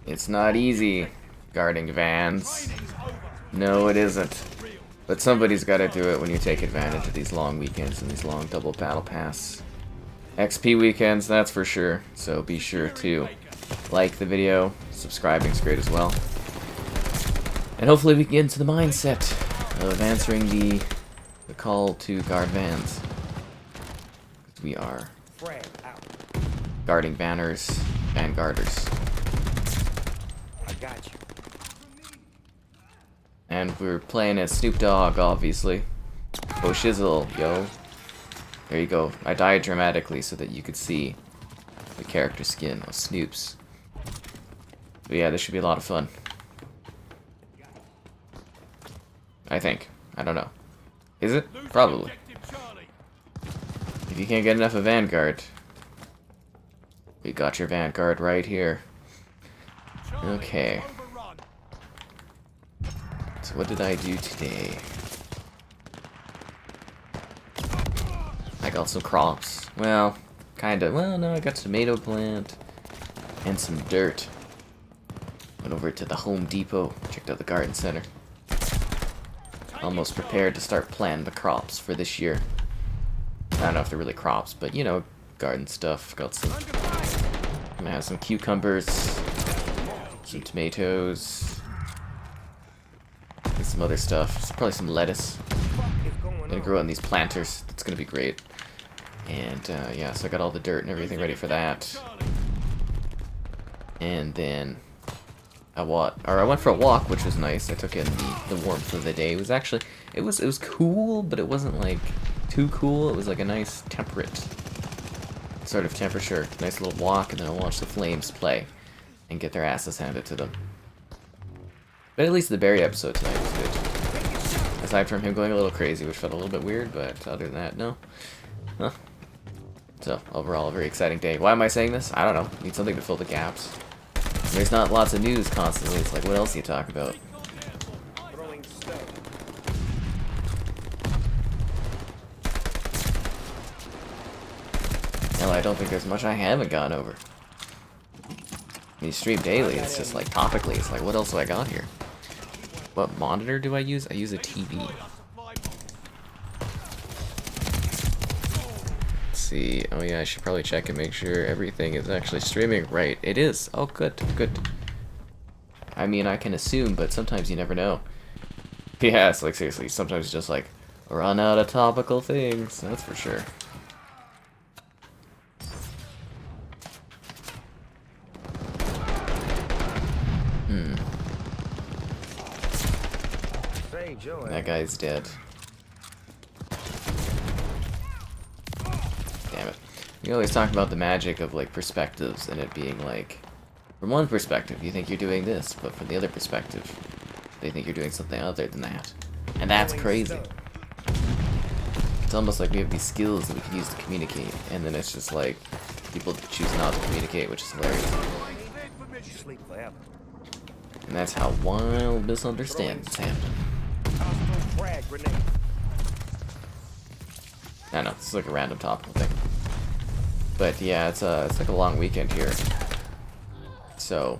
It's not easy guarding vans. No, it isn't. But somebody's got to do it when you take advantage of these long weekends and these long double battle pass XP weekends, that's for sure. So be sure to like the video, subscribing's great as well. And hopefully we can get into the mindset of answering the call to guard vans. We are guarding banners, vanguarders. I got you. And we're playing as Snoop Dogg, obviously. Oh shizzle, yo. There you go. I died dramatically so that you could see the character skin of Snoop's. But yeah, this should be a lot of fun. I think. I don't know. Is it? Probably. If you can't get enough of Vanguard, we got your Vanguard right here. Okay. So what did I do today? I got some crops. Well, kinda. Well, no, I got tomato plant and some dirt. Went over to the Home Depot, checked out the garden center. Almost prepared to start planting the crops for this year. I don't know if they're really crops, but you know, garden stuff. Got some. Gonna have some cucumbers, some tomatoes, and some other stuff. Probably some lettuce. Gonna grow in these planters. That's gonna be great. And yeah, so I got all the dirt and everything ready for that. And then I went for a walk, which was nice. I took in the warmth of the day. It was actually it was cool, but it wasn't like too cool. It was like a nice temperate sort of temperature. Nice little walk, and then I watched the Flames play and get their asses handed to them. But at least the Barry episode tonight was good. Aside from him going a little crazy, which felt a little bit weird, but other than that, no. Huh. So, overall, a very exciting day. Why am I saying this? I don't know. Need something to fill the gaps. There's not lots of news constantly. It's like, what else do you talk about? Hell, I don't think there's much I haven't gone over. When you stream daily, it's just like, topically, it's like, what else do I got here? What monitor do I use? I use a TV. See. Oh yeah, I should probably check and make sure everything is actually streaming right. It is. Oh, good, good. I mean, I can assume, but sometimes you never know. Yeah, it's like, seriously, sometimes just like, run out of topical things. That's for sure. That guy's dead. Damn it. We always talk about the magic of like perspectives and it being like, from one perspective you think you're doing this, but from the other perspective they think you're doing something other than that. And that's crazy. It's almost like we have these skills that we can use to communicate, and then it's just like people choose not to communicate, which is hilarious. And that's how wild misunderstandings happen. I know, this is like a random topical thing. But yeah, it's like a long weekend here. So,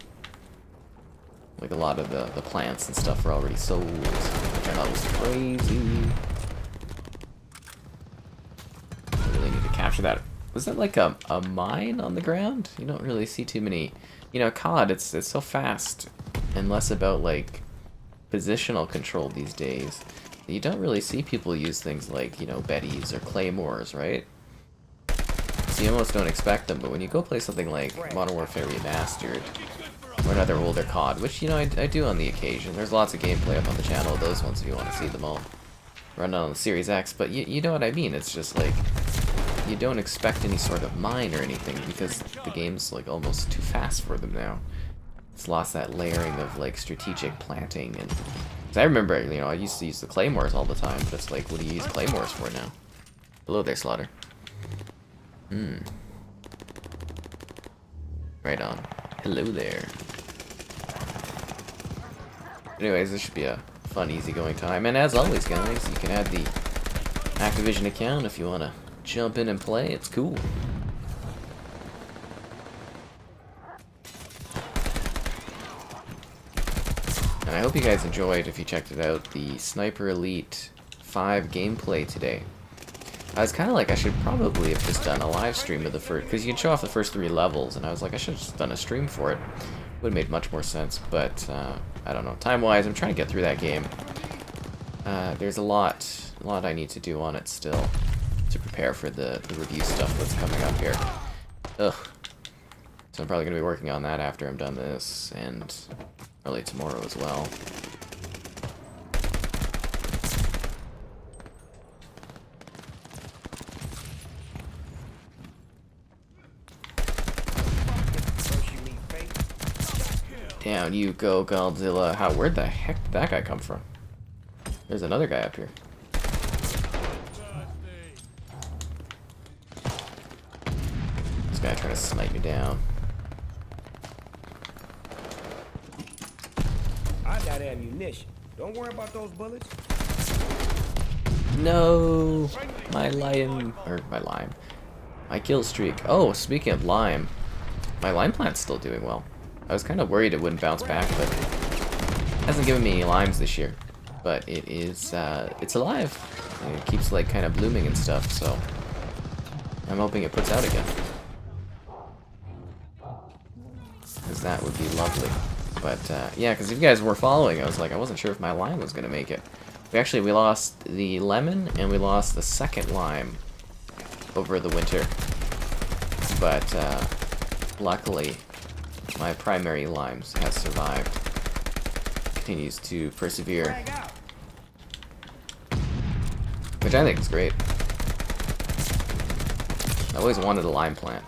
like a lot of the plants and stuff are already sold, which I thought was crazy. I really need to capture that. Was that like a mine on the ground? You don't really see too many. You know, COD, it's so fast and less about like positional control these days. You don't really see people use things like, you know, Bettys or Claymores, right? So you almost don't expect them, but when you go play something like Modern Warfare Remastered, or another older COD, which, you know, I do on the occasion. There's lots of gameplay up on the channel of those ones if you want to see them all. Run on the Series X, but you know what I mean. It's just like, you don't expect any sort of mine or anything, because the game's like almost too fast for them now. It's lost that layering of like strategic planting, and cause I remember, you know, I used to use the Claymores all the time, but it's like, what do you use Claymores for now? Hello there, Slaughter. Right on. Hello there. Anyways, this should be a fun, easygoing time, and as always, guys, you can add the Activision account if you want to jump in and play. It's cool. And I hope you guys enjoyed, if you checked it out, the Sniper Elite 5 gameplay today. I was kind of like, I should probably have just done a live stream of the first, because you can show off the first 3 levels, and I was like, I should have just done a stream for it. Would have made much more sense, but I don't know. Time-wise, I'm trying to get through that game. There's a lot I need to do on it still to prepare for the review stuff that's coming up here. Ugh. So I'm probably going to be working on that after I'm done this, and early tomorrow as well. Down you go, Godzilla. Where'd the heck did that guy come from? There's another guy up here. This guy trying to snipe me down. I got ammunition. Don't worry about those bullets. No! My kill streak. Oh, speaking of lime, my lime plant's still doing well. I was kind of worried it wouldn't bounce back, but it hasn't given me any limes this year. But it is, it's alive. And it keeps, like, kind of blooming and stuff, so I'm hoping it puts out again. Because that would be lovely. But, yeah, because if you guys were following, I was like, I wasn't sure if my lime was going to make it. We lost the lemon, and we lost the second lime over the winter. But, luckily, my primary limes has survived. Continues to persevere. Which I think is great. I always wanted a lime plant.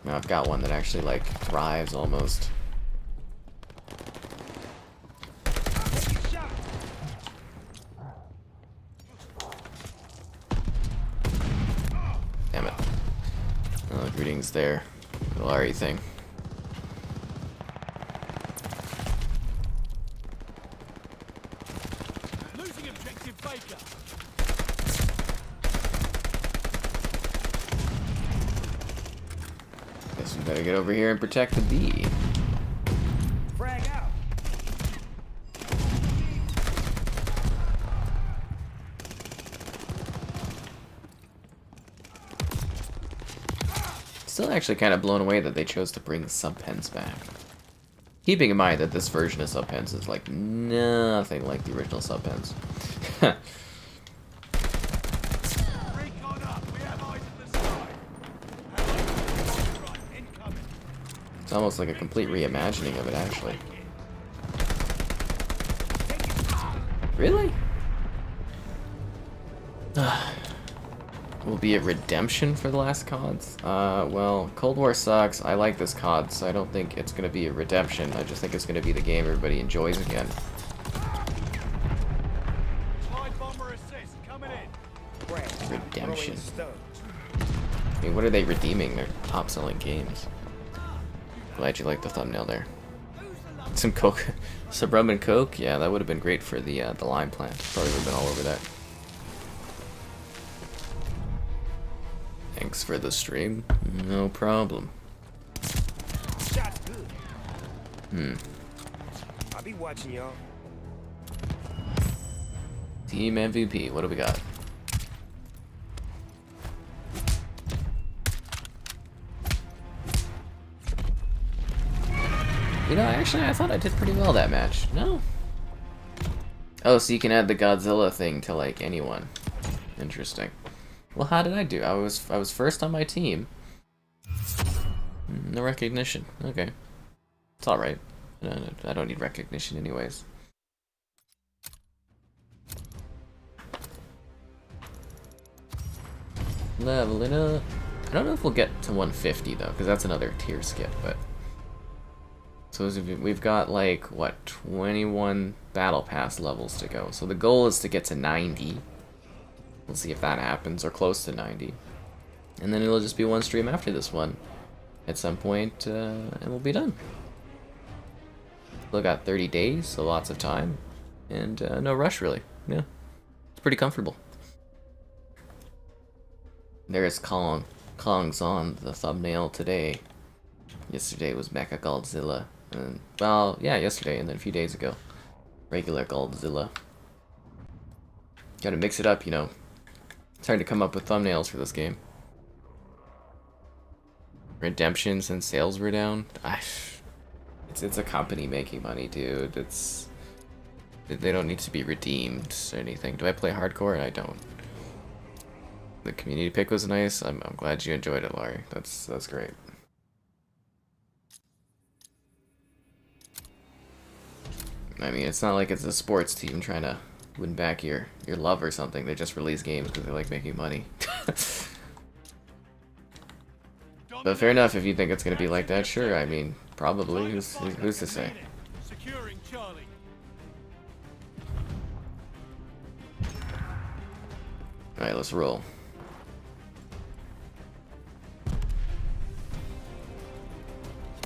Now I've got one that actually, like, thrives almost. Damn it. Oh, greetings there. The Larry thing. Losing objective Baker. Guess we better get over here and protect the bee. Frag out. Still actually kind of blown away that they chose to bring sub pens back. Keeping in mind that this version of sub pens is like nothing like the original sub pens. Recon up. We have eyes in the sky. Right, incoming. It's almost like a complete reimagining of it, actually. Really? Will be a redemption for the last CODs? Well, Cold War sucks. I like this COD, so I don't think it's going to be a redemption. I just think it's going to be the game everybody enjoys again. Slide bomber assist coming in. Redemption. I mean, what are they redeeming? They're top-selling games. Glad you liked the thumbnail there. Some Coke. Some rum and Coke? Yeah, that would have been great for the lime plant. Probably would have been all over that. Thanks for the stream. No problem. Shot's good. I'll be watching y'all. Team MVP. What do we got? You know, actually, I thought I did pretty well that match. No? Oh, so you can add the Godzilla thing to, like, anyone. Interesting. Well, how did I do? I was first on my team. No recognition. Okay. It's alright. I don't need recognition anyways. Leveling up. I don't know if we'll get to 150 though, because that's another tier skip, but... So we've got like, what, 21 Battle Pass levels to go. So the goal is to get to 90. We'll see if that happens, or close to 90. And then it'll just be one stream after this one at some point, and we'll be done. Still got 30 days, so lots of time. And no rush, really. Yeah. It's pretty comfortable. There's Kong. Kong's on the thumbnail today. Yesterday was Mecha Godzilla. And, well, yeah, yesterday, and then a few days ago, regular Godzilla. Gotta mix it up, you know. It's hard to come up with thumbnails for this game. Redemptions and sales were down. It's a company making money, dude. They don't need to be redeemed or anything. Do I play hardcore? I don't. The community pick was nice. I'm glad you enjoyed it, Laurie. That's great. I mean, it's not like it's a sports team trying to win back your love or something. They just release games because they like making money. But fair enough, if you think it's gonna be like that, sure. I mean, probably. Who's to say? Securing Charlie. All right, let's roll.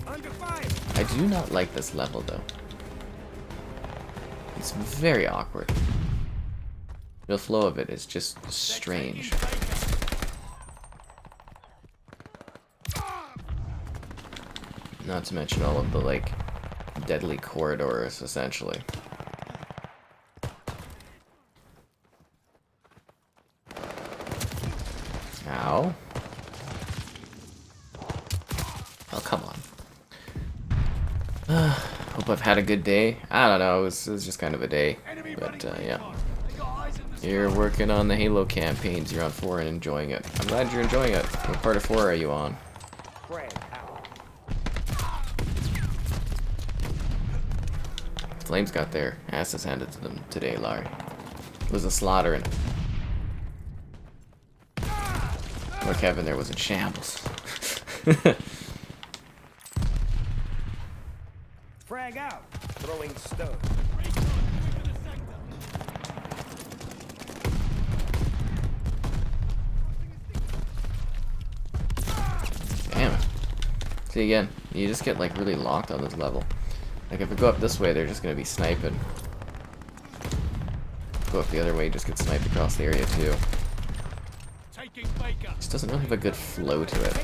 Under fire. I do not like this level though. It's very awkward. The flow of it is just strange. Not to mention all of the, like, deadly corridors, essentially. Ow. Oh, come on. Hope I've had a good day. I don't know, it was just kind of a day. But, yeah. You're working on the Halo campaigns. You're on 4 and enjoying it. I'm glad you're enjoying it. What part of 4 are you on? Flames got their asses handed to them today, Larry. It was a slaughter and poor Kevin there was in shambles. Frag out. Throwing stone. Damn it. See again, you just get like really locked on this level. Like if we go up this way, they're just gonna be sniping. Go up the other way, just get sniped across the area too. Just doesn't really have a good flow to it.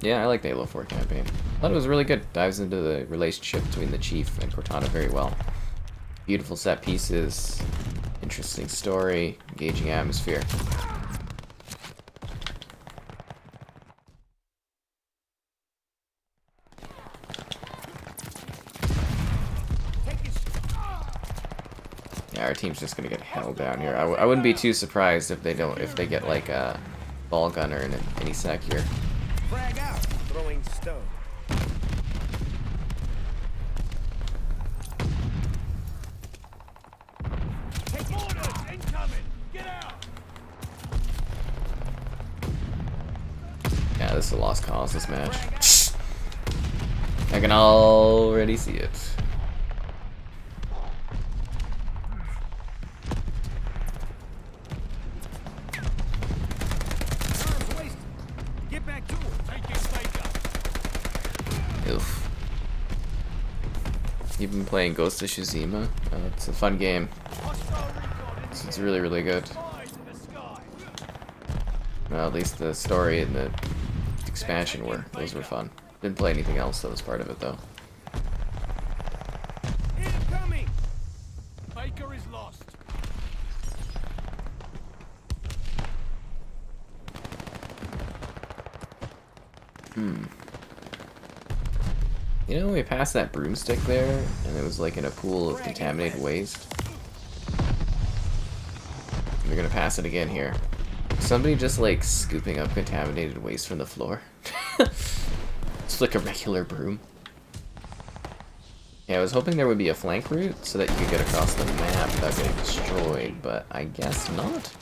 Yeah, I like the Halo 4 campaign. I thought it was really good. Dives into the relationship between the Chief and Cortana very well. Beautiful set pieces, interesting story, engaging atmosphere. Yeah, our team's just gonna get held down here. I wouldn't be too surprised if they get like a ball gunner in any sec here. Frag out. Throwing stone. Take orders incoming. Get out. Yeah, this is a lost cause, this match. I can already see it. Get back to it. Oof. You've been playing Ghost of Tsushima? It's a fun game. It's really, really good. Well, at least the story and the expansion those were fun. Didn't play anything else that was part of it though. Incoming. Baker is lost. You know, we passed that broomstick there, and it was like in a pool of contaminated waste. We're gonna pass it again here. Somebody just like scooping up contaminated waste from the floor. It's like a regular broom. Yeah, I was hoping there would be a flank route so that you could get across the map without getting destroyed, but I guess not.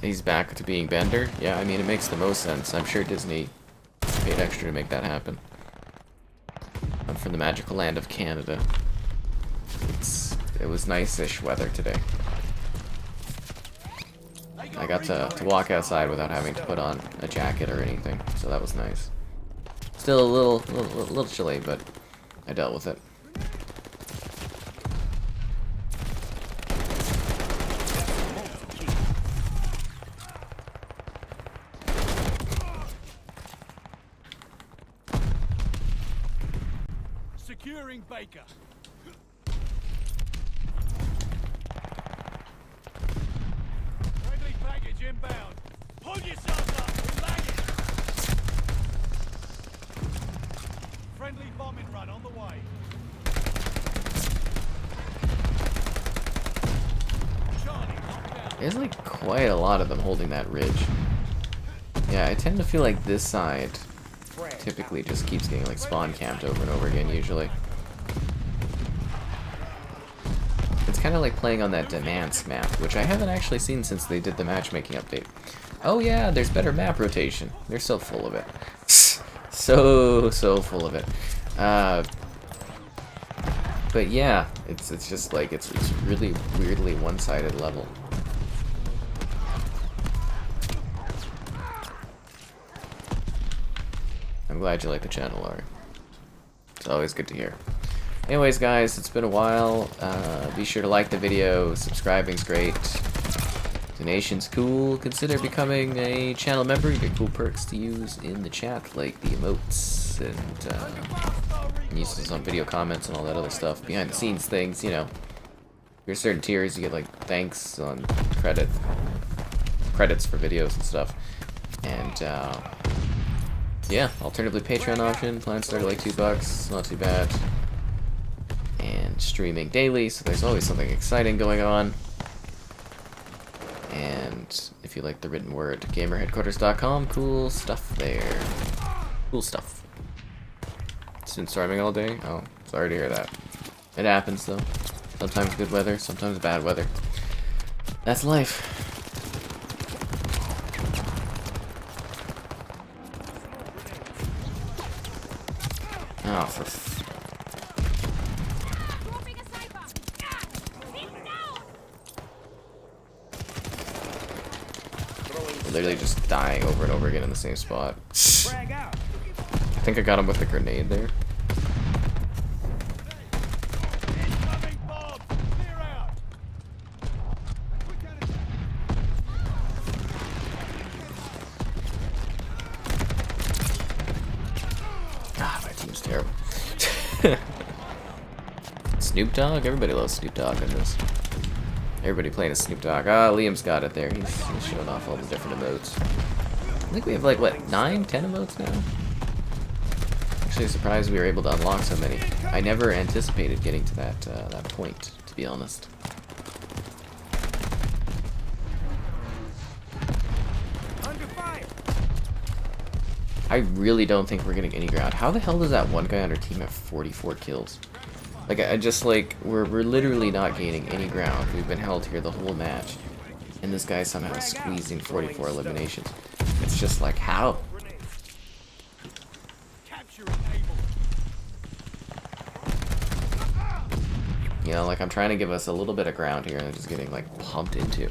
He's back to being Bender? Yeah, I mean, it makes the most sense. I'm sure Disney paid extra to make that happen. I'm from the magical land of Canada. It was nice-ish weather today. I got to walk outside without having to put on a jacket or anything, so that was nice. Still a little chilly, but I dealt with it. Firing Baker. Friendly package inbound. Pull yourselves up. We're lagging. Friendly bombing run on the way. Charlie, locked down. There's like quite a lot of them holding that ridge. Yeah, I tend to feel like this side typically just keeps getting like spawn camped over and over again usually. It's kind of like playing on that Demands map, which I haven't actually seen since they did the matchmaking update. Oh yeah, there's better map rotation. They're so full of it. So full of it. But yeah, it's just like it's really weirdly one-sided level. I'm glad you like the channel, Laurie. It's always good to hear. Anyways, guys, it's been a while. Be sure to like the video. Subscribing's great. Donation's cool. Consider becoming a channel member. You get cool perks to use in the chat, like the emotes and uses on video comments and all that other stuff. Behind the scenes things, you know. There's certain tiers you get like thanks on credits for videos and stuff. And yeah, alternatively Patreon option. Plans start at like $2. Not too bad. And streaming daily, so there's always something exciting going on. And if you like the written word, gamerheadquarters.com, cool stuff there. Cool stuff. It's been storming all day? Oh, sorry to hear that. It happens though. Sometimes good weather, sometimes bad weather. That's life. Oh, for literally just dying over and over again in the same spot. Frag out. I think I got him with a grenade there. Incoming bomb. Clear out. Ah, my team's terrible. Snoop Dogg? Everybody loves Snoop Dogg in this. Everybody playing as Snoop Dogg. Ah, Liam's got it there. He's showing off all the different emotes. I think we have like, what, 9, 10 emotes now? Actually surprised we were able to unlock so many. I never anticipated getting to that point, to be honest. Under fire. I really don't think we're getting any ground. How the hell does that one guy on our team have 44 kills? Like, I just, like, we're literally not gaining any ground. We've been held here the whole match. And this guy's somehow squeezing 44 eliminations. It's just like, how? Capture enabled. You know, like, I'm trying to give us a little bit of ground here and I'm just getting, like, pumped into.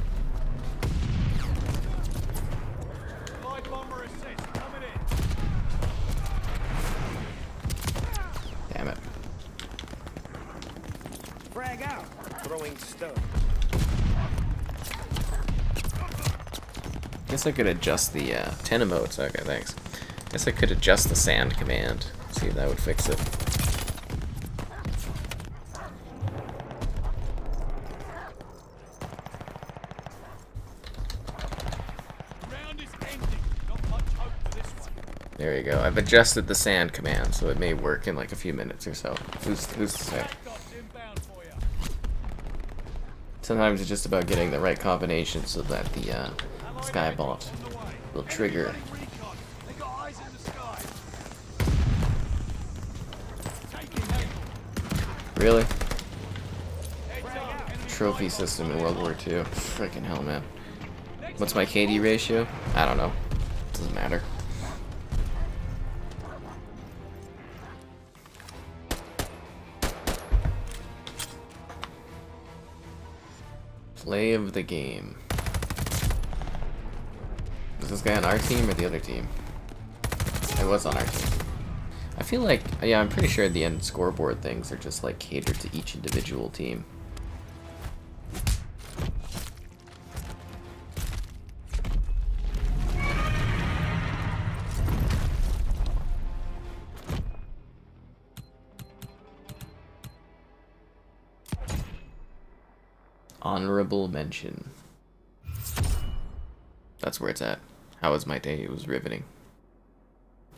Light bomber assist coming in. Damn it. Frag out. Throwing stone. Guess I could adjust the 10 emotes. Okay, thanks. Guess I could adjust the sand command. See if that would fix it. Round is ending. Not much hope for this one. There you go. I've adjusted the sand command, so it may work in like a few minutes or so. Who's to say? Backups inbound for you. Sometimes it's just about getting the right combination so that the skybot On the way. will trigger. Recon. They got eyes in the sky. Taking able. Really? Heads up. Enemy Trophy system in World War II. Freaking hell, man. What's my KD ratio? I don't know. Doesn't matter. Play of the game. Was this guy on our team or the other team? It was on our team. I feel like, yeah, I'm pretty sure the end scoreboard things are just like catered to each individual team. Honorable mention. That's where it's at. How was my day? It was riveting.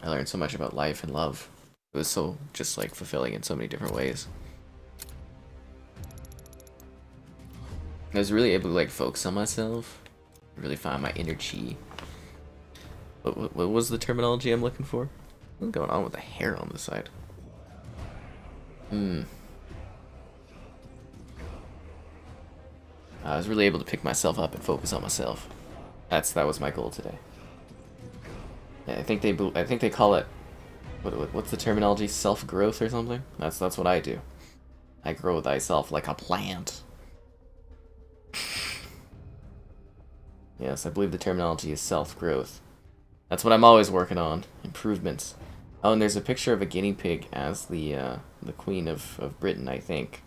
I learned so much about life and love. It was so just like fulfilling in so many different ways. I was really able to like focus on myself. Really find my inner chi. What was the terminology I'm looking for? What's going on with the hair on the side? I was really able to pick myself up and focus on myself. That was my goal today. Yeah, I think they call it what's the terminology? Self-growth or something? That's what I do. I grow thyself like a plant. Yes, I believe the terminology is self-growth. That's what I'm always working on. Improvements. Oh, and there's a picture of a guinea pig as the Queen of Britain, I think.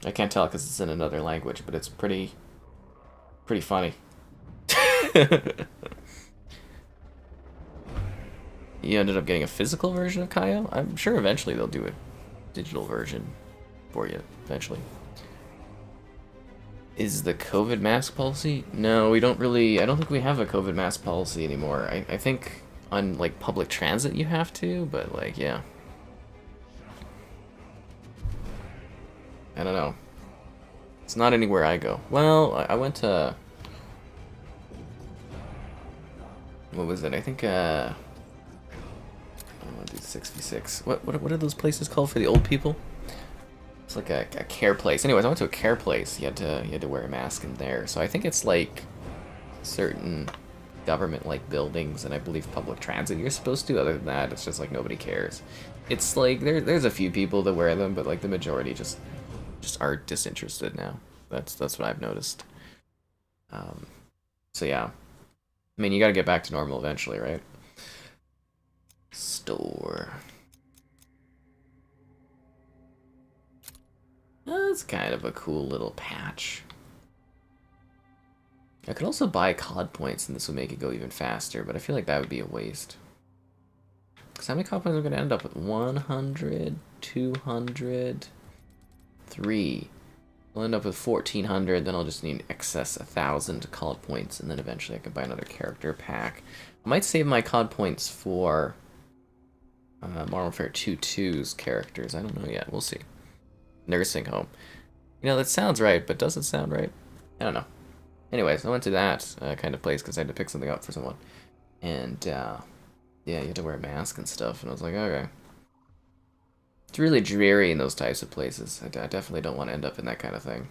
I can't tell because it's in another language, but it's pretty funny. You ended up getting a physical version of Kaio? I'm sure eventually they'll do a digital version for you, eventually. Is the COVID mask policy? No, we don't really... I don't think we have a COVID mask policy anymore. I think on, like, public transit you have to, but, like, yeah. I don't know. It's not anywhere I go. Well, I went to... What was it? I think, I want to do 6v6. What are those places called for the old people? It's like a care place. Anyways, I went to a care place. You had to wear a mask in there. So I think it's like certain government-like buildings, and I believe public transit you're supposed to. Other than that, it's just like nobody cares. It's like there's a few people that wear them, but like the majority just are disinterested now. That's what I've noticed. So yeah, I mean you got to get back to normal eventually, right? Store. That's kind of a cool little patch. I could also buy COD points and this would make it go even faster, but I feel like that would be a waste. Because how many COD points are we going to end up with? 100, 200, 3. We'll end up with 1,400, then I'll just need excess 1,000 COD points, and then eventually I can buy another character pack. I might save my COD points for Modern Warfare 2's characters. I don't know yet. We'll see. Nursing home. You know, that sounds right, but does it sound right? I don't know. Anyways, I went to that kind of place because I had to pick something up for someone. And, yeah, you had to wear a mask and stuff, and I was like, okay. It's really dreary in those types of places. I definitely don't want to end up in that kind of thing.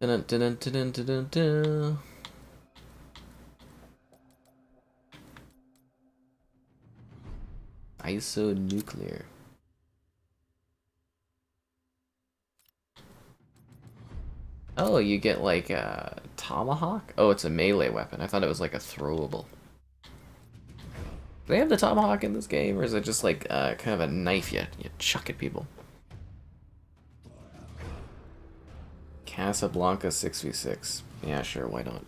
Dun -dun -dun -dun -dun -dun -dun. Isonuclear. Oh, you get like a tomahawk? Oh, it's a melee weapon. I thought it was like a throwable. Do they have the tomahawk in this game, or is it just like kind of a knife you chuck at people? Casablanca 6v6. Yeah, sure, why not?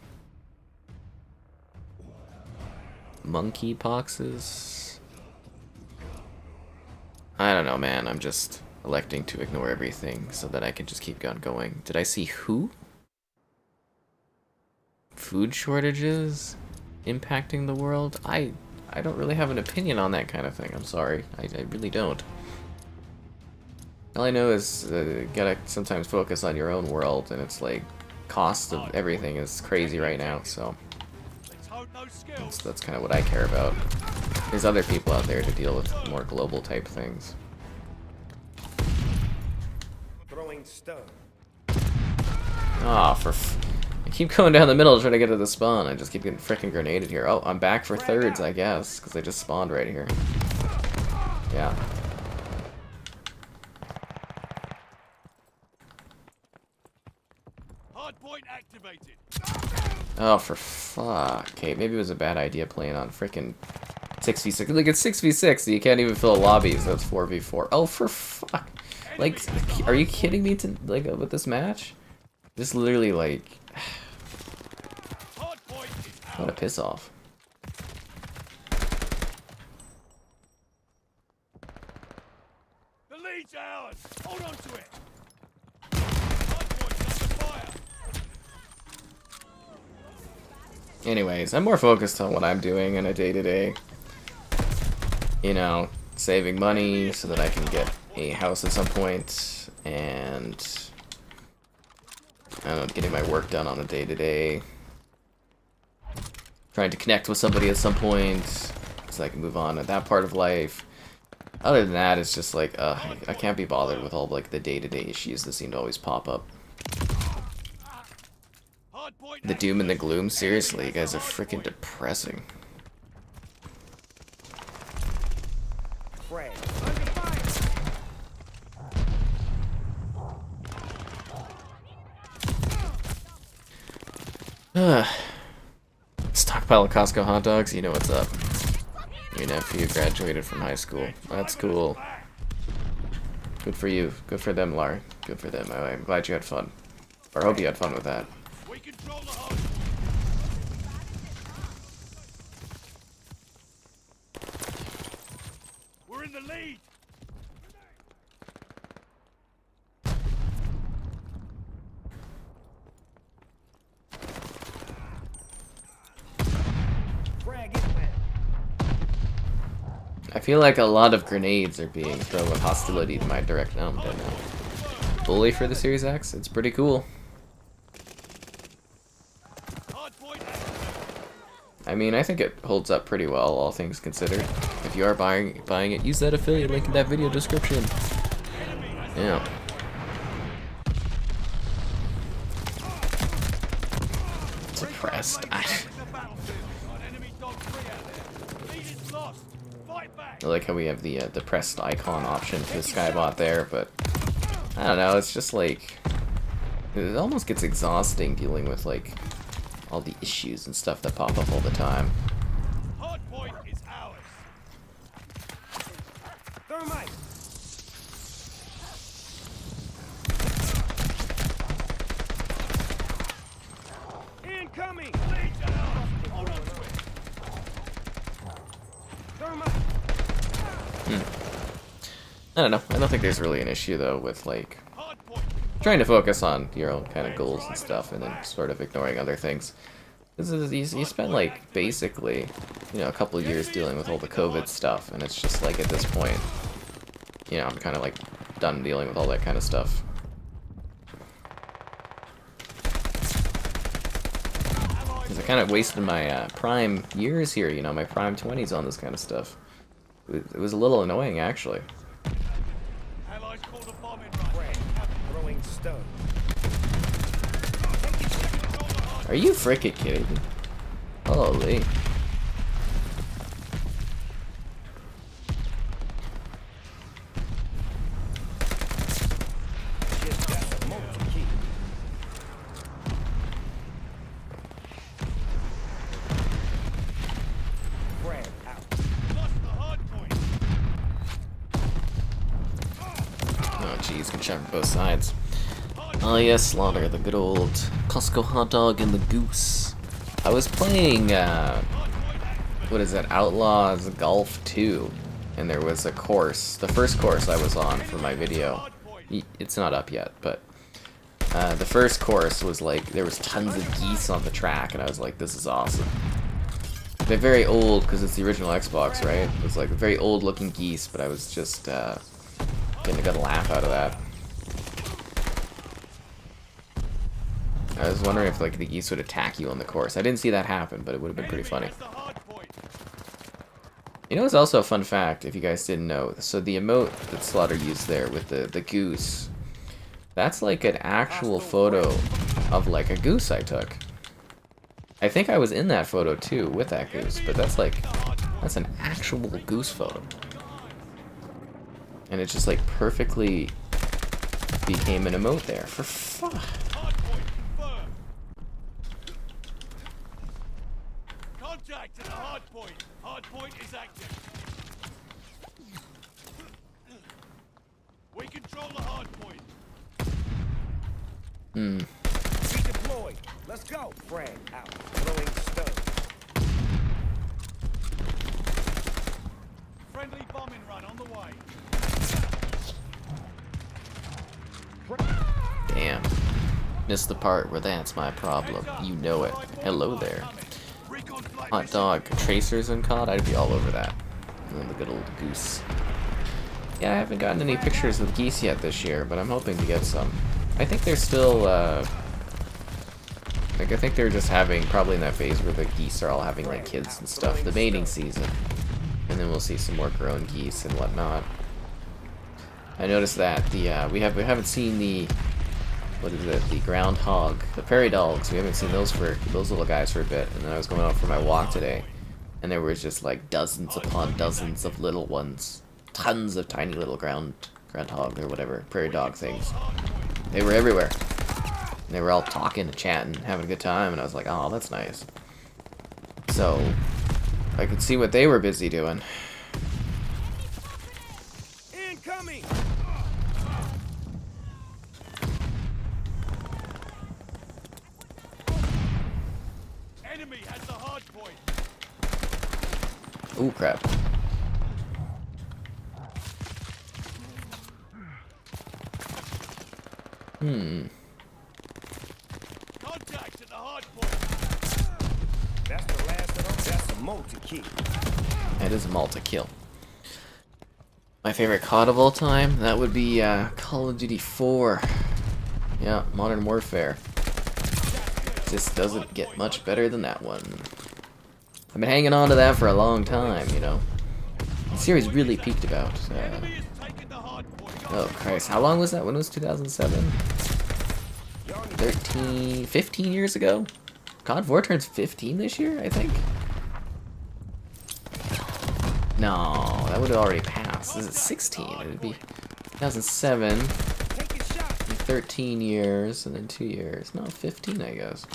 Monkey poxes. I don't know, man. I'm just electing to ignore everything so that I can just keep on going. Did I see who? Food shortages impacting the world? I don't really have an opinion on that kind of thing. I'm sorry. I really don't. All I know is you gotta sometimes focus on your own world, and it's like cost of everything is crazy right now, so that's kind of what I care about. There's other people out there to deal with more global type things. Throwing stone. Ah, I keep going down the middle trying to get to the spawn. I just keep getting frickin' grenaded here. Oh, I'm back for thirds, I guess, because I just spawned right here. Yeah. Hardpoint activated. Oh, for fuck. Okay, maybe it was a bad idea playing on frickin' 6v6. Look, it's 6v6, so you can't even fill lobbies. That's 4v4. Oh, for fuck. Like, are you kidding me like with this match? This literally, like... What a piss off. The lead's ours. Hold on to it. Hardpoint's Anyways, I'm more focused on what I'm doing in a day-to-day. You know, saving money so that I can get a house at some point, and I don't know, getting my work done on a day-to-day. Trying to connect with somebody at some point so I can move on at that part of life. Other than that, it's just like, I can't be bothered with all like the day-to-day issues that seem to always pop up. The doom and the gloom, seriously, you guys are freaking depressing. Frag. Stockpile of Costco hot dogs, you know what's up. Your nephew graduated from high school. That's cool. Good for you. Good for them, Lar. Good for them. I'm glad you had fun. Or I hope you had fun with that. We control the hard. We're in the lead. Frag inbound. I feel like a lot of grenades are being thrown with hostility to my direction. Oh, I'm dead now. Bully for the Series X? It's pretty cool. I mean, I think it holds up pretty well, all things considered. If you are buying it, use that affiliate link in that video description. Yeah. Depressed. I like how we have the depressed icon option for the Skybot there, but I don't know, it's just like, it almost gets exhausting dealing with like all the issues and stuff that pop up all the time. Hardpoint is ours. Thermite. Incoming. Hold on to it. Thermite. I don't know, I don't think there's really an issue though with like Hardpoint. trying to focus on your own kind of goals and stuff and then sort of ignoring other things. You spend like basically, you know, a couple of years dealing with all the COVID stuff, and it's just like at this point, you know, I'm kind of like done dealing with all that kind of stuff. Because I kind of wasted my prime years here, you know, my prime 20s on this kind of stuff. It was a little annoying, actually. Allies called a bomb in run. Frag. Throwing stone. Are you frickin' kidding me? Holy. Just got a multi-key. Frag out. Lost the hardpoint. Oh jeez, good shot from both sides. Oh yes, Slaughter, the good old Costco hot dog and the goose. I was playing, what is it, Outlaws Golf 2, and there was a course, the first course I was on for my video. It's not up yet, but the first course was like, there was tons of geese on the track, and I was like, this is awesome. They're very old, because it's the original Xbox, right? It was like very old looking geese, but I was just getting a good laugh out of that. I was wondering if like the geese would attack you on the course. I didn't see that happen, but it would have been pretty funny. You know, it's also a fun fact, if you guys didn't know. So the emote that Slaughter used there with the goose, that's like an actual photo of like a goose I took. I think I was in that photo too with that goose, but that's an actual goose photo. And it just like perfectly became an emote there. For fuck. Contact to the hardpoint. Hardpoint is active. We control the hardpoint. Be deployed. Let's go. Frag out. Throwing stone. Friendly bombing run on the way. Damn. Missed the part where that's my problem. You know it. Hello there. Hot dog tracers and COD, I'd be all over that. And then the good old goose. Yeah, I haven't gotten any pictures of geese yet this year, but I'm hoping to get some. I think they're still, like, I think they're just having, probably in that phase where the geese are all having, like, kids and stuff, the mating season. And then we'll see some more grown geese and whatnot. I noticed that we haven't seen the, what is it, the groundhog, the prairie dogs. We haven't seen those little guys for a bit. And then I was going out for my walk today, and there was just like dozens upon dozens of little ones, tons of tiny little groundhog or whatever prairie dog things. They were everywhere. And they were all talking and chatting, having a good time, and I was like, oh, that's nice. So I could see what they were busy doing. Incoming! Enemy has the hard point. Ooh, crap. Contact at the hard point. That's the last of them. That's a multi-kill. That is a Malta kill. My favorite COD of all time, that would be Call of Duty 4. Yeah, Modern Warfare. Just doesn't get much better than that one. I've been hanging on to that for a long time, you know. The series really peaked about. Enemy is taking the hard point. Oh Christ, how long was that? When was 2007? 13, 15 years ago? COD 4 turns 15 this year, I think? No, that would have already passed. Is it 16? It would be 2007, Take a shot. 13 years, and then 2 years. No, 15, I guess.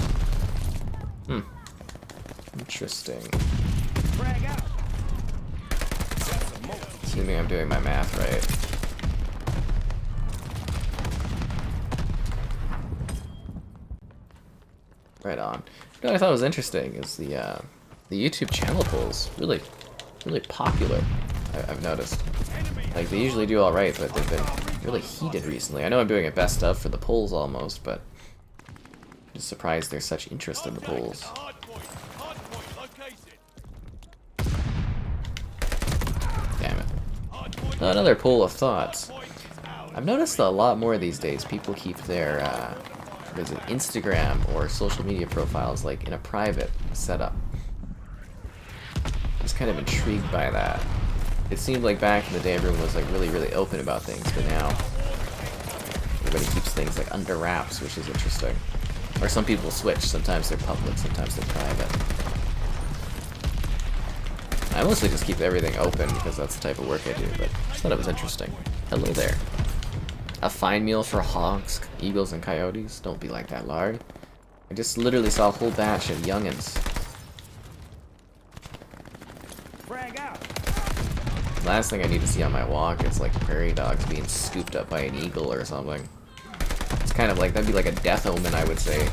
Interesting. Frag out. That's a multi. Assuming I'm doing my math right. Right on. You know what I thought was interesting is the YouTube channel polls really popular. I've noticed. Like they usually do all right, but they've been really heated recently. I know I'm doing a best of for the polls almost, but I'm just surprised there's such interest in the polls. Hard point. Hard point located. Damn it. Hard point. Another poll of thoughts. Point is ours. I've noticed that a lot more these days people keep their what is it, Instagram or social media profiles like in a private setup. I was kind of intrigued by that. It seemed like back in the day everyone was like really open about things, but now everybody keeps things like under wraps, which is interesting. Or some people switch. Sometimes they're public, sometimes they're private. I mostly just keep everything open because that's the type of work I do, but I just thought it was interesting. Hello there. A fine meal for hogs, eagles, and coyotes? Don't be like that, Lard. I just literally saw a whole batch of youngins. Frag out. Last thing I need to see on my walk is like prairie dogs being scooped up by an eagle or something. It's kind of like, that'd be like a death omen, I would say.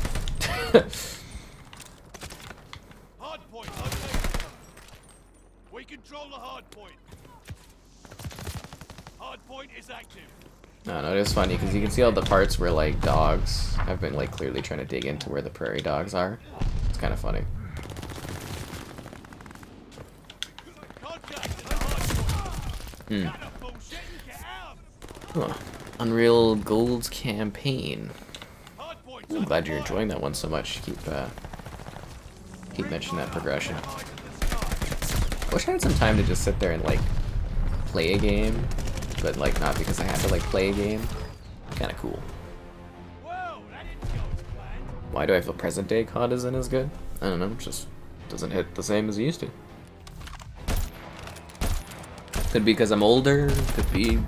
Hard point located. We control the hard point. Hard point is active. No, it is funny because you can see all the parts where like dogs have been like clearly trying to dig into where the prairie dogs are. It's kind of funny. Contact at the hard point. Got bullshit. Get out. Huh. Unreal Gold's campaign. Hard point. I'm glad you're enjoying that one so much. Keep mentioning that progression. I wish I had some time to just sit there and like play a game, but like not because I had to like play a game. Kind of cool. Whoa, that didn't go as planned. Why do I feel present day COD isn't as good? I don't know. It just doesn't hit the same as it used to. Could be because I'm older. Could be,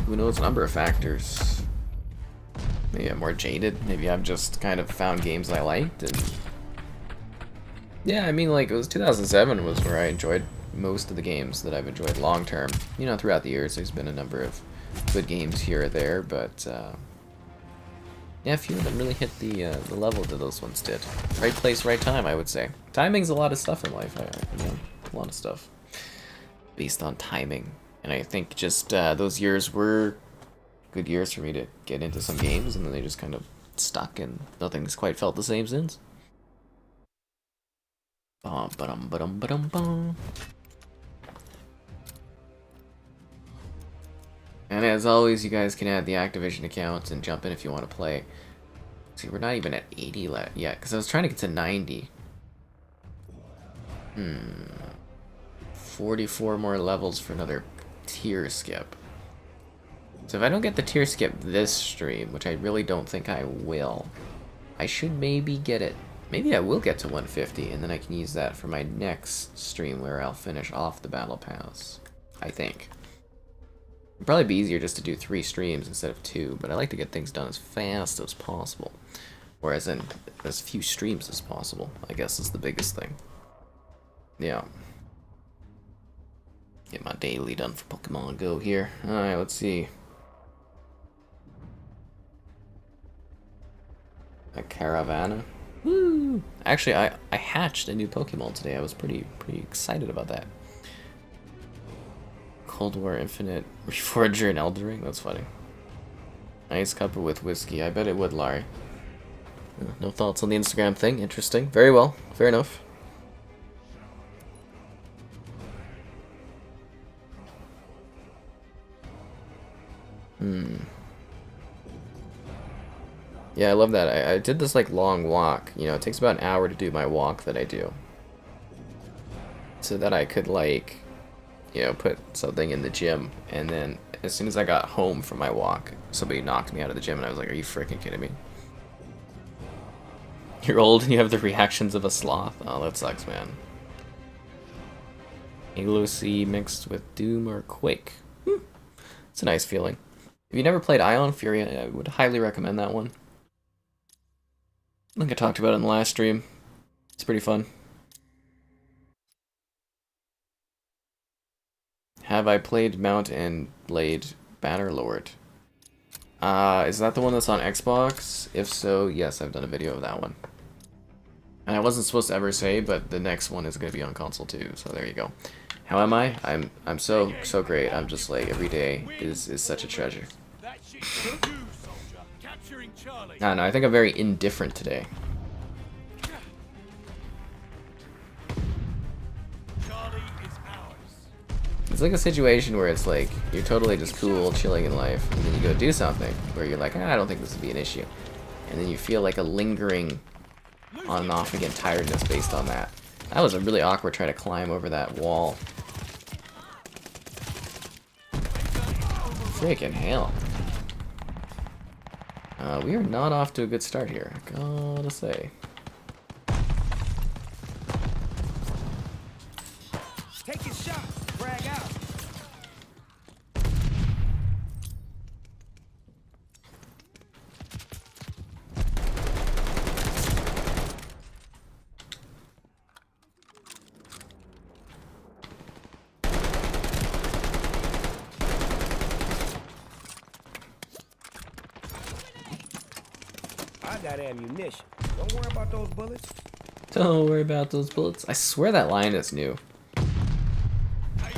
who knows, a number of factors. Maybe I'm more jaded. Maybe I've just kind of found games I liked. And yeah, I mean, like, it was 2007 was where I enjoyed most of the games that I've enjoyed long term. You know, throughout the years, there's been a number of good games here or there, but yeah, a few of them really hit the level that those ones did. Right place, right time, I would say. Timing's a lot of stuff in life. You know, a lot of stuff based on timing. And I think just those years were good years for me to get into some games, and then they just kind of stuck, and nothing's quite felt the same since. Bum, ba-dum, ba-dum, ba-dum, bum. And as always, you guys can add the Activision accounts and jump in if you want to play. See, we're not even at 80 yet, because I was trying to get to 90. 44 more levels for another tier skip. So if I don't get the tier skip this stream, which I really don't think I will, I should maybe get it. Maybe I will get to 150, and then I can use that for my next stream where I'll finish off the Battle Pass. I think. It'd probably be easier just to do 3 streams instead of 2, but I like to get things done as fast as possible. Whereas in as few streams as possible, I guess is the biggest thing. Yeah. Get my daily done for Pokemon Go here. Alright, let's see. A Caravana. Woo! Actually, I hatched a new Pokemon today. I was pretty excited about that. Cold War Infinite Reforger and Elden Ring. That's funny. Ice cuppa with whiskey. I bet it would, Larry. No thoughts on the Instagram thing. Interesting. Very well. Fair enough. Yeah, I love that. I did this like long walk. You know, it takes about an hour to do my walk that I do. So that I could like, you know, put something in the gym, and then as soon as I got home from my walk, somebody knocked me out of the gym, and I was like, "Are you freaking kidding me? You're old and you have the reactions of a sloth." Oh, that sucks, man. Halo C mixed with Doom or Quake. It's a nice feeling. If you never played Ion Fury, I would highly recommend that one. I think I talked about it in the last stream. It's pretty fun. Have I played Mount and Blade Bannerlord? Is that the one that's on Xbox? If so, yes, I've done a video of that one. And I wasn't supposed to ever say, but the next one is going to be on console too, so there you go. How am I? I'm so great. I'm just like, every day is such a treasure. I don't know, I think I'm very indifferent today. It's like a situation where it's like, you're totally just cool, chilling in life, and then you go do something where you're like, I don't think this would be an issue. And then you feel like a lingering on and off again tiredness based on that. That was a really awkward trying to climb over that wall. Freaking hell. We are not off to a good start here, I gotta say. Take your shot, frag out. I got ammunition. Don't worry about those bullets. Don't worry about those bullets. I swear that line is new. I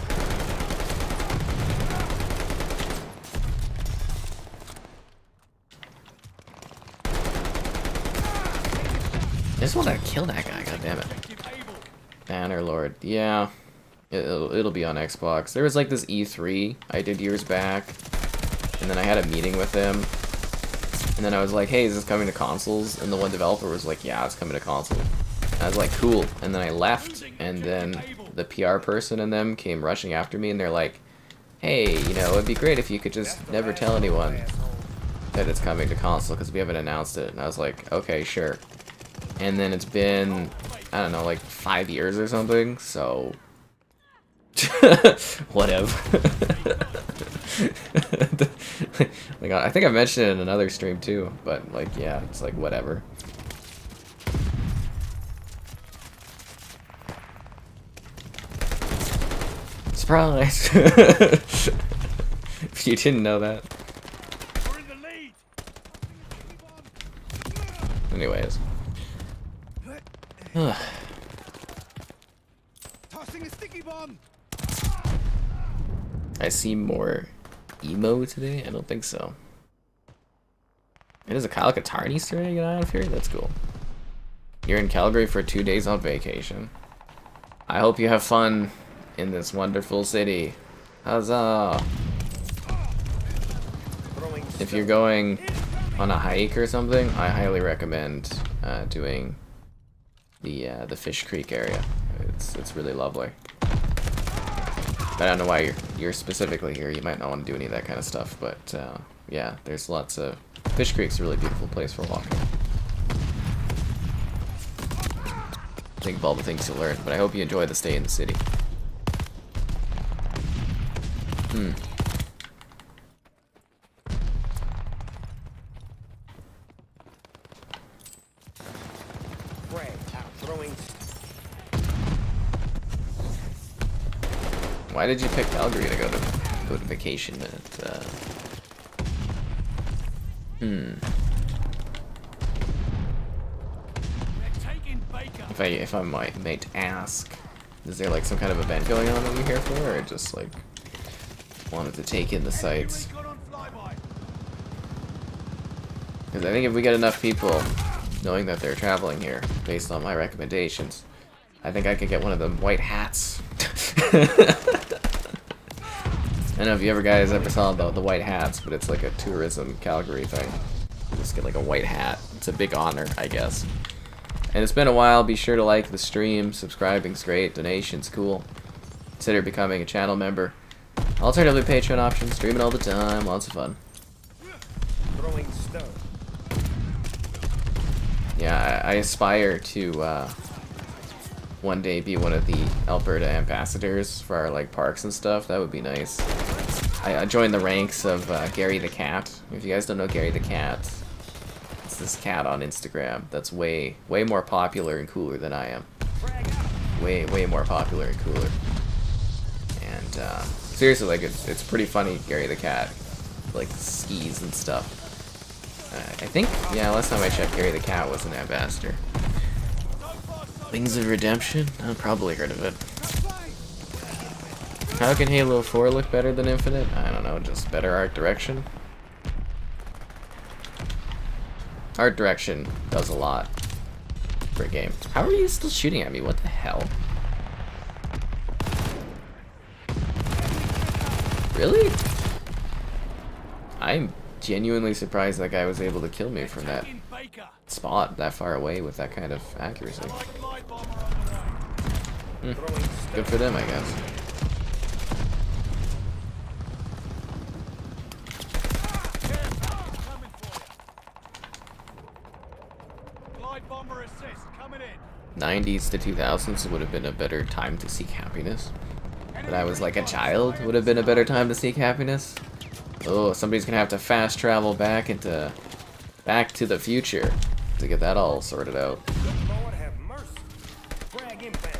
just want to kill that guy, god damn it. Bannerlord, yeah. It'll be on Xbox. There was like this E3 I did years back, and then I had a meeting with him. And then I was like, hey, is this coming to consoles? And the one developer was like, yeah, it's coming to console. And I was like, cool. And then I left, and then the PR person and them came rushing after me, and they're like, hey, you know, it'd be great if you could just never tell anyone that it's coming to console, because we haven't announced it. And I was like, okay, sure. And then it's been, I don't know, like 5 years or something, so... whatever. Like, I think I mentioned it in another stream too, but like, yeah, it's like whatever. Surprise! If you didn't know that. We're in the lead. Anyways. Tossing a sticky bomb. I see more emo today? I don't think so. It is a Kyle Katarni starting an Ion Fury? That's cool. You're in Calgary for 2 days on vacation. I hope you have fun in this wonderful city. Huzzah! Throwing If you're going on a hike or something, I highly recommend doing the Fish Creek area. It's really lovely. I don't know why you're specifically here. You might not want to do any of that kind of stuff, but yeah, there's lots of... Fish Creek's a really beautiful place for walking. Think of all the things you learn, but I hope you enjoy the stay in the city. frag out. Throwing. Why did you pick Calgary to go to vacation at? They're taking Baker. If I might ask, is there like some kind of event going on that you're here for, or just like wanted to take in the sights? Recon on flyby. Because I think if we get enough people knowing that they're traveling here, based on my recommendations, I think I could get one of them white hats. I don't know if you guys ever saw the white hats, but it's like a tourism Calgary thing. You just get like a white hat. It's a big honor, I guess. And it's been a while. Be sure to like the stream. Subscribing's great. Donations cool. Consider becoming a channel member. Alternatively, Patreon options. Streaming all the time. Lots of fun. Throwing stone. Yeah, I aspire to one day be one of the Alberta ambassadors for our like parks and stuff. That would be nice. I joined the ranks of Gary the Cat. If you guys don't know Gary the Cat, it's this cat on Instagram that's way more popular and cooler than I am. Way more popular and cooler. And seriously, like it's pretty funny. Gary the Cat, like skis and stuff. I think, yeah, last time I checked, Gary the Cat was an ambassador. Wings of Redemption? I've probably heard of it. How can Halo 4 look better than Infinite? I don't know, just better art direction. Art direction does a lot for a game. How are you still shooting at me? What the hell? Really? I'm genuinely surprised that guy was able to kill me from that Taking Baker. spot that far away with that kind of accuracy. Like flight bomber on the way. Throwing stone. Good for them, I guess. Coming for you. Glide bomber assist coming in. 90s to 2000s would have been a better time to seek happiness. When I was like a child, would have been a better time to seek happiness. Oh, somebody's gonna have to fast travel back to the future to get that all sorted out. Good Lord have mercy. Frag inbound.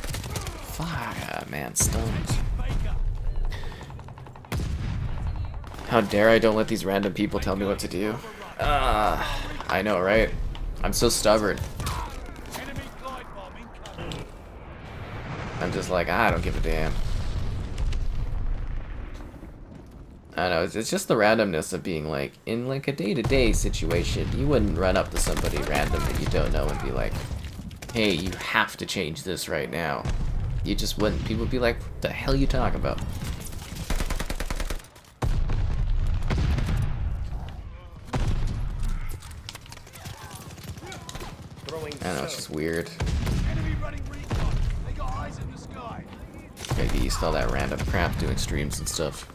Fuck, man, stones. Baker. How dare I don't let these random people tell me what to do. I know, right? I'm so stubborn. Enemy glide bomb incoming. I'm just like, I don't give a damn. I don't know, it's just the randomness of being like, in like a day-to-day situation, you wouldn't run up to somebody random that you don't know and be like, hey, you have to change this right now. You just wouldn't. People would be like, what the hell are you talking about? Throwing I don't know, it's stone. just weird. Enemy running recon. They got eyes in the sky. Gotta get used to all that random crap doing streams and stuff.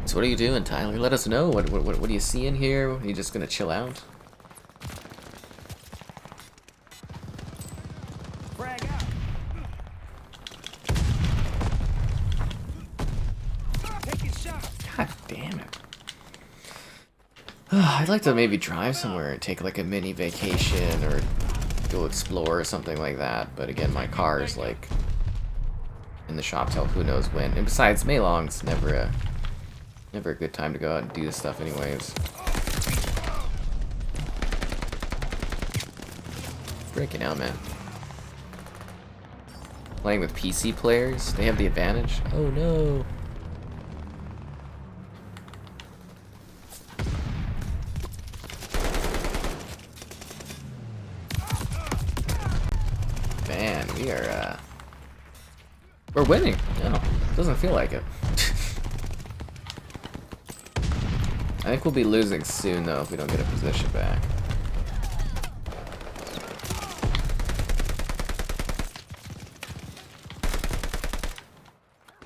So what are you doing, Tyler? Let us know. What do you see in here? Are you just gonna chill out? Frag out. Taking shots. God damn it. I'd like to maybe drive somewhere and take like a mini vacation or go explore or something like that. But again, my car is like in the shop till who knows when. And besides, Maylong's never a good time to go out and do this stuff anyways. Breaking out, man. Playing with PC players, they have the advantage. Oh no. man, we are, we're winning. No, doesn't feel like it. I think we'll be losing soon, though, if we don't get a position back.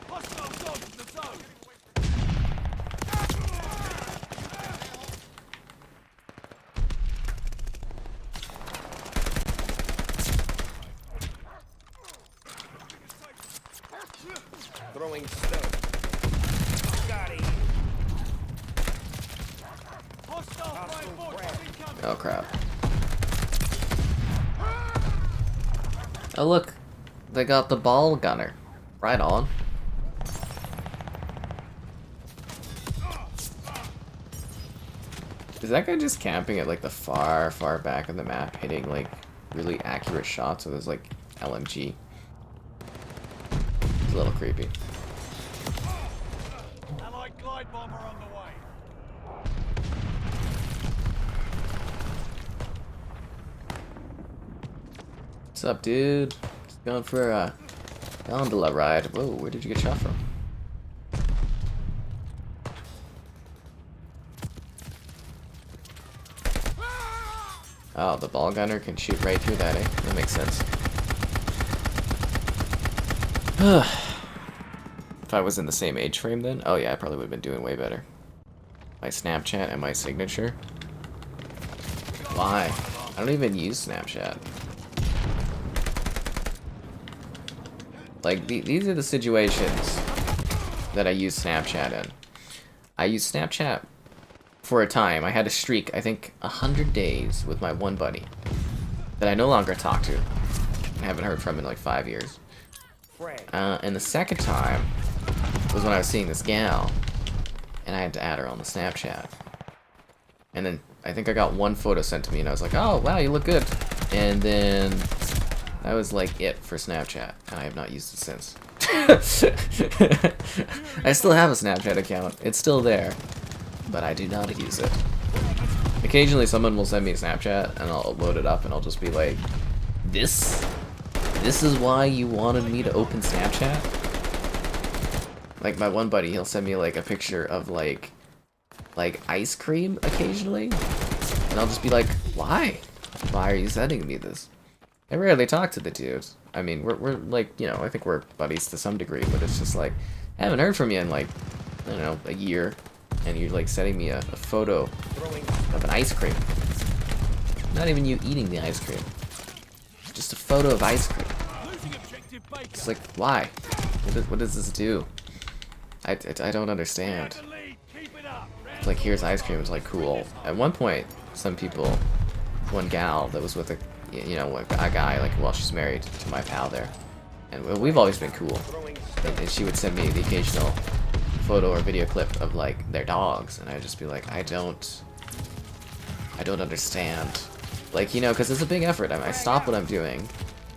Hostiles on the zone. Throwing stone. Got him. Hostile flying force incoming. Oh, crap. Oh, look. They got the ball gunner. Right on. Is that guy just camping at, like, the far, far back of the map, hitting, like, really accurate shots with his, like, LMG? It's a little creepy. Allied glide bomber on the way. What's up, dude? Just going for a gondola ride. Whoa, where did you get shot from? Oh, the ball gunner can shoot right through that, eh? That makes sense. If I was in the same age frame then, oh yeah, I probably would have been doing way better. My Snapchat and my signature. Why? I don't even use Snapchat. Like, these are the situations that I use Snapchat in. I used Snapchat for a time. I had a streak, I think 100 days with my one buddy that I no longer talk to. I haven't heard from in like 5 years. And the second time was when I was seeing this gal, and I had to add her on the Snapchat. And then I think I got one photo sent to me, and I was like, oh, wow, you look good. And then that was like it for Snapchat, and I have not used it since. I still have a Snapchat account. It's still there, but I do not use it. Occasionally someone will send me a Snapchat, and I'll load it up, and I'll just be like, This is why you wanted me to open Snapchat? Like, my one buddy, he'll send me, like, a picture of, like ice cream occasionally, and I'll just be like, why? Why are you sending me this? I rarely talk to the dudes. I mean, we're like, you know, I think we're buddies to some degree, but it's just like, I haven't heard from you in, like, I don't know, a year, and you're, like, sending me a photo of an ice cream. Not even you eating the ice cream. Just a photo of ice cream. It's like, why? What does this do? I don't understand. It's like, here's ice cream. It's like, cool. At one point, some people, one gal that was with a, you know, a guy, like, well, she's married to my pal there, and we've always been cool. And she would send me the occasional photo or video clip of, like, their dogs, and I'd just be like, I don't understand. Like, you know, because it's a big effort. I stop what I'm doing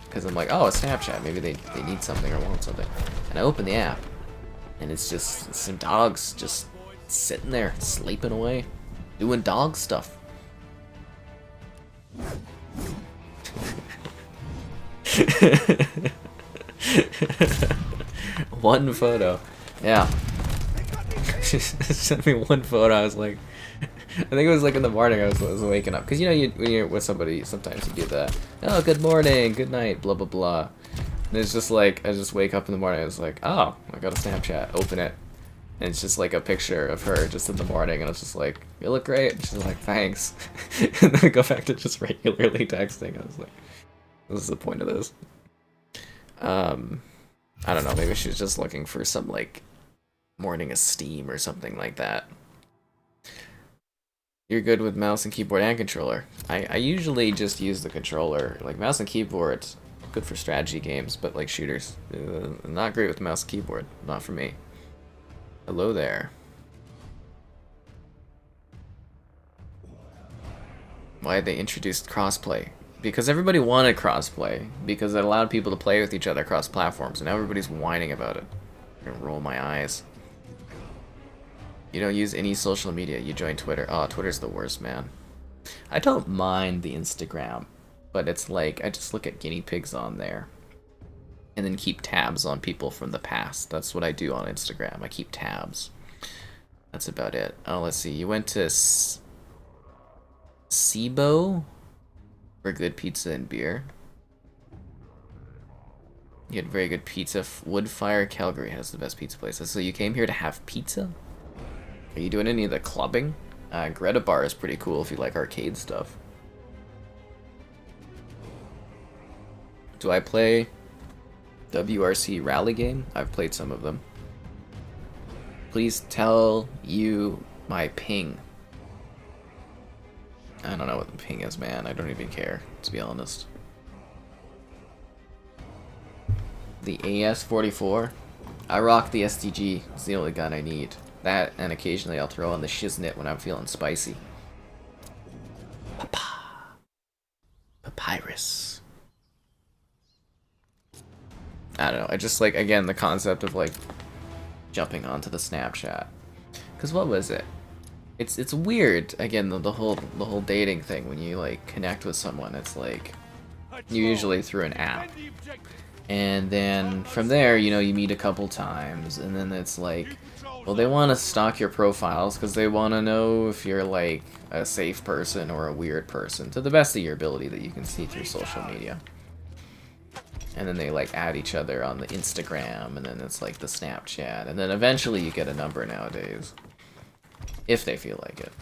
because I'm like, oh, it's Snapchat. Maybe they need something or want something. And I open the app, and it's just some dogs just sitting there, sleeping away, doing dog stuff. One photo. Yeah. She sent me one photo. I was like, I think it was like in the morning I was waking up. Because, you know, when you're with somebody, sometimes you do that. Oh, good morning, good night, blah, blah, blah. And it's just like, I just wake up in the morning, I was like, oh, I got a Snapchat, open it. And it's just like a picture of her just in the morning, and I was just like, you look great. And she's like, thanks. And then I go back to just regularly texting. I was like, this is the point of this. I don't know, maybe she's just looking for some, like, morning esteem or something like that. You're good with mouse and keyboard and controller. I usually just use the controller. Like, mouse and keyboard, good for strategy games, but like shooters. Not great with mouse and keyboard. Not for me. Hello there. Why they introduced crossplay? Because everybody wanted crossplay. Because it allowed people to play with each other across platforms, and now everybody's whining about it. I'm gonna roll my eyes. You don't use any social media, you join Twitter. Oh, Twitter's the worst, man. I don't mind the Instagram but it's like I just look at guinea pigs on there and then keep tabs on people from the past. That's what I do on Instagram. I keep tabs. That's about it. Oh, let's see. You went to Sibo for good pizza and beer. You had very good pizza. Woodfire Calgary has the best pizza places. So you came here to have pizza? Are you doing any of the clubbing? Greta Bar is pretty cool if you like arcade stuff. Do I play WRC Rally Game? I've played some of them. Please tell you my ping. I don't know what the ping is, man. I don't even care, to be honest. The AS-44. I rock the STG. It's the only gun I need. That, and occasionally I'll throw on the shiznit when I'm feeling spicy. Papyrus. I don't know. I just like, again, the concept of like jumping onto the Snapchat. Cause what was it? It's weird. Again, the whole dating thing. When you like connect with someone, it's like usually through an app. And then from there, you know, you meet a couple times, and then it's like, well, they want to stalk your profiles because they want to know if you're like a safe person or a weird person, to the best of your ability that you can see through social media. And then they like add each other on the Instagram, and then it's like the Snapchat, and then eventually you get a number nowadays, if they feel like it.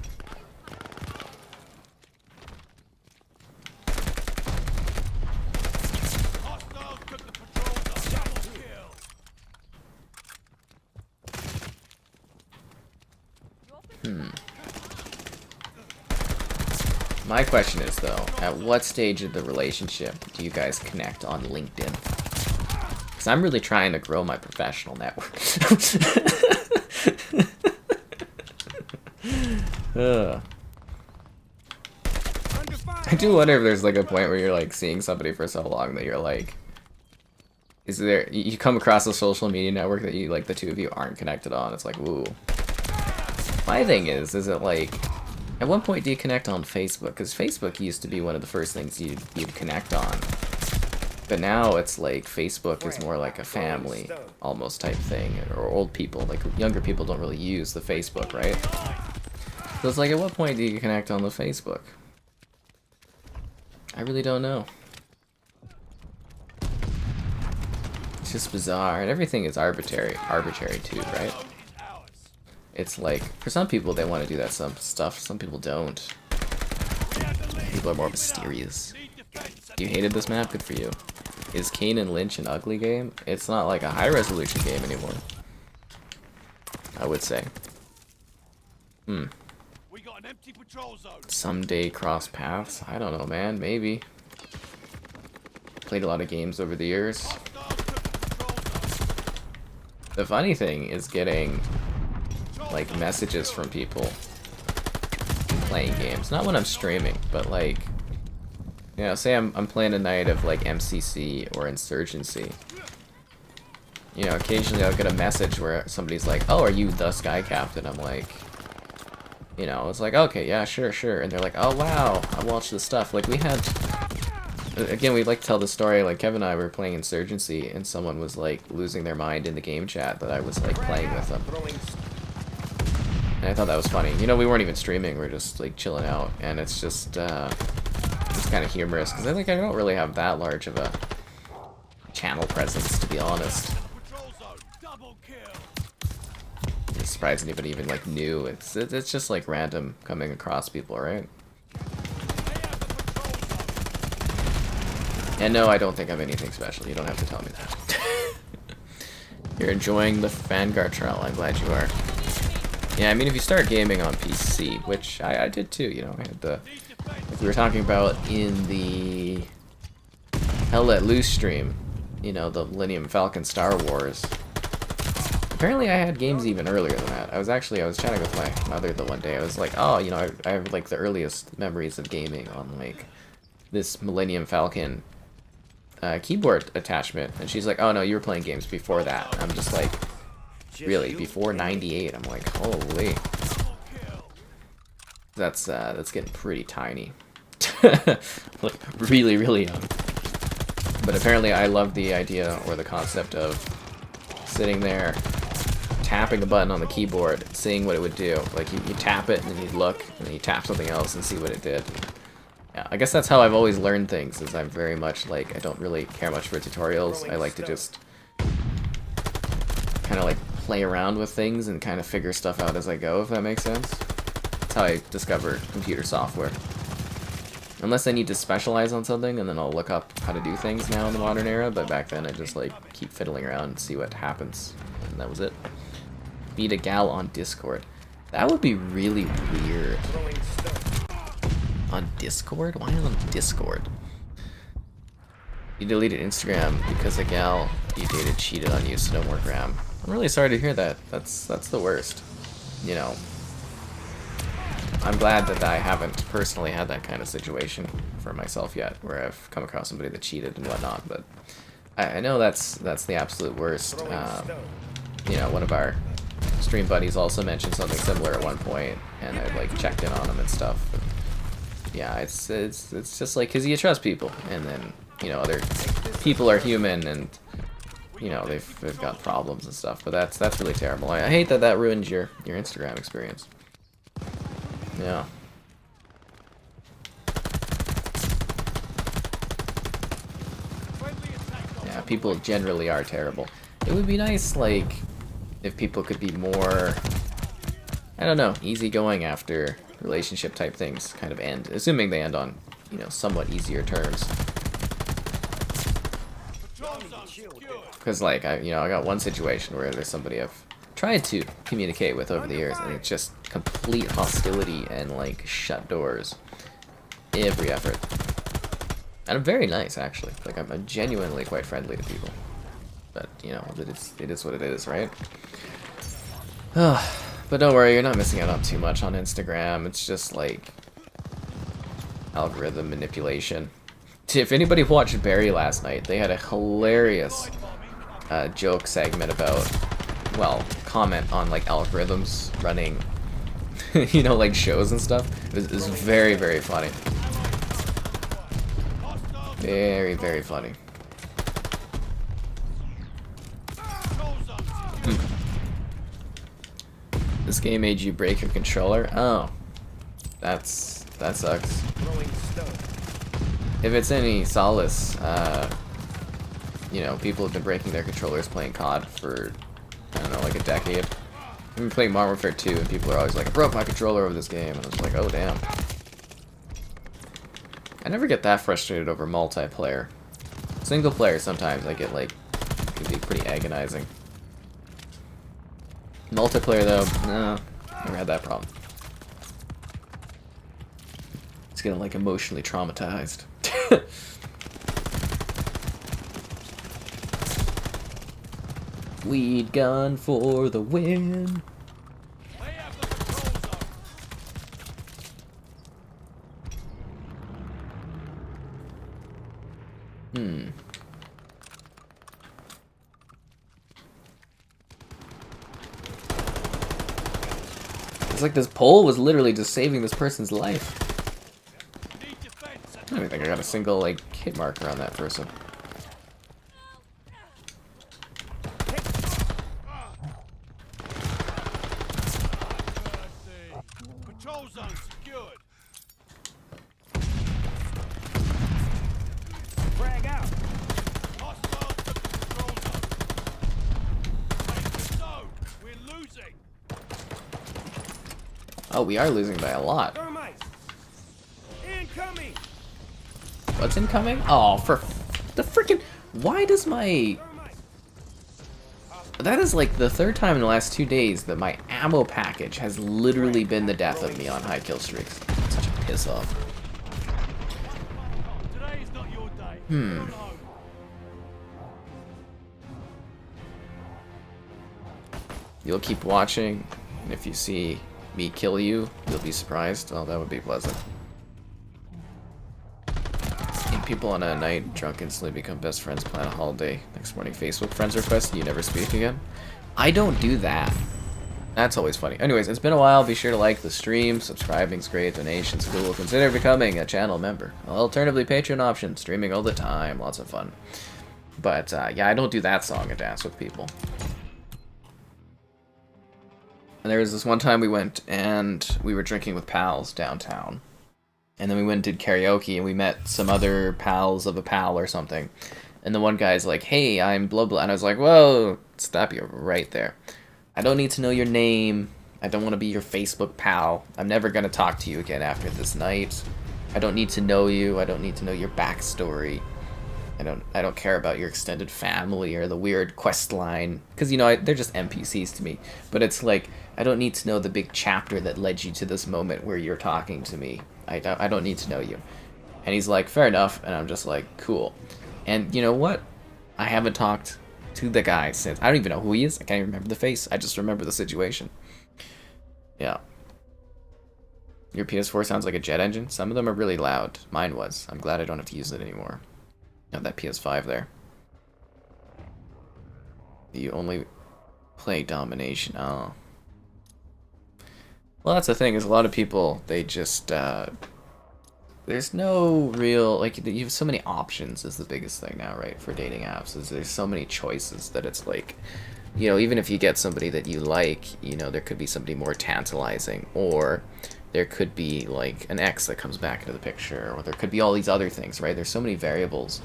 My question is, though, at what stage of the relationship do you guys connect on LinkedIn? Because I'm really trying to grow my professional network. I do wonder if there's like a point where you're like seeing somebody for so long that you're like, is there, you come across a social media network that you like the two of you aren't connected on. It's like, ooh. My thing is it like, at what point do you connect on Facebook? Because Facebook used to be one of the first things you'd connect on. But now it's like Facebook is more like a family almost type thing, or old people, like younger people don't really use the Facebook, right? So it's like, at what point do you connect on the Facebook? I really don't know. It's just bizarre, and everything is arbitrary too, right? It's like, for some people they want to do that stuff, some people don't. People are more mysterious. You hated this map? Good for you. Is Kane and Lynch an ugly game? It's not like a high resolution game anymore, I would say. We got an empty patrol zone. Someday cross paths? I don't know, man, maybe. Played a lot of games over the years. The funny thing is getting like messages from people playing games. Not when I'm streaming, but like, you know, say I'm playing a night of like MCC or Insurgency. You know, occasionally I'll get a message where somebody's like, "Oh, are you the Sky Captain?" I'm like, you know, it's like, okay, yeah, sure. And they're like, "Oh wow, I watched this stuff." Like we had, again, we'd like to tell the story, like Kevin and I were playing Insurgency and someone was like losing their mind in the game chat that I was like playing with them. And I thought that was funny. You know, we weren't even streaming, we were just like chilling out, and it's just it's kind of humorous because I think I don't really have that large of a channel presence, to be honest. I'm surprised anybody even like knew. It's just like random coming across people, right? And no, I don't think I'm anything special. You don't have to tell me that. You're enjoying the Vanguard trial. I'm glad you are. Yeah, I mean, if you start gaming on PC, which I did too, you know, I had the, like we were talking about in the Hell Let Loose stream, you know, the Millennium Falcon Star Wars. Apparently I had games even earlier than that. I was chatting with my mother the one day. I was like, oh, you know, I have like the earliest memories of gaming on like this Millennium Falcon keyboard attachment. And she's like, oh no, you were playing games before that. I'm just like, really, before 98? I'm like, holy. That's getting pretty tiny. like really, really young. But apparently I love the idea or the concept of sitting there, tapping a button on the keyboard, seeing what it would do. Like you tap it and then you'd look, and then you tap something else and see what it did. Yeah, I guess that's how I've always learned things, is I'm very much like, I don't really care much for tutorials. I like to just kind of like play around with things and kind of figure stuff out as I go, if that makes sense. That's how I discover computer software. Unless I need to specialize on something, and then I'll look up how to do things now in the modern era, but back then I just like keep fiddling around and see what happens. And that was it. Meet a gal on Discord. That would be really weird. On Discord? Why on Discord? You deleted Instagram because a gal you dated cheated on you, so no more gram. I'm really sorry to hear that. That's the worst. You know, I'm glad that I haven't personally had that kind of situation for myself yet, where I've come across somebody that cheated and whatnot, but I know that's the absolute worst. You know, one of our stream buddies also mentioned something similar at one point, and I like checked in on him and stuff. And yeah, it's just like, cause you trust people, and then you know other people are human, and you know they've got problems and stuff. But that's really terrible. I hate that ruined your Instagram experience. Yeah. Yeah, people generally are terrible. It would be nice, like, if people could be more, I don't know, easygoing after relationship type things kind of end. Assuming they end on, you know, somewhat easier terms. Because, like, I got one situation where there's somebody I've tried to communicate with over the years, and it's just complete hostility and like shut doors every effort. And I'm very nice, actually. Like I'm genuinely quite friendly to people, but you know it is what it is, right? But don't worry, you're not missing out on too much on Instagram. It's just like algorithm manipulation. If anybody watched Barry last night, they had a hilarious joke segment about, well, comment on like algorithms running, you know, like shows and stuff. It was very, very funny. Very, very funny. This game made you break your controller? Oh. That sucks. If it's any solace, you know, people have been breaking their controllers playing COD for, I don't know, like a decade. I've been playing Modern Warfare 2, and people are always like, I broke my controller over this game, and I was like, oh damn. I never get that frustrated over multiplayer. Single player sometimes I get like, it can be pretty agonizing. Multiplayer though, no, never had that problem. It's getting like emotionally traumatized. Weed gun for the win. It's like this pole was literally just saving this person's life. I don't even think I got a single like hit marker on that person. Control zone secured. Frag out. Hostile to control zone. We're losing. Oh, we are losing by a lot. Thermite. Incoming. What's incoming? Oh, for the freaking... Why does my... That is like the third time in the last 2 days that my ammo package has literally been the death of me on high kill streaks. Such a piss off. Today is not your day. You'll keep watching, and if you see me kill you, you'll be surprised. Oh, that would be pleasant. And people on a night drunk instantly become best friends, plan a holiday. Next morning, Facebook friends request, and you never speak again. I don't do that. That's always funny. Anyways, it's been a while. Be sure to like the stream. Subscribing's great. Donations cool. Consider becoming a channel member. Alternatively, Patreon option. Streaming all the time. Lots of fun. But, yeah, I don't do that song and dance with people. And there was this one time we went and we were drinking with pals downtown. And then we went and did karaoke and we met some other pals of a pal or something. And the one guy's like, hey, I'm blah blah. And I was like, whoa, stop you right there. I don't need to know your name. I don't want to be your Facebook pal. I'm never going to talk to you again after this night. I don't need to know you. I don't need to know your backstory. I don't care about your extended family or the weird quest line. Because, you know, they're just NPCs to me. But it's like, I don't need to know the big chapter that led you to this moment where you're talking to me. I don't need to know you. And he's like, fair enough. And I'm just like, cool. And you know what? I haven't talked to the guy since. I don't even know who he is. I can't even remember the face. I just remember the situation. Yeah. Your PS4 sounds like a jet engine. Some of them are really loud. Mine was. I'm glad I don't have to use it anymore. No, that PS5 there. You only play domination. Oh. Well, that's the thing, is a lot of people, they just, there's no real, like, you have so many options is the biggest thing now, right, for dating apps, is there's so many choices that it's like, you know, even if you get somebody that you like, you know, there could be somebody more tantalizing, or there could be, like, an ex that comes back into the picture, or there could be all these other things, right? There's so many variables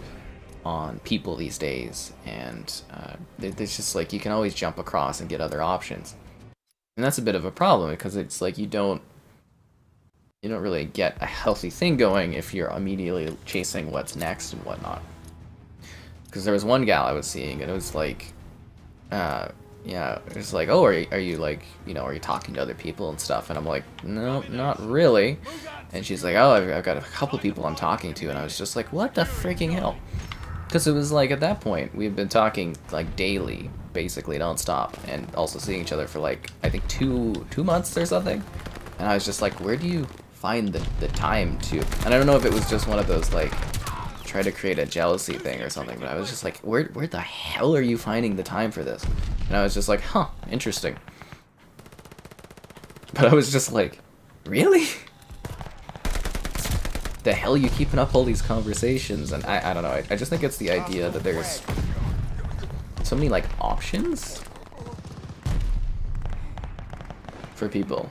on people these days, and there's just, like, you can always jump across and get other options. And that's a bit of a problem, because it's like you don't really get a healthy thing going if you're immediately chasing what's next and whatnot. Because there was one gal I was seeing, and it was like, yeah, it was like, oh, are you like, you know, are you talking to other people and stuff? And I'm like, no, not really. And she's like, oh, I've got a couple people I'm talking to, and I was just like, what the freaking hell? Because it was like, at that point, we've been talking like daily, basically non-stop, and also seeing each other for like, I think two months or something. And I was just like, where do you find the time to? And I don't know if it was just one of those like, try to create a jealousy thing or something, but I was just like, where the hell are you finding the time for this? And I was just like, huh, interesting. But I was just like, really? The hell are you keeping up all these conversations? And I don't know, I just think it's the idea that there's so many like options for people.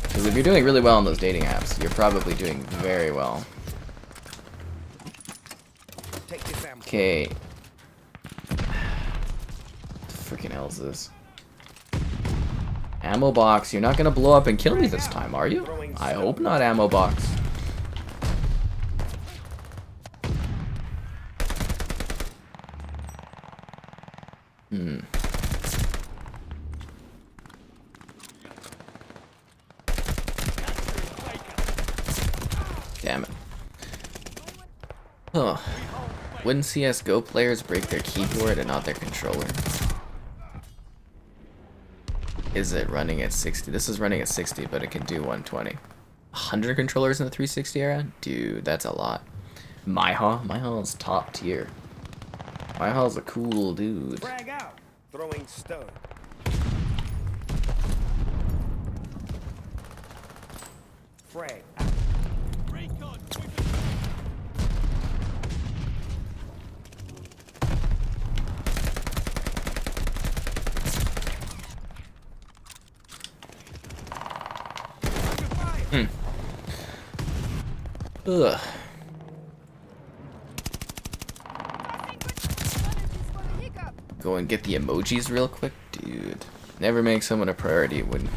Because if you're doing really well on those dating apps, you're probably doing very well. Okay. What the freaking hell is this? Ammo box, you're not gonna blow up and kill me this time, are you? I hope not, ammo box. Damn it. Huh. Wouldn't CSGO players break their keyboard and not their controller? Is it running at 60? This is running at 60, but it can do 120. 100 controllers in the 360 era? Dude, that's a lot. Myha is top tier. Myha's a cool dude. Frag out. Throwing stone. Frag out. Recon, quick. Ugh. Go and get the emojis real quick? Dude. Never make someone a priority when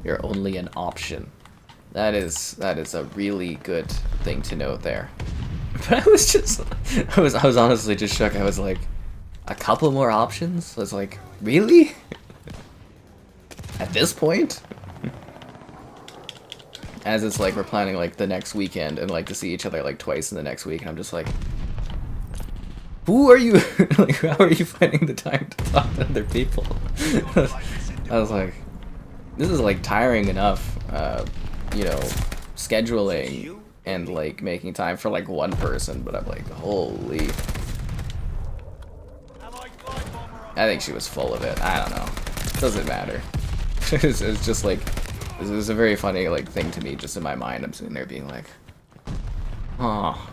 you're only an option. That is a really good thing to know there. But I was honestly just shook. I was like, a couple more options? I was like, really? At this point? As it's like we're planning like the next weekend and like to see each other like twice in the next week, and I'm just like, who are you? Like, how are you finding the time to talk to other people? I was like, this is like tiring enough, you know, scheduling and like making time for like one person, but I'm like, holy. Allied glide bomber I think she was full of it. I don't know. Doesn't matter. It's just like, this is a very funny like thing to me. Just in my mind, I'm sitting there being like, oh,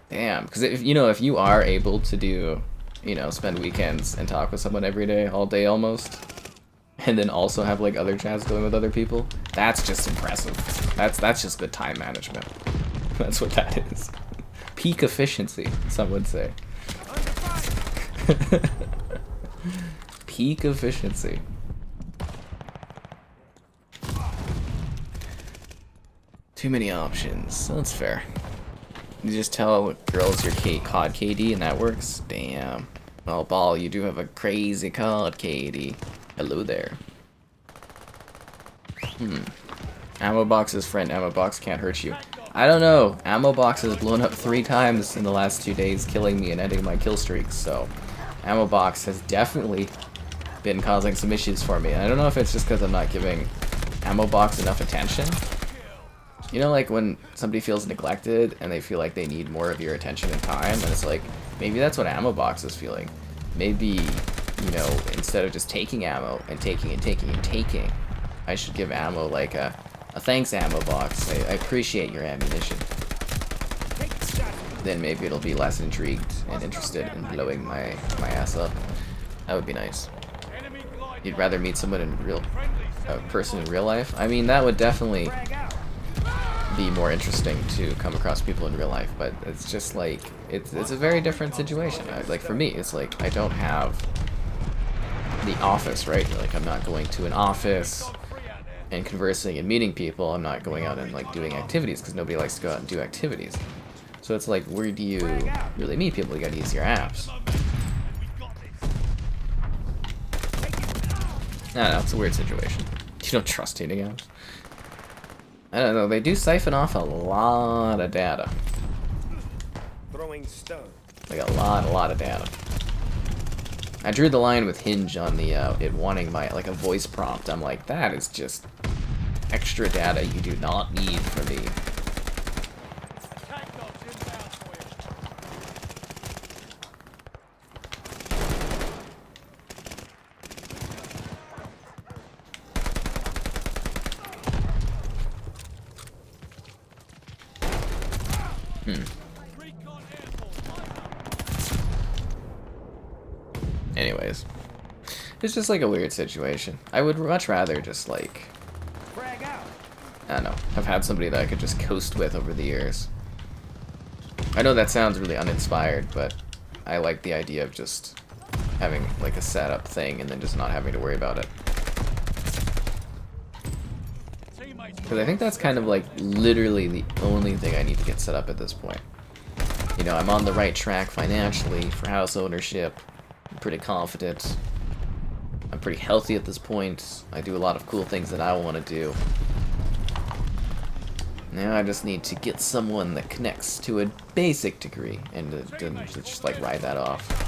damn. Because if if you are able to do, spend weekends and talk with someone every day, all day almost, and then also have like other chats going with other people, that's just impressive. That's just good time management. That's what that is. Peak efficiency, some would say. Peak efficiency. Too many options. That's fair. You just tell girls your COD KD and that works? Damn. Well, Ball, you do have a crazy COD KD. Hello there. Ammo box's friend ammo box can't hurt you. I don't know. Ammo box has blown up 3 times in the last 2 days, killing me and ending my kill streaks, so ammo box has definitely been causing some issues for me. And I don't know if it's just because I'm not giving ammo box enough attention. Like when somebody feels neglected and they feel like they need more of your attention and time, and it's like, maybe that's what ammo box is feeling. Maybe, instead of just taking ammo and taking and taking and taking, I should give ammo like a thanks ammo box. I appreciate your ammunition. Then maybe it'll be less intrigued and interested in blowing my ass up. That would be nice. You'd rather meet someone a person in real life? I mean, that would definitely be more interesting to come across people in real life, but it's just like, it's a very different situation. Like for me, it's like, I don't have the office, right? Like I'm not going to an office and conversing and meeting people. I'm not going out and like doing activities because nobody likes to go out and do activities. So it's like, where do you really meet people? You gotta use your apps. I don't know, it's a weird situation. You don't trust dating apps. I don't know, they do siphon off a lot of data. Throwing stone. Like a lot of data. I drew the line with Hinge on the it wanting my like a voice prompt. I'm like, that is just extra data you do not need from me. Anyways, it's just like a weird situation. I would much rather just like, I don't know, have had somebody that I could just coast with over the years. I know that sounds really uninspired, but I like the idea of just having like a setup thing and then just not having to worry about it. Because I think that's kind of like literally the only thing I need to get set up at this point. I'm on the right track financially for house ownership. I'm pretty confident. I'm pretty healthy at this point. I do a lot of cool things that I want to do. Now I just need to get someone that connects to a basic degree and to just like ride that off.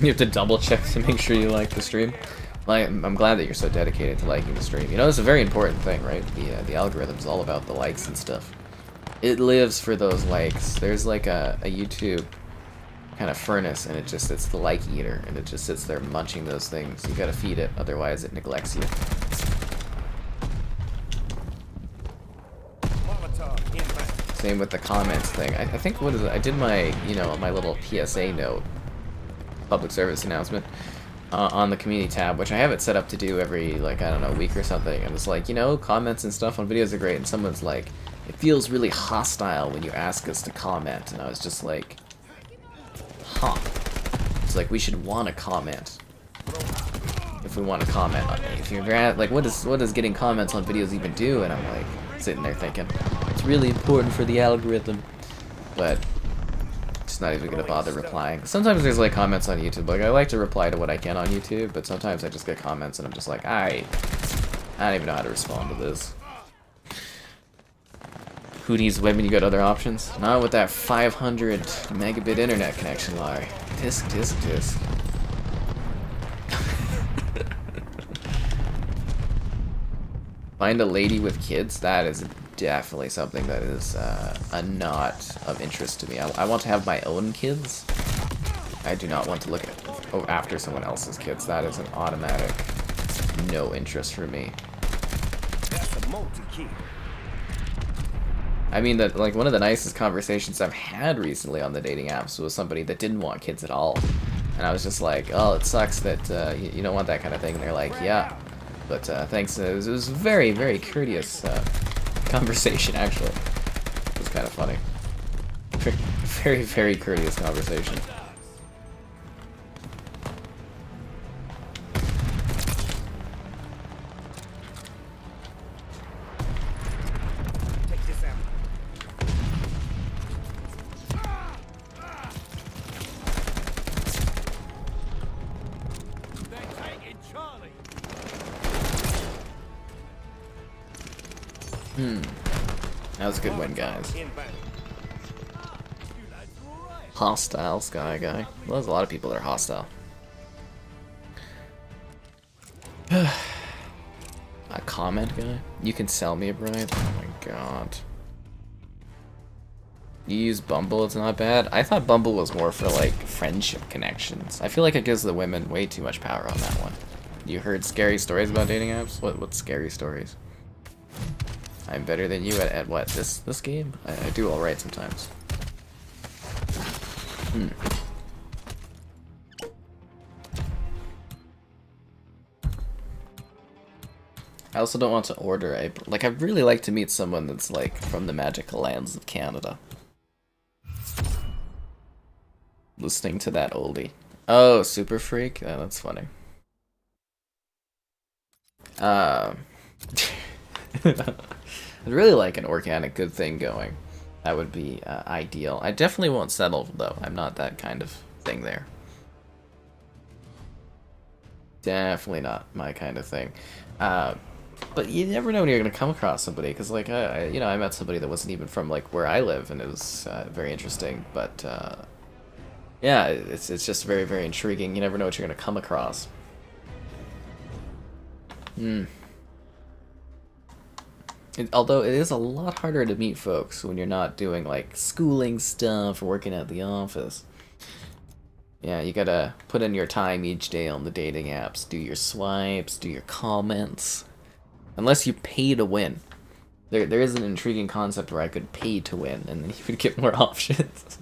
You have to double check to make sure you like the stream. Like, I'm glad that you're so dedicated to liking the stream. It's a very important thing, right? The algorithm's all about the likes and stuff. It lives for those likes. There's like a YouTube kind of furnace, and it's the like eater, and it just sits there munching those things. You gotta feed it, otherwise it neglects you. Same with the comments thing. I think, what is it? I did my, my little PSA note, public service announcement, on the community tab, which I have it set up to do every, like, I don't know, week or something. And it's like, comments and stuff on videos are great, and someone's like, it feels really hostile when you ask us to comment. And I was just like, huh. It's like, we should want to comment. If we want to comment on it. If you're like, what does getting comments on videos even do? And I'm like, sitting there thinking, it's really important for the algorithm. But just not even gonna bother replying. Sometimes there's like comments on YouTube. Like, I like to reply to what I can on YouTube, but sometimes I just get comments and I'm just like, I don't even know how to respond to this. Who needs women? You got other options? Not with that 500 megabit internet connection, Larry. Tisk, tisk, tisk. Find a lady with kids? That is definitely something that is a not of interest to me. I want to have my own kids. I do not want to look after someone else's kids. That is an automatic no interest for me. That's a multi-kill. I mean, that like one of the nicest conversations I've had recently on the dating apps was somebody that didn't want kids at all, and I was just like, "Oh, it sucks that you don't want that kind of thing." And they're like, "Yeah, but thanks." It was very, very courteous conversation. Actually, it was kind of funny. Very, very courteous conversation. Take this ammo. They're taking Charlie. That was a good win, guys. Inbound. You lads are all right. Hostile Sky Guy. Well, there's a lot of people that are hostile. A comment guy? You can sell me a bride? Oh my god. You use Bumble, it's not bad. I thought Bumble was more for like friendship connections. I feel like it gives the women way too much power on that one. You heard scary stories about dating apps? What scary stories? I'm better than you at what? This game? I do alright sometimes. I also don't want to order I'd really like to meet someone that's like from the magical lands of Canada. Listening to that oldie. Oh, Super Freak? Yeah, that's funny. I'd really like an organic good thing going. That would be ideal. I definitely won't settle though. I'm not that kind of thing there. Definitely not my kind of thing. But you never know when you're gonna come across somebody, because like I met somebody that wasn't even from like where I live, and it was very interesting. But yeah, it's just very, very intriguing. You never know what you're gonna come across. Although it is a lot harder to meet folks when you're not doing like schooling stuff or working at the office. Yeah, you gotta put in your time each day on the dating apps, do your swipes, do your comments. Unless you pay to win. There is an intriguing concept where I could pay to win, and then you would get more options.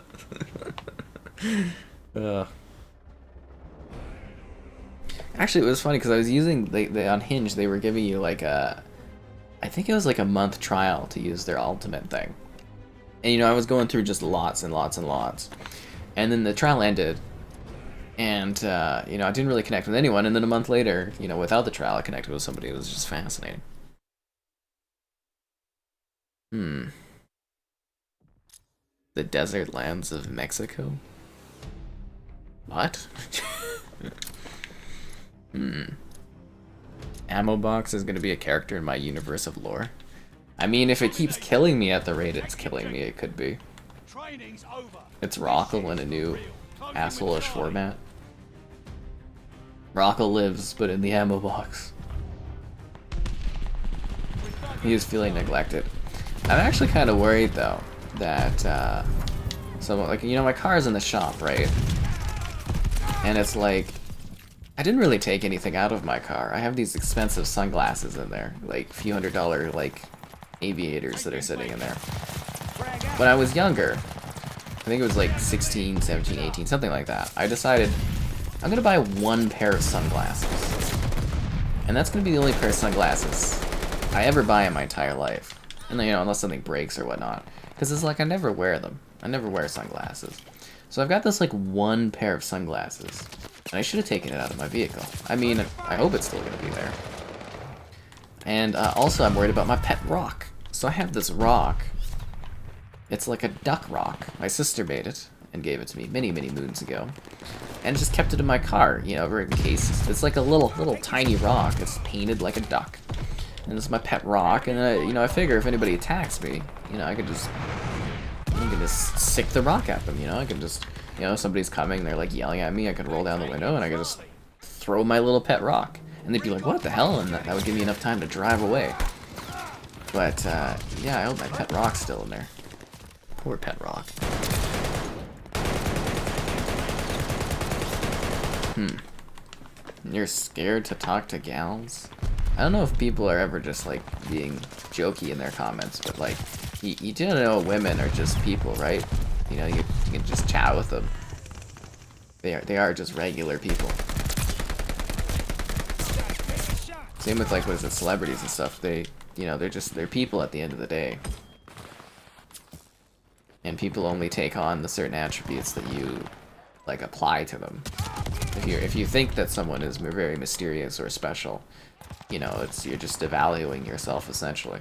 Actually, it was funny because I was using on Hinge. They were giving you like I think it was like a month trial to use their ultimate thing, and I was going through just lots and lots and lots, and then the trial ended, and I didn't really connect with anyone, and then a month later, without the trial, I connected with somebody. It was just fascinating. The desert lands of Mexico? What? Ammo box is gonna be a character in my universe of lore. I mean, if it keeps killing me at the rate it's killing me, it could be. Training's over. It's Rockle in a new asshole-ish format. Rockle lives, but in the ammo box. He is feeling neglected. I'm actually kind of worried though that someone like my car's in the shop, right? And it's like I didn't really take anything out of my car. I have these expensive sunglasses in there, like few $100 like aviators that are sitting in there. When I was younger, I think it was like 16, 17, 18, something like that, I decided I'm gonna buy one pair of sunglasses. And that's gonna be the only pair of sunglasses I ever buy in my entire life. And then, unless something breaks or whatnot. Because it's like I never wear them. I never wear sunglasses. So I've got this like one pair of sunglasses. And I should have taken it out of my vehicle. I mean, I hope it's still gonna be there. And also I'm worried about my pet rock. So I have this rock. It's like a duck rock. My sister made it and gave it to me many, many moons ago. And just kept it in my car, in case. It's like a little tiny rock. It's painted like a duck. and this is my pet rock, and I figure if anybody attacks me, I can just stick the rock at them, I can just, somebody's coming, they're like yelling at me, I could roll down the window, and I could just throw my little pet rock, and they'd be like, what the hell, and that would give me enough time to drive away. But, yeah, I hope my pet rock's still in there. Poor pet rock. You're scared to talk to gals? I don't know if people are ever just, like, being jokey in their comments, but, like, you do know women are just people, right? You can just chat with them. They are just regular people. Same with, like, what is it, celebrities and stuff. They're people at the end of the day. And people only take on the certain attributes that you, like, apply to them. If you think that someone is very mysterious or special, you're just devaluing yourself, essentially.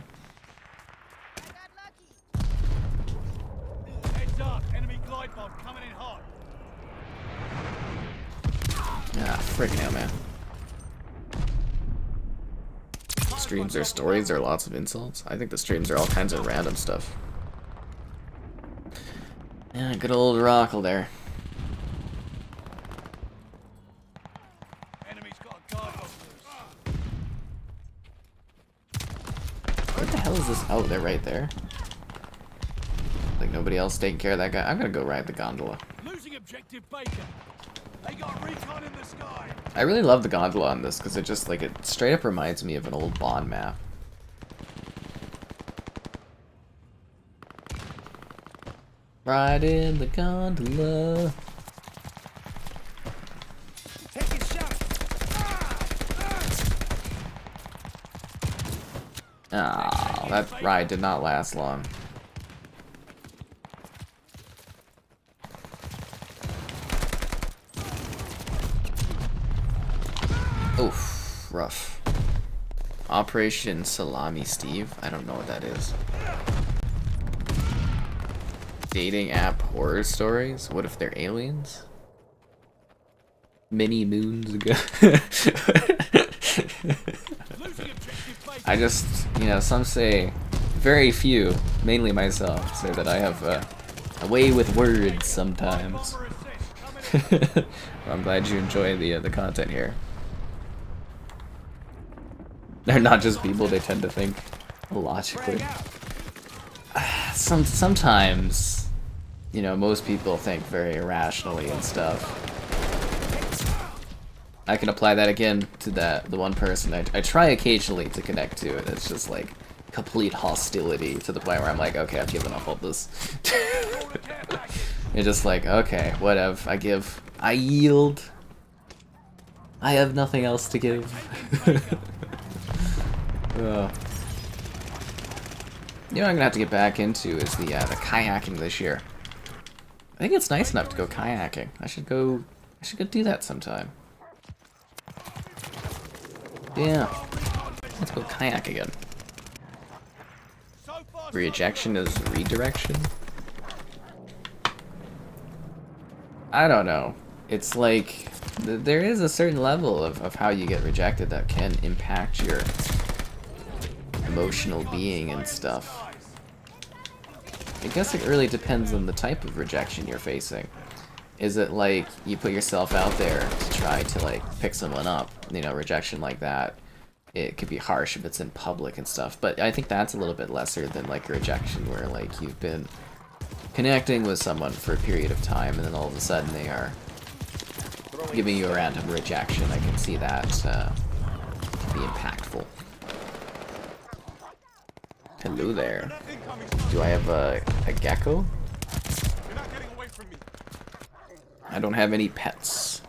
Heads up, enemy glide bomb coming in hot. Ah, frick now, man. Streams or stories are lots of insults. I think the streams are all kinds of random stuff. Yeah, good old Rockle there. Enemy's got a guard dog loose. What the hell is this? Oh, they're right there. Like nobody else taking care of that guy. I'm gonna go ride the gondola. Losing objective Baker. They got recon in the sky. I really love the gondola on this because it just like it straight up reminds me of an old Bond map. Ride in the gondola. Take a shot. Ah, that ride did not last long. Oof, rough. Operation Salami Steve? I don't know what that is. Dating app horror stories? What if they're aliens? Many moons ago. I just, some say, very few, mainly myself, say that I have a way with words sometimes. Well, I'm glad you enjoy the content here. They're not just people, they tend to think logically. Sometimes, most people think very irrationally and stuff. I can apply that again to the one person I try occasionally to connect to, and it's just like complete hostility to the point where I'm like, okay, I've given up on this. You're just like, okay, whatever, I yield. I have nothing else to give. You know what I'm gonna have to get back into is the kayaking this year. I think it's nice enough to go kayaking. I should go do that sometime. Yeah. Let's go kayak again. Rejection is redirection? I don't know. It's like, there is a certain level of how you get rejected that can impact your emotional being and stuff. I guess it really depends on the type of rejection you're facing. Is it like you put yourself out there to try to like pick someone up? Rejection like that, it could be harsh if it's in public and stuff, but I think that's a little bit lesser than like a rejection where like you've been connecting with someone for a period of time and then all of a sudden they are giving you a random rejection. I can see that be impactful. Hello there. Do I have a gecko? You're not getting away from me. I don't have any pets.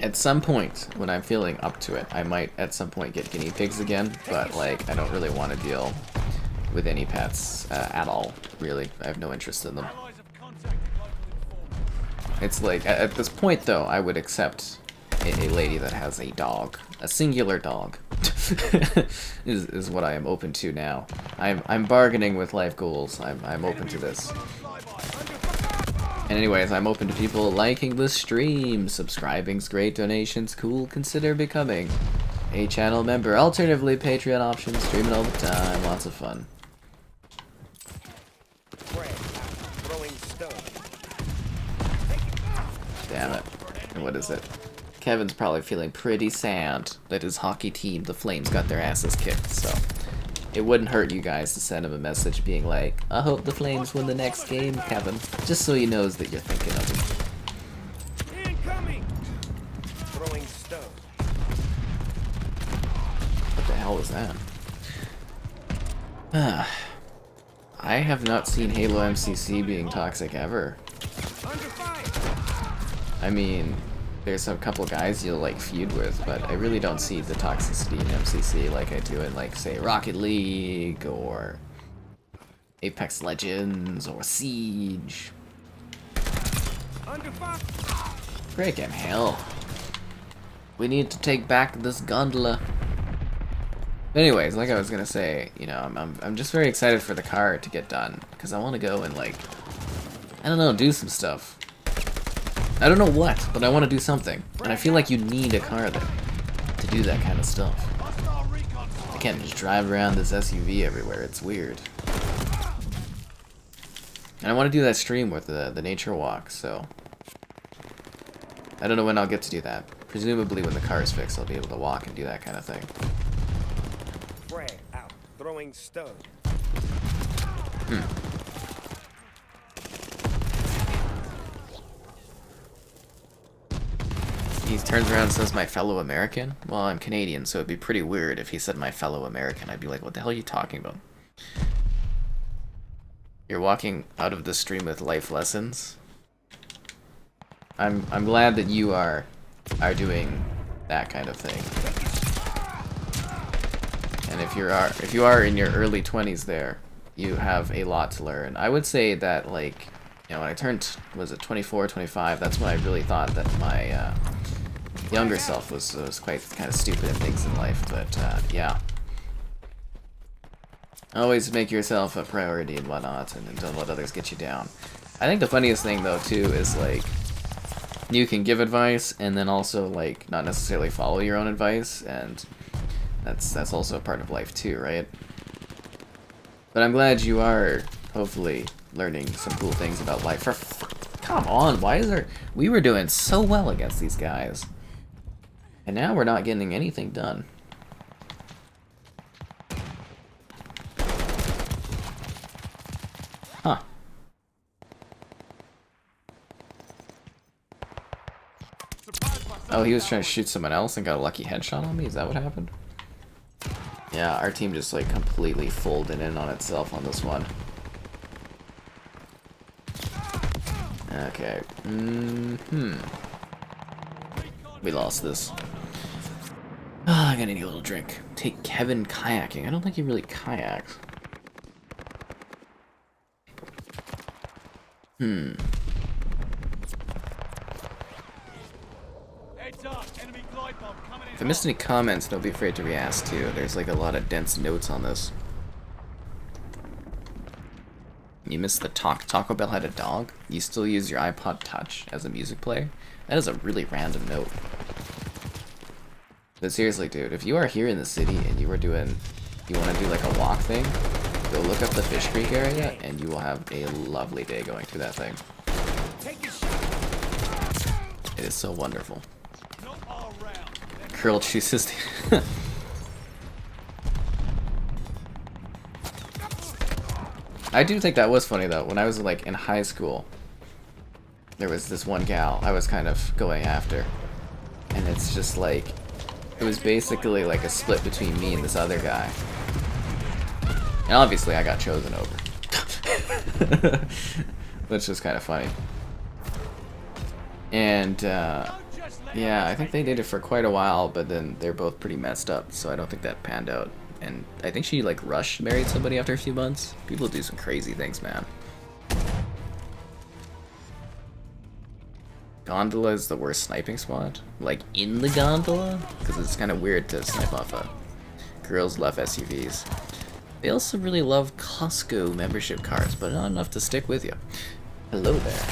At some point, when I'm feeling up to it, I might at some point get guinea pigs again, but like, I don't really want to deal with any pets at all, really. I have no interest in them. It's like, at this point though, I would accept a lady that has a dog. A singular dog. is what I am open to now. I'm bargaining with life goals. I'm open to this. And anyways, I'm open to people liking the stream. Subscribing's great, donations cool. Consider becoming a channel member. Alternatively, Patreon options, streaming all the time. Lots of fun. Damn it. What is it? Kevin's probably feeling pretty sad that his hockey team, the Flames, got their asses kicked, so it wouldn't hurt you guys to send him a message being like, I hope the Flames win the next game, Kevin. Just so he knows that you're thinking of him. Incoming! Throwing stone. What the hell was that? I have not seen Halo MCC being toxic ever. Under fire! I mean, there's a couple guys you'll like feud with, but I really don't see the toxicity in MCC like I do in, like, say, Rocket League or Apex Legends or Siege. Under fire! Freaking hell. We need to take back this gondola. Anyways, like I was gonna say, you know, I'm just very excited for the car to get done, because I want to go and, like, I don't know, do some stuff. I don't know what, but I want to do something, and I feel like you need a car there to do that kind of stuff. I can't just drive around this SUV everywhere, it's weird. And I want to do that stream with the nature walk, so I don't know when I'll get to do that. Presumably when the car is fixed, I'll be able to walk and do that kind of thing. Frag out. Throwing stone. He turns around and says, my fellow American? Well, I'm Canadian, so it'd be pretty weird if he said my fellow American. I'd be like, what the hell are you talking about? You're walking out of the stream with life lessons? I'm glad that you are doing that kind of thing. And if you are in your early 20s there, you have a lot to learn. I would say that, like, you know, when I turned, was it 24, 25, that's when I really thought that my younger self was quite kind of stupid at things in life, but yeah. Always make yourself a priority and whatnot, and don't let others get you down. I think the funniest thing, though, too, is, like, you can give advice, and then also, like, not necessarily follow your own advice, and that's also a part of life, too, right? But I'm glad you are, hopefully, learning some cool things about life. Come on, why is there... We were doing so well against these guys. And now we're not getting anything done. Huh. Oh, he was trying to shoot someone else and got a lucky headshot on me? Is that what happened? Yeah, our team just, like, completely folded in on itself on this one. Okay. We lost this. Ah, I'm gonna need a little drink. Take Kevin kayaking. I don't think he really kayaks. Heads up, enemy glide bomb coming in. If I missed any comments, don't be afraid to re-ask too. There's like a lot of dense notes on this. You missed the Taco Bell had a dog? You still use your iPod Touch as a music player? That is a really random note. But seriously, dude, if you are here in the city and you want to do like a walk thing, go look up the Fish Creek area and you will have a lovely day going through that thing. It is so wonderful. Not all round. Curl chooses. I do think that was funny though. When I was like in high school, there was this one gal I was kind of going after, and it's just like, it was basically like a split between me and this other guy, and obviously I got chosen over, which was kind of funny. And yeah, I think they did it for quite a while, but then they're both pretty messed up, so I don't think that panned out. And I think she like married somebody after a few months. People do some crazy things, man. Gondola is the worst sniping spot. Like in the gondola? Because it's kind of weird to snipe off of. Girls love SUVs. They also really love Costco membership cards, but not enough to stick with you. Hello there.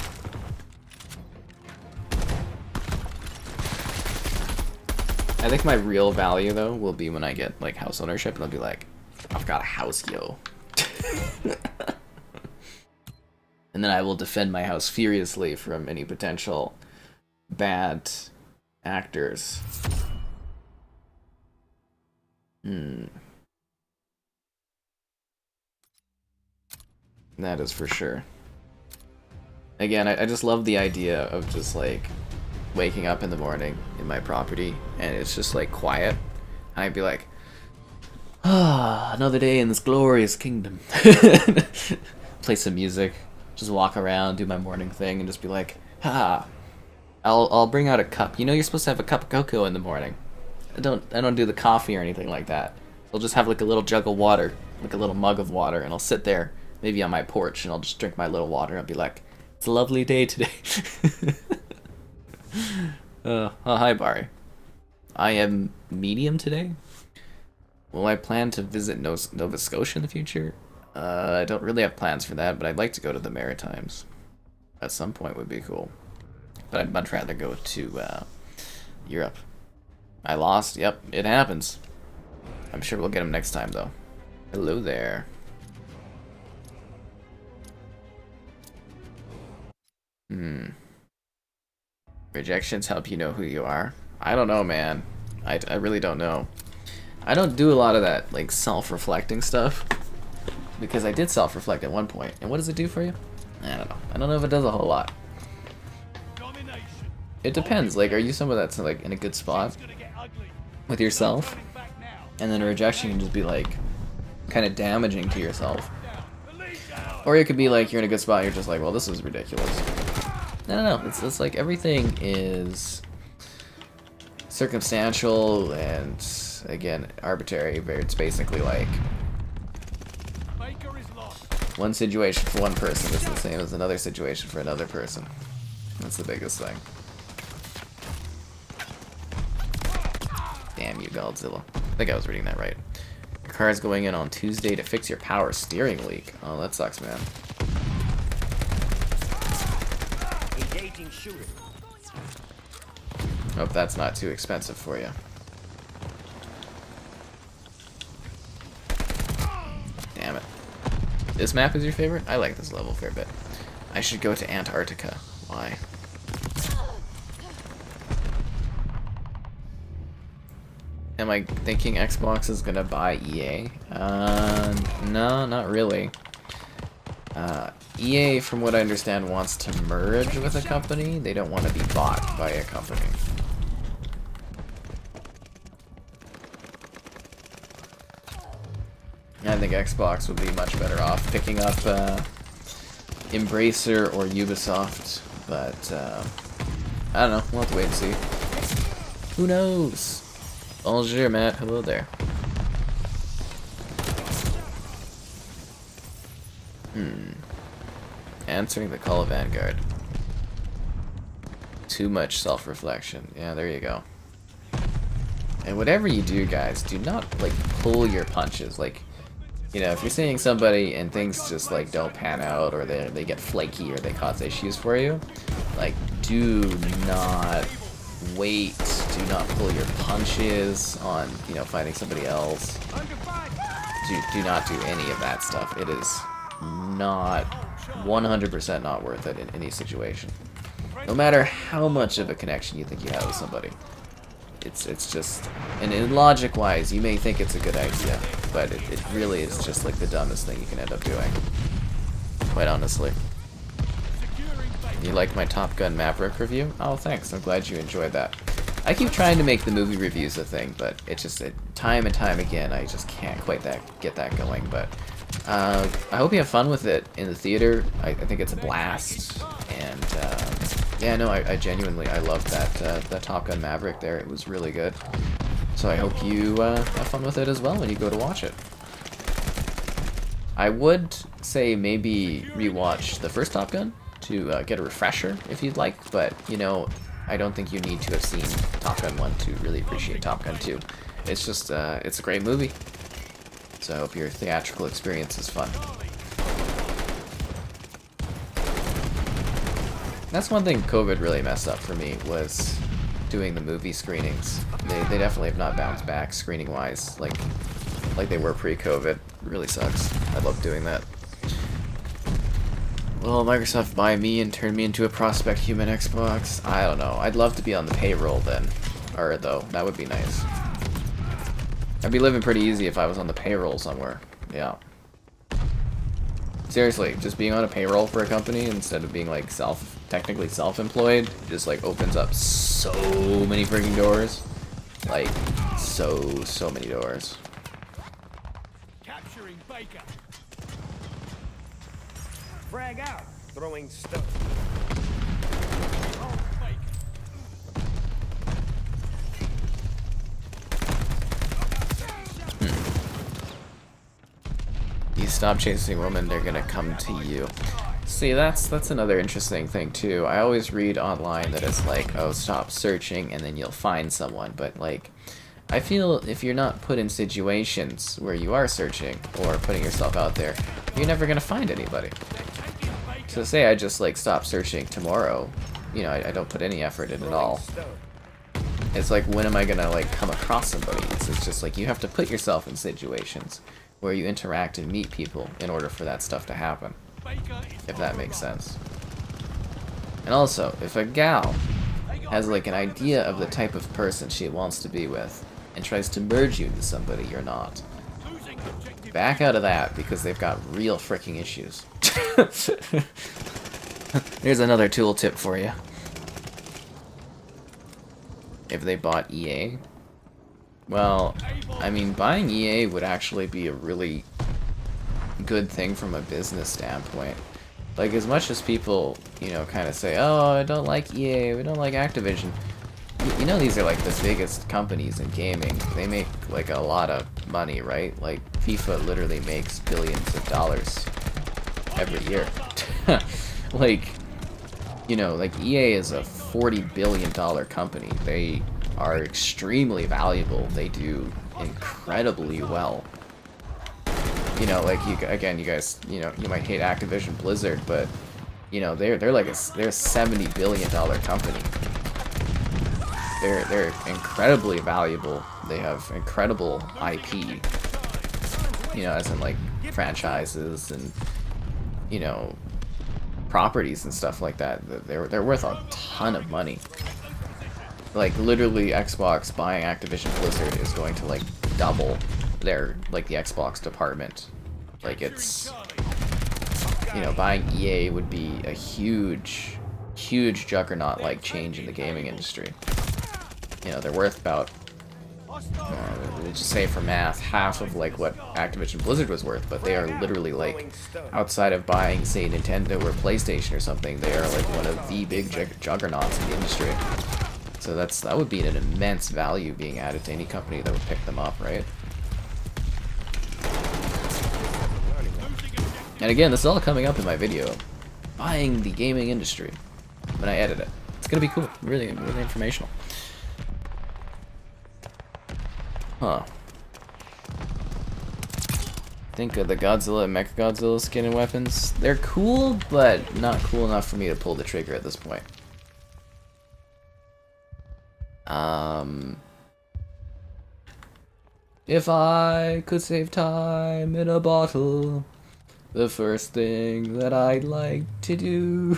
I think my real value though will be when I get like house ownership, and I'll be like, I've got a house, yo. And then I will defend my house furiously from any potential bad actors. That is for sure. Again, I just love the idea of just like waking up in the morning in my property and it's just like quiet. And I'd be like, ah, another day in this glorious kingdom. Play some music, just walk around, do my morning thing, and just be like, ha. I'll bring out a cup. You know you're supposed to have a cup of cocoa in the morning. I don't do the coffee or anything like that. I'll just have like a little jug of water, like a little mug of water, and I'll sit there, maybe on my porch, and I'll just drink my little water and I'll be like, it's a lovely day today. Oh, hi Barry. I am medium today. Will I plan to visit Nova Scotia in the future? I don't really have plans for that, but I'd like to go to the Maritimes. At some point would be cool. But I'd much rather go to Europe. I lost. Yep, it happens. I'm sure we'll get him next time, though. Hello there. Rejections help you know who you are. I don't know, man. I really don't know. I don't do a lot of that, like, self-reflecting stuff. Because I did self-reflect at one point. And what does it do for you? I don't know. I don't know if it does a whole lot. It depends. Like, are you someone that's, like, in a good spot with yourself? And then a rejection can just be, like, kind of damaging to yourself. Or it could be, like, you're in a good spot and you're just like, well, this is ridiculous. I don't know. It's like everything is circumstantial and, again, arbitrary. But it's basically like one situation for one person is the same as another situation for another person. That's the biggest thing. Damn you, Godzilla. I think I was reading that right. Your car is going in on Tuesday to fix your power steering leak. Oh, that sucks, man. Engaging shooter. Hope that's not too expensive for you. Damn it. This map is your favorite? I like this level a fair bit. I should go to Antarctica. Why? Am I thinking Xbox is gonna buy EA? No, not really. EA, from what I understand, wants to merge with a company. They don't want to be bought by a company. I think Xbox would be much better off picking up Embracer or Ubisoft, but I don't know. We'll have to wait and see. Who knows? Bonjour, Matt. Hello there. Answering the call of Vanguard. Too much self-reflection. Yeah, there you go. And whatever you do, guys, do not, like, pull your punches. Like, you know, if you're seeing somebody and things just, like, don't pan out, or they get flaky, or they cause issues for you, like, do not wait. Do not pull your punches on, you know, fighting somebody else. Do not do any of that stuff. It is not 100% not worth it in any situation. No matter how much of a connection you think you have with somebody. It's just, and in logic-wise, you may think it's a good idea, but it really is just like the dumbest thing you can end up doing. Quite honestly. You like my Top Gun Maverick review? Oh, thanks. I'm glad you enjoyed that. I keep trying to make the movie reviews a thing, but it just, time and time again, I just can't quite get that going. But I hope you have fun with it in the theater. I think it's a blast, and yeah, no, I genuinely, I loved that Top Gun Maverick there. It was really good. So I hope you have fun with it as well when you go to watch it. I would say maybe rewatch the first Top Gun to get a refresher if you'd like, but you know, I don't think you need to have seen Top Gun 1 to really appreciate Top Gun 2. It's just, it's a great movie. So I hope your theatrical experience is fun. That's one thing COVID really messed up for me, was doing the movie screenings. They definitely have not bounced back screening wise like they were pre-COVID. Really sucks. I love doing that. Will Microsoft buy me and turn me into a prospect human Xbox? I don't know. I'd love to be on the payroll then. Or though, that would be nice. I'd be living pretty easy if I was on the payroll somewhere. Yeah. Seriously, just being on a payroll for a company instead of being like technically self-employed just like opens up so many freaking doors. Like so many doors. Capturing Baker. Frag out. Throwing stone. Hold Baker. You stop chasing women, they're gonna come to you. See, that's another interesting thing too. I always read online that it's like, oh, stop searching and then you'll find someone. But like, I feel if you're not put in situations where you are searching or putting yourself out there, you're never gonna find anybody. So say I just like stop searching tomorrow, you know, I don't put any effort in at all. It's like, when am I gonna like come across somebody? It's just like you have to put yourself in situations where you interact and meet people in order for that stuff to happen. If that makes sense. And also, if a gal has like an idea of the type of person she wants to be with and tries to merge you into somebody you're not, back out of that because they've got real freaking issues. Here's another tool tip for you. If they bought EA, well, I mean, buying EA would actually be a really good thing from a business standpoint. Like, as much as people, you know, kind of say, oh, I don't like EA, we don't like Activision, you know, these are like the biggest companies in gaming. They make like a lot of money, right? Like, FIFA literally makes billions of dollars every year. Like, you know, like EA is a $40 billion company. They are extremely valuable. They do incredibly well. You know, like, you guys, you know, you might hate Activision Blizzard, but you know, they're like they're a $70 billion company. They're incredibly valuable. They have incredible IP. You know, as in like franchises and, you know, properties and stuff like that. They're worth a ton of money. Like, literally, Xbox buying Activision Blizzard is going to like double their, like, the Xbox department. Like, it's, you know, buying EA would be a huge juggernaut like change in the gaming industry. You know, they're worth about, let's just say for math, half of like what Activision Blizzard was worth, but they are literally like, outside of buying, say, Nintendo or PlayStation or something, they are like one of the big juggernauts in the industry. So that would be an immense value being added to any company that would pick them up, right? And again, this is all coming up in my video, buying the gaming industry, when I edit it. It's gonna be cool, really informational. Huh. Think of the Godzilla and Mechagodzilla skin and weapons. They're cool, but not cool enough for me to pull the trigger at this point. If I could save time in a bottle, the first thing that I'd like to do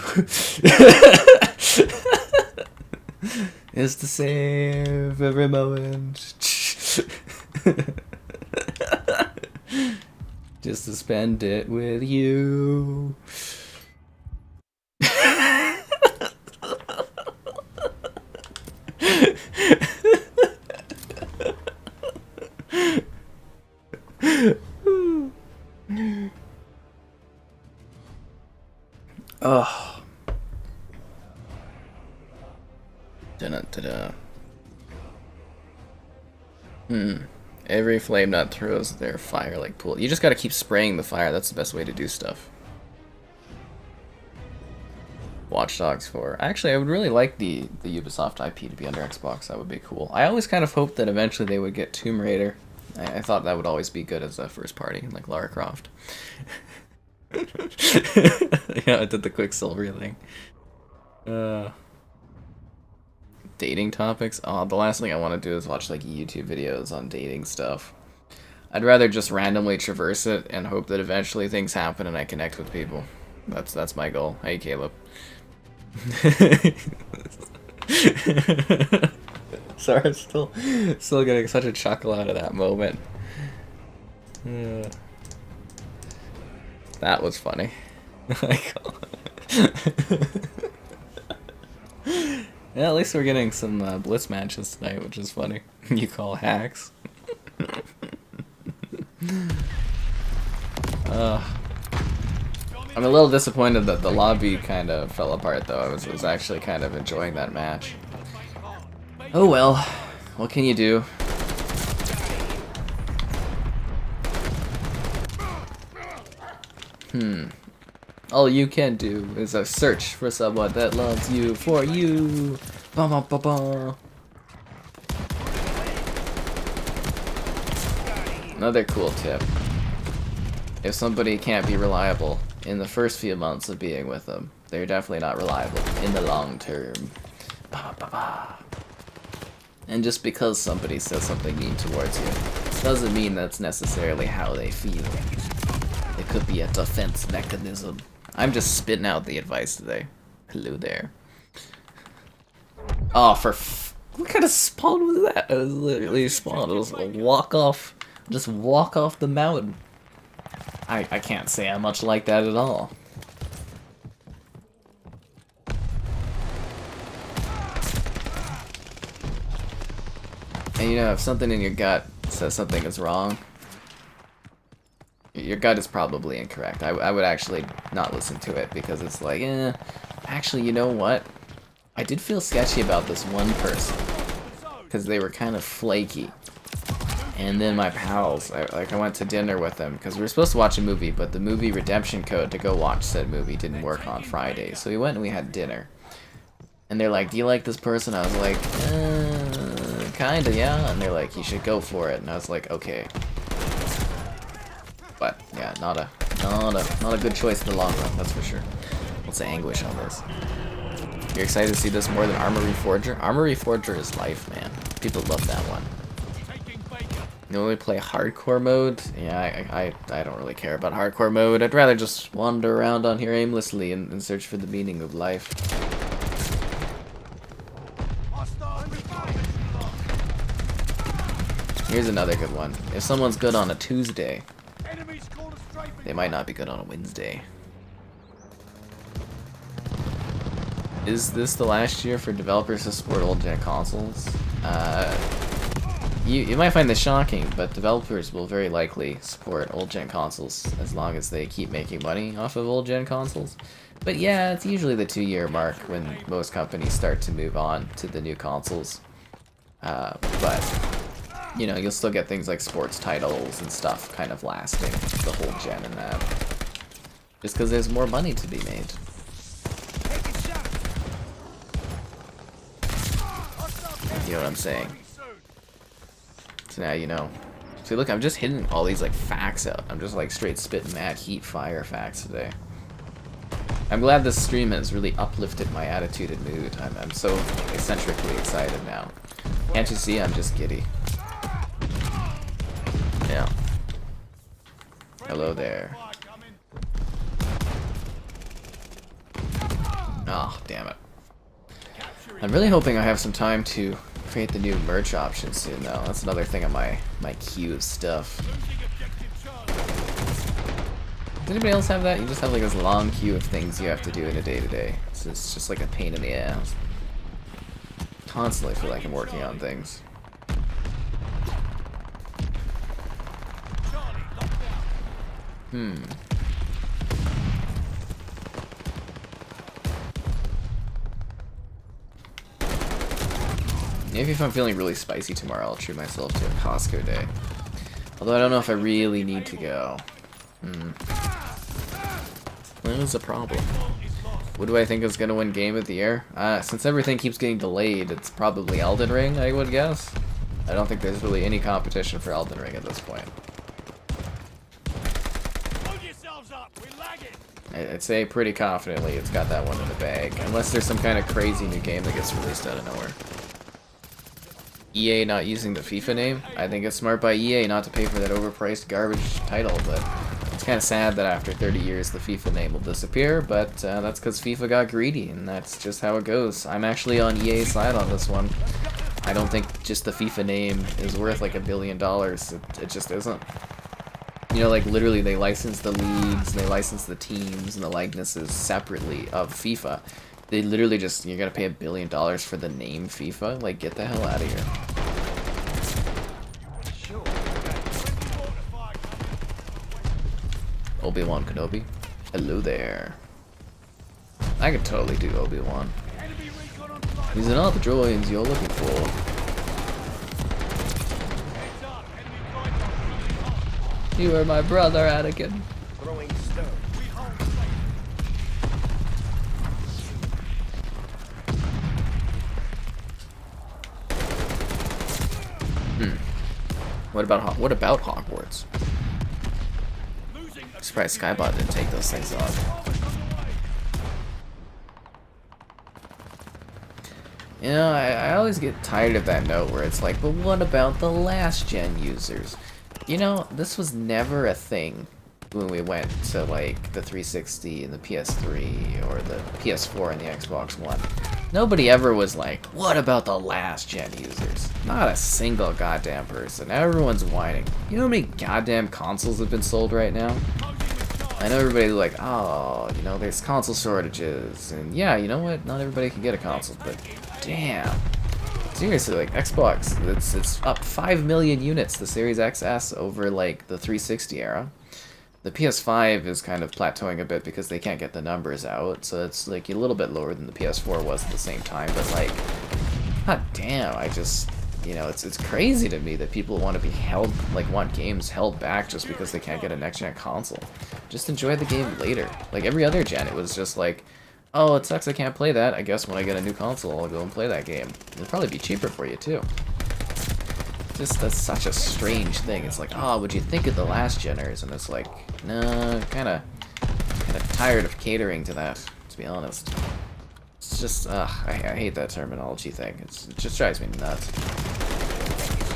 is to save every moment. Just to spend it with you. Oh. Da-da-da-da. Every flame nut throws their fire like pool. You just gotta keep spraying the fire. That's the best way to do stuff. Watch Dogs 4. Actually, I would really like the Ubisoft IP to be under Xbox. That would be cool. I always kind of hoped that eventually they would get Tomb Raider. I thought that would always be good as a first party, like Lara Croft. Yeah, I did the Quicksilver thing. dating topics. Oh, the last thing I want to do is watch like YouTube videos on dating stuff. I'd rather just randomly traverse it and hope that eventually things happen and I connect with people. That's my goal. Hey, Caleb. Sorry, I'm still getting such a chuckle out of that moment. That was funny. Yeah, at least we're getting some blitz matches tonight, which is funny. You call hacks. I'm a little disappointed that the lobby kind of fell apart, though. I was actually kind of enjoying that match. Oh well, what can you do? All you can do is a search for someone that loves you for you. Ba ba ba ba. Another cool tip. If somebody can't be reliable in the first few months of being with them, they're definitely not reliable in the long term. Ba ba ba. And just because somebody says something mean towards you doesn't mean that's necessarily how they feel. It could be a defense mechanism. I'm just spitting out the advice today. Hello there. Oh, what kind of spawn was that? It was literally a spawn. It was a walk off. Just walk off the mountain. I can't say I'm much like that at all. And you know, if something in your gut says something is wrong, your gut is probably incorrect. I would actually not listen to it because it's like, actually, you know what? I did feel sketchy about this one person because they were kind of flaky. And then my pals, I went to dinner with them because we were supposed to watch a movie, but the movie redemption code to go watch said movie didn't work on Friday. So we went and we had dinner. And they're like, do you like this person? I was like, kinda, yeah. And they're like, you should go for it. And I was like, okay. But yeah, not a good choice in the long run, that's for sure. What's the anguish on this? You're excited to see this more than Armory Forger? Armory Forger is life, man. People love that one. You only play hardcore mode? Yeah, I don't really care about hardcore mode. I'd rather just wander around on here aimlessly and search for the meaning of life. Here's another good one. If someone's good on a Tuesday, they might not be good on a Wednesday. Is this the last year for developers to support old-gen consoles? You might find this shocking, but developers will very likely support old-gen consoles as long as they keep making money off of old-gen consoles. But yeah, it's usually the 2-year mark when most companies start to move on to the new consoles. But you know, you'll still get things like sports titles and stuff kind of lasting the whole gen and that. Just because there's more money to be made. You know what I'm saying? So now you know. See, look, I'm just hitting all these like facts out. I'm just like straight spitting mad heat fire facts today. I'm glad this stream has really uplifted my attitude and mood. I'm so eccentrically excited now. Can't you see? I'm just giddy. Yeah. Hello there. Oh, damn it. I'm really hoping I have some time to create the new merch option soon, though. That's another thing on my queue of stuff. Does anybody else have that? You just have like this long queue of things you have to do in a day-to-day. So it's just like a pain in the ass. Constantly feel like I'm working on things. Maybe if I'm feeling really spicy tomorrow, I'll treat myself to a Costco day. Although I don't know if I really need to go. That is a problem. What do I think is going to win Game of the Year? Since everything keeps getting delayed, it's probably Elden Ring, I would guess. I don't think there's really any competition for Elden Ring at this point. I'd say pretty confidently it's got that one in the bag. Unless there's some kind of crazy new game that gets released out of nowhere. EA not using the FIFA name. I think it's smart by EA not to pay for that overpriced garbage title, but it's kind of sad that after 30 years the FIFA name will disappear, but that's because FIFA got greedy, and that's just how it goes. I'm actually on EA's side on this one. I don't think just the FIFA name is worth like $1 billion. It just isn't. You know, like literally they license the leagues, and they license the teams and the likenesses separately of FIFA. They literally just, you're gonna pay $1 billion for the name FIFA? Like, get the hell out of here. Obi-Wan Kenobi. Hello there. I could totally do Obi-Wan. These are not the droids you're looking for. You are my brother, Anakin. Throwing stone. What about Hogwarts? I'm surprised Skybot didn't take those things off. You know, I always get tired of that note where it's like, but what about the last gen users? You know, this was never a thing when we went to like the 360 and the PS3 or the PS4 and the Xbox One. Nobody ever was like, what about the last gen users? Not a single goddamn person. Everyone's whining. You know how many goddamn consoles have been sold right now? I know everybody's like, oh, you know, there's console shortages. And yeah, you know what? Not everybody can get a console, but damn. Seriously, like Xbox, it's up 5 million units, the Series XS over like the 360 era. The PS5 is kind of plateauing a bit because they can't get the numbers out, so it's like a little bit lower than the PS4 was at the same time, but like, god damn, I just, you know, it's crazy to me that people want to be held, like want games held back just because they can't get a next-gen console. Just enjoy the game later. Like every other gen, it was just like, oh, it sucks I can't play that, I guess when I get a new console I'll go and play that game. It'll probably be cheaper for you too. Just that's such a strange thing. It's like, oh, what'd you think of the last geners? And it's like, no, kind of tired of catering to that, to be honest. It's just, I hate that terminology thing. It just drives me nuts.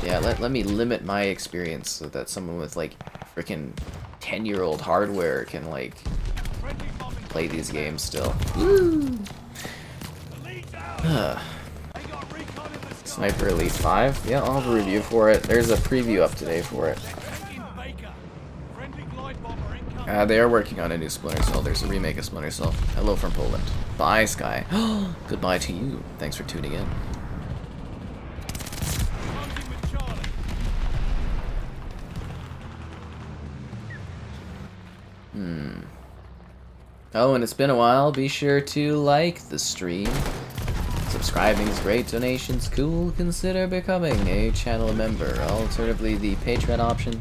Yeah, let me limit my experience so that someone with like freaking 10-year-old hardware can like play these games still. Woo! Sniper Elite 5? Yeah, I'll have a review for it. There's a preview up today for it. They are working on a new Splinter Cell. There's a remake of Splinter Cell. Hello from Poland. Bye, Sky. Goodbye to you. Thanks for tuning in. Oh, and it's been a while. Be sure to like the stream. Subscribing is great, donations cool, consider becoming a channel member. Alternatively, the Patreon option,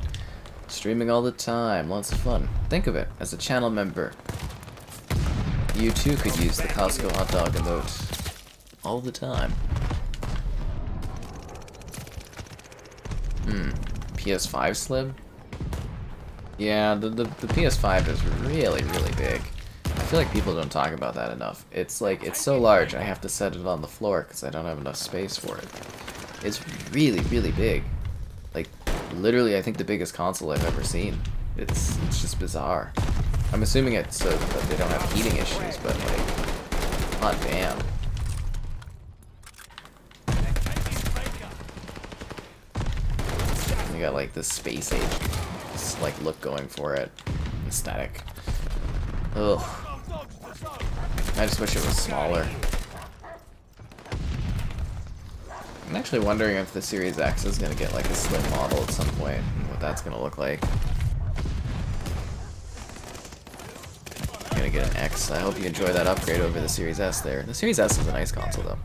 streaming all the time, lots of fun. Think of it as a channel member. You too could use the Costco hot dog emote all the time. PS5 Slim? Yeah, the PS5 is really, really big. I feel like people don't talk about that enough. It's like, it's so large, I have to set it on the floor because I don't have enough space for it. It's really, really big. Like, literally, I think the biggest console I've ever seen. It's just bizarre. I'm assuming it's so that they don't have heating issues, but like, god damn. You got like this space age, like look going for it, aesthetic. Ugh. I just wish it was smaller. I'm actually wondering if the Series X is gonna get like a slim model at some point, and what that's gonna look like. I'm gonna get an X. I hope you enjoy that upgrade over the Series S there. The Series S is a nice console though.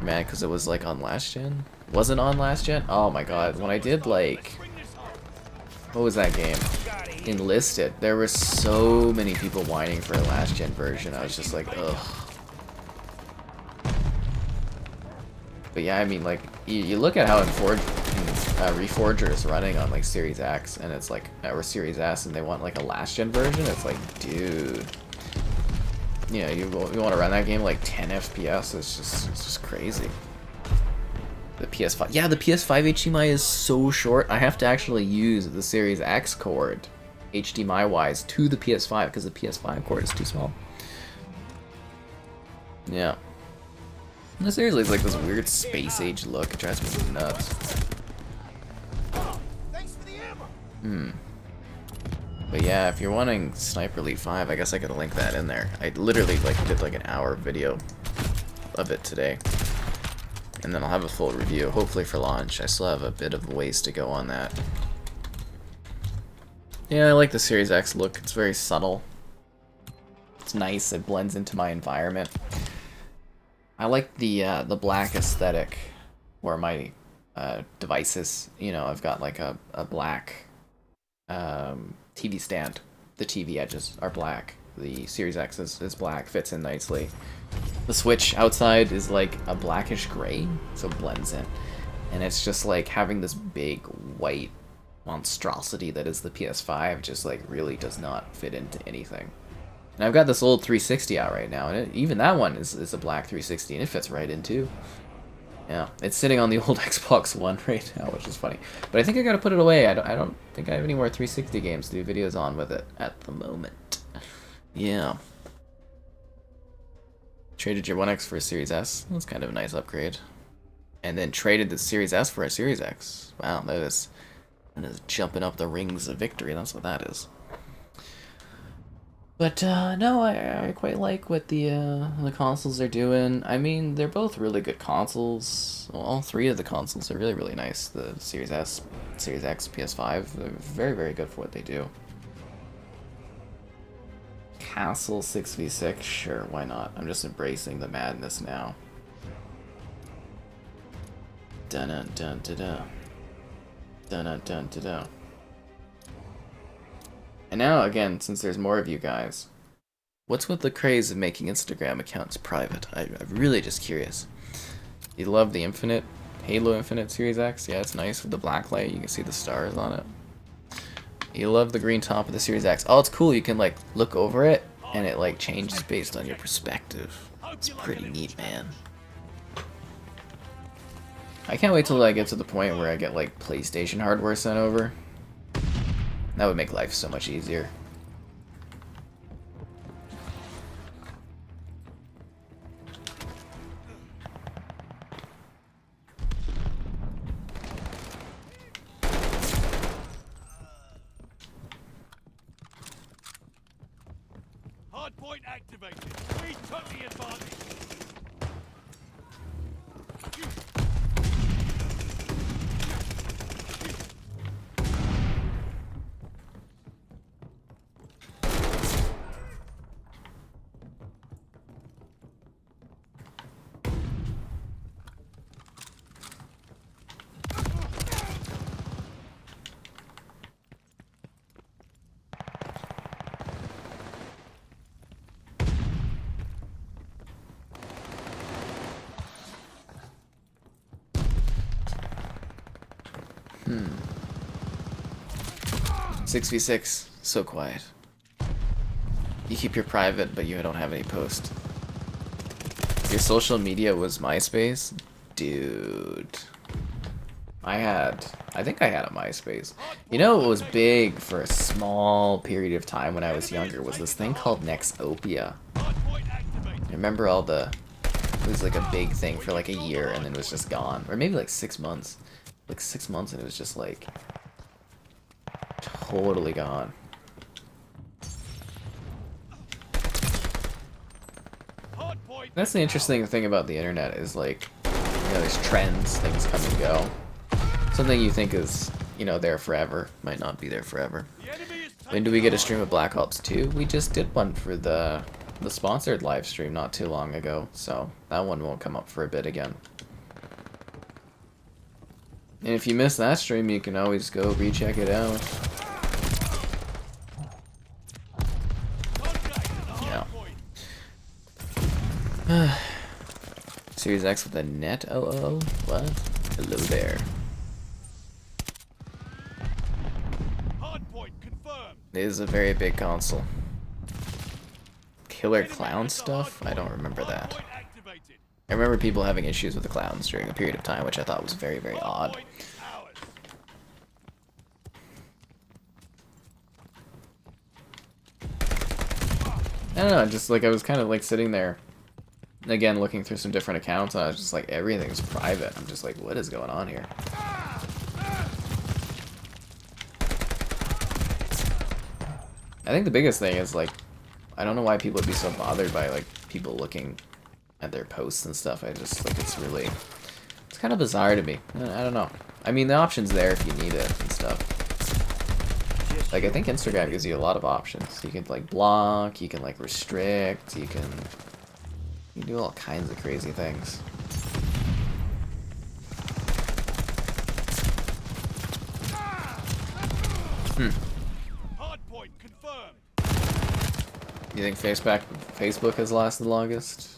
Man, because it was like on last gen? Was it on last gen? Oh my god, when I did like... What was that game? Enlisted. There were so many people whining for a last gen version. I was just like, ugh. But yeah, I mean, like, you look at how Reforger is running on like Series X, and it's like, or Series S, and they want like a last gen version. It's like, dude, you know, you want to run that game like 10 FPS? It's just crazy. The PS5. Yeah, the PS5 HDMI is so short. I have to actually use the Series X cord, HDMI-wise, to the PS5 because the PS5 cord is too small. Yeah. No, seriously, it's like this weird space age look. It drives me nuts. But yeah, if you're wanting Sniper Elite 5, I guess I could link that in there. I literally did like an hour video of it today. And then I'll have a full review, hopefully for launch. I still have a bit of ways to go on that. Yeah, I like the Series X look. It's very subtle. It's nice. It blends into my environment. I like the black aesthetic where my devices, you know, I've got like a black TV stand. The TV edges are black. The Series X is black, fits in nicely. The Switch outside is like a blackish gray, so it blends in. And it's just like having this big white monstrosity that is the PS5 just like really does not fit into anything. And I've got this old 360 out right now, and even that one is a black 360, and it fits right in too. Yeah, it's sitting on the old Xbox One right now, which is funny. But I think I gotta put it away. I don't think I have any more 360 games to do videos on with it at the moment. Yeah. Traded your 1X for a Series S. That's kind of a nice upgrade. And then traded the Series S for a Series X. Wow, that is jumping up the rings of victory. That's what that is. But no, I quite like what the consoles are doing. I mean, they're both really good consoles. Well, all three of the consoles are really, really nice. The Series S, Series X, PS5, they're very, very good for what they do. Castle 6v6, sure, why not? I'm just embracing the madness now. Dun dun dun dun dun. Dun dun dun dun dun. And now, again, since there's more of you guys, what's with the craze of making Instagram accounts private? I'm really just curious. You love the Infinite, Halo Infinite Series X? Yeah, it's nice with the black light. You can see the stars on it. You love the green top of the Series X. Oh, it's cool. You can, like, look over it, and it, like, changes based on your perspective. It's pretty neat, man. I can't wait till I get to the point where I get, like, PlayStation hardware sent over. That would make life so much easier. Hardpoint activated. We took the advantage. Hmm. 6v6, so quiet. You keep your private, but you don't have any post. Your social media was MySpace? Dude. I think I had a MySpace. You know what was big for a small period of time when I was younger was this thing called Nexopia. Remember all the... It was like a big thing for like a year and then it was just gone. Or maybe like 6 months. Like 6 months and it was just like... totally gone. That's the interesting thing about the internet is like, you know, there's trends, things come and go. Something you think is, you know, there forever might not be there forever. When do we get a stream of Black Ops 2? We just did one for the sponsored live stream not too long ago, so that one won't come up for a bit again. And if you missed that stream, you can always go recheck it out. Yeah. Series X with a net OO? What? Hello there. It is a very big console. Killer Clown stuff? I don't remember that. I remember people having issues with the clowns during a period of time, which I thought was very, very odd. Hardpoint is ours. I don't know, just like I was kind of like sitting there, again, looking through some different accounts, and I was just like, everything's private. I'm just like, what is going on here? I think the biggest thing is like, I don't know why people would be so bothered by like people looking at their posts and stuff. I just like it's kind of bizarre to me. I don't know. I mean, the option's there if you need it and stuff. Like I think Instagram gives you a lot of options. You can like block, you can like restrict, you can do all kinds of crazy things. Hardpoint confirmed. You think Facebook has lasted the longest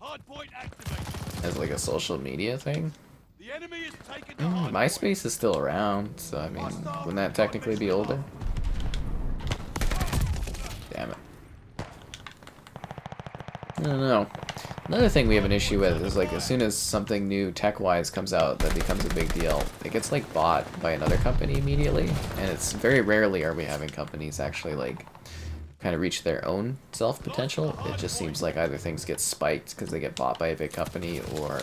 Hardpoint activated. as like a social media thing? The enemy is taking the hardpoint. MySpace is still around, so I mean, wouldn't that technically be older? Damn it. I don't know. Another thing we have an issue with is like as soon as something new tech-wise comes out that becomes a big deal, it gets like bought by another company immediately, and it's very rarely are we having companies actually like kind of reach their own self-potential. It just seems like either things get spiked because they get bought by a big company, or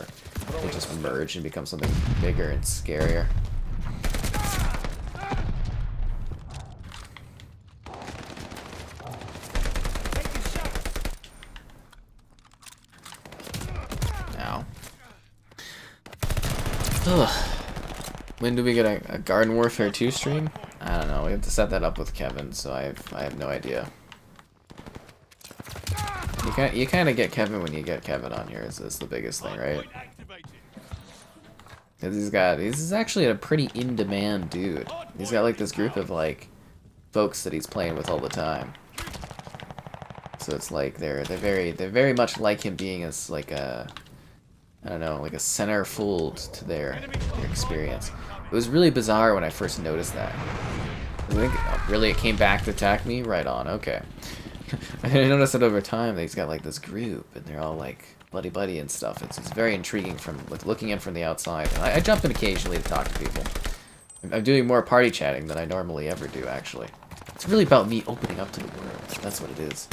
they just merge and become something bigger and scarier. Ow. Ugh. When do we get a Garden Warfare 2 stream? I don't know. We have to set that up with Kevin, so I have no idea. You kind of get Kevin when you get Kevin on here. Is the biggest thing, right? Hardpoint activated. Because he's actually a pretty in-demand dude. He's got like this group of like folks that he's playing with all the time. So it's like they're very much like him being as like a, I don't know, like a centerfold to their experience. It was really bizarre when I first noticed that. I think really it came back to attack me. Right on. Okay. I noticed it over time that he's got like this group and they're all like buddy and stuff. It's very intriguing from like looking in from the outside. And I jump in occasionally to talk to people. I'm doing more party chatting than I normally ever do, actually. It's really about me opening up to the world. That's what it is.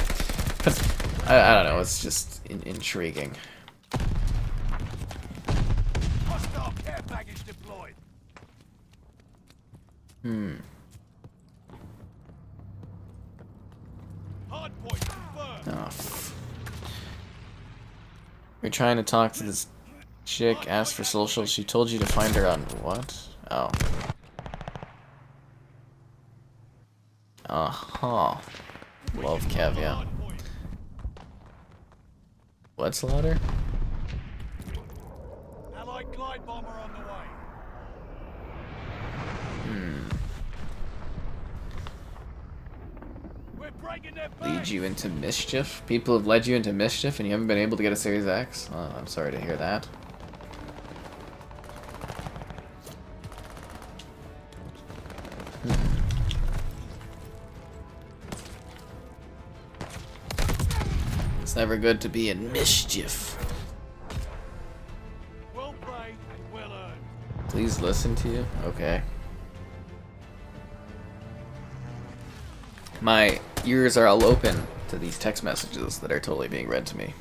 I don't know. It's just intriguing. Hostile care package deployed. Hardpoint confirmed. Oh. You're trying to talk to this chick, ask for social. She told you to find her on what? Oh. Uh-huh. Love Kev, yeah. What's louder? Allied glide bomber on the way. We're breaking their Lead base. you into mischief? People have led you into mischief and you haven't been able to get a Series X? Oh, I'm sorry to hear that. It's never good to be in mischief. Well played and well earned. Please listen to you? Okay. My ears are all open to these text messages that are totally being read to me.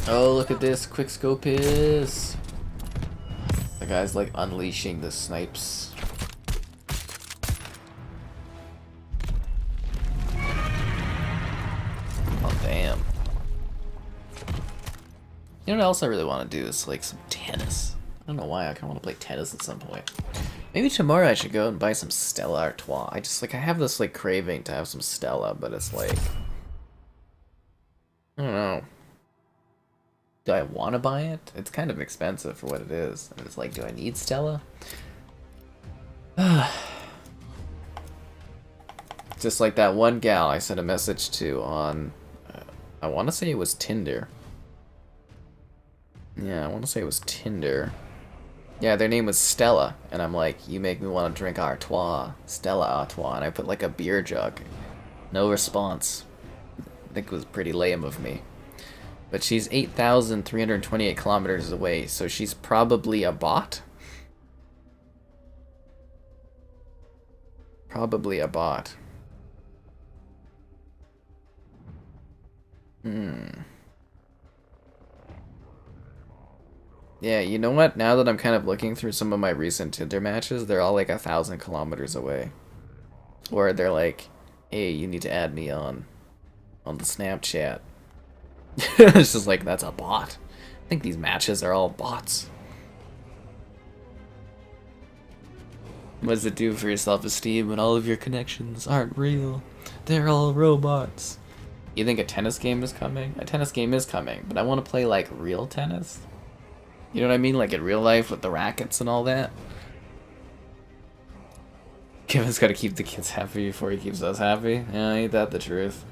Oh, look at this. Quick scope is. The guy's like unleashing the snipes. Oh, damn. You know what else I really want to do is like some tennis. I don't know why, I kind of want to play tennis at some point. Maybe tomorrow I should go and buy some Stella Artois. I have this like craving to have some Stella, but it's like, I don't know. Do I want to buy it? It's kind of expensive for what it is. And it's like, do I need Stella? Just like that one gal I sent a message to on, I want to say it was Tinder. Yeah, I want to say it was Tinder. Yeah, their name was Stella, and I'm like, you make me want to drink Artois, Stella Artois, and I put like a beer jug No response. I think it was pretty lame of me. But she's 8,328 kilometers away, so she's probably a bot? Probably a bot. Yeah, you know what? Now that I'm kind of looking through some of my recent Tinder matches, they're all like 1,000 kilometers away. Or they're like, hey, you need to add me on the Snapchat. It's just like, that's a bot. I think these matches are all bots. What does it do for your self-esteem when all of your connections aren't real? They're all robots. You think a tennis game is coming? A tennis game is coming, but I want to play like real tennis. You know what I mean? Like in real life with the rackets and all that. Kevin's got to keep the kids happy before he keeps us happy. Yeah, ain't that the truth?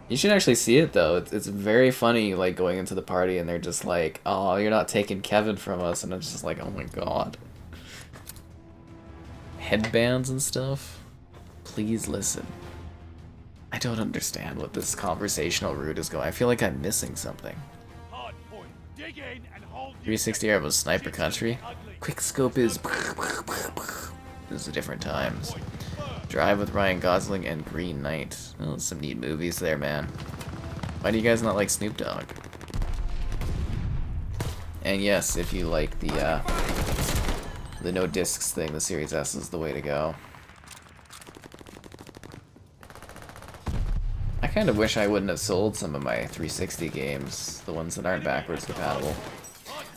You should actually see it though. It's very funny, like going into the party and they're just like, "Oh, you're not taking Kevin from us," and I'm just like, "Oh my god." Headbands and stuff. Please listen. I don't understand what this conversational route is going. I feel like I'm missing something. 360 era was Sniper Country. Quick scope is. This is different times. Drive with Ryan Gosling and Green Knight. Oh, some neat movies there, man. Why do you guys not like Snoop Dogg? And yes, if you like the no discs thing, the Series S is the way to go. I kind of wish I wouldn't have sold some of my 360 games, the ones that aren't backwards compatible.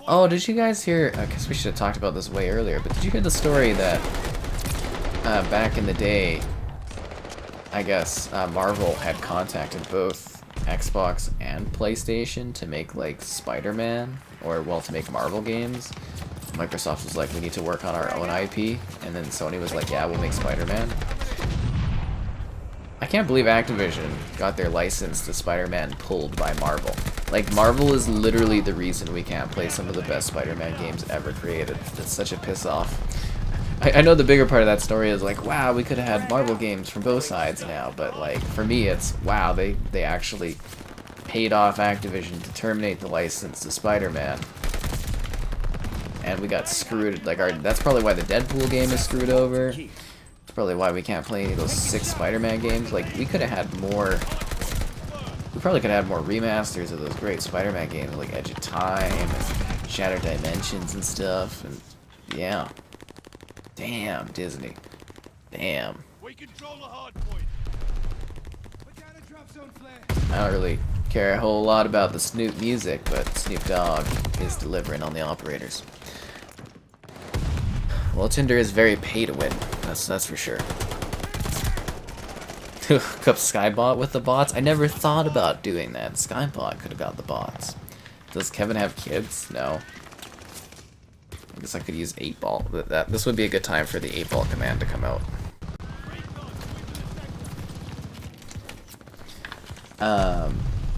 Oh, did you guys hear? I guess we should have talked about this way earlier, but did you hear the story that back in the day, I guess Marvel had contacted both Xbox and PlayStation to make like Spider-Man, or well, to make Marvel games. Microsoft was like, we need to work on our own IP, and then Sony was like, yeah, we'll make Spider-Man. I can't believe Activision got their license to Spider-Man pulled by Marvel. Like, Marvel is literally the reason we can't play some of the best Spider-Man games ever created. It's such a piss-off. I know the bigger part of that story is like, wow, we could have had Marvel games from both sides now, but like, for me it's, wow, they actually paid off Activision to terminate the license to Spider-Man. And we got screwed, like, that's probably why the Deadpool game is screwed over. It's probably why we can't play those 6 Spider-Man games. Like, we could have had more, we probably could have had more remasters of those great Spider-Man games, like Edge of Time and Shattered Dimensions and stuff, and yeah. Damn, Disney. Damn. We control the hard point. I don't really care a whole lot about the Snoop music, but Snoop Dogg is delivering on the operators. Well, Tinder is very pay to win. That's for sure. Hook up Skybot with the bots? I never thought about doing that. Skybot could have got the bots. Does Kevin have kids? No. I guess I could use 8-ball. This would be a good time for the 8-ball command to come out.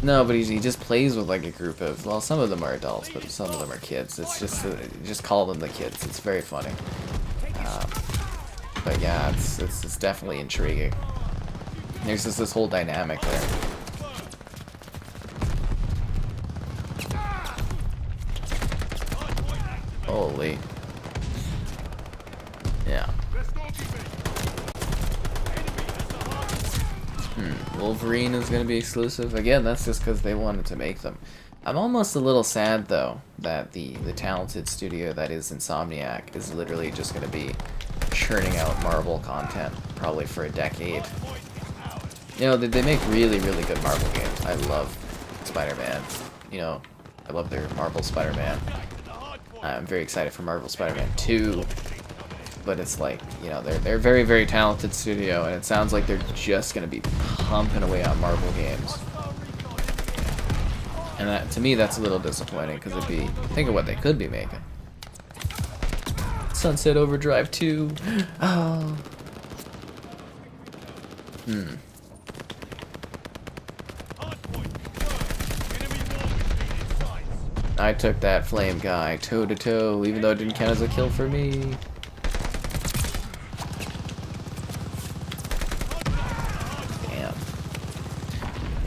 No, but he just plays with like a group of, well, some of them are adults, but some of them are kids. It's just call them the kids. It's very funny. But yeah, it's definitely intriguing. There's just this whole dynamic there. Holy. Yeah. Wolverine is going to be exclusive. Again, that's just because they wanted to make them. I'm almost a little sad, though, that the talented studio that is Insomniac is literally just going to be churning out Marvel content, probably for a decade. You know, they make really, really good Marvel games. I love Spider-Man. You know, I love their Marvel Spider-Man. I'm very excited for Marvel Spider-Man 2. But it's like, you know, they're a very, very talented studio, and it sounds like they're just going to be pumping away on Marvel games. And that, to me, that's a little disappointing, because it'd be, think of what they could be making. Sunset Overdrive 2. Oh. I took that flame guy toe to toe, even though it didn't count as a kill for me.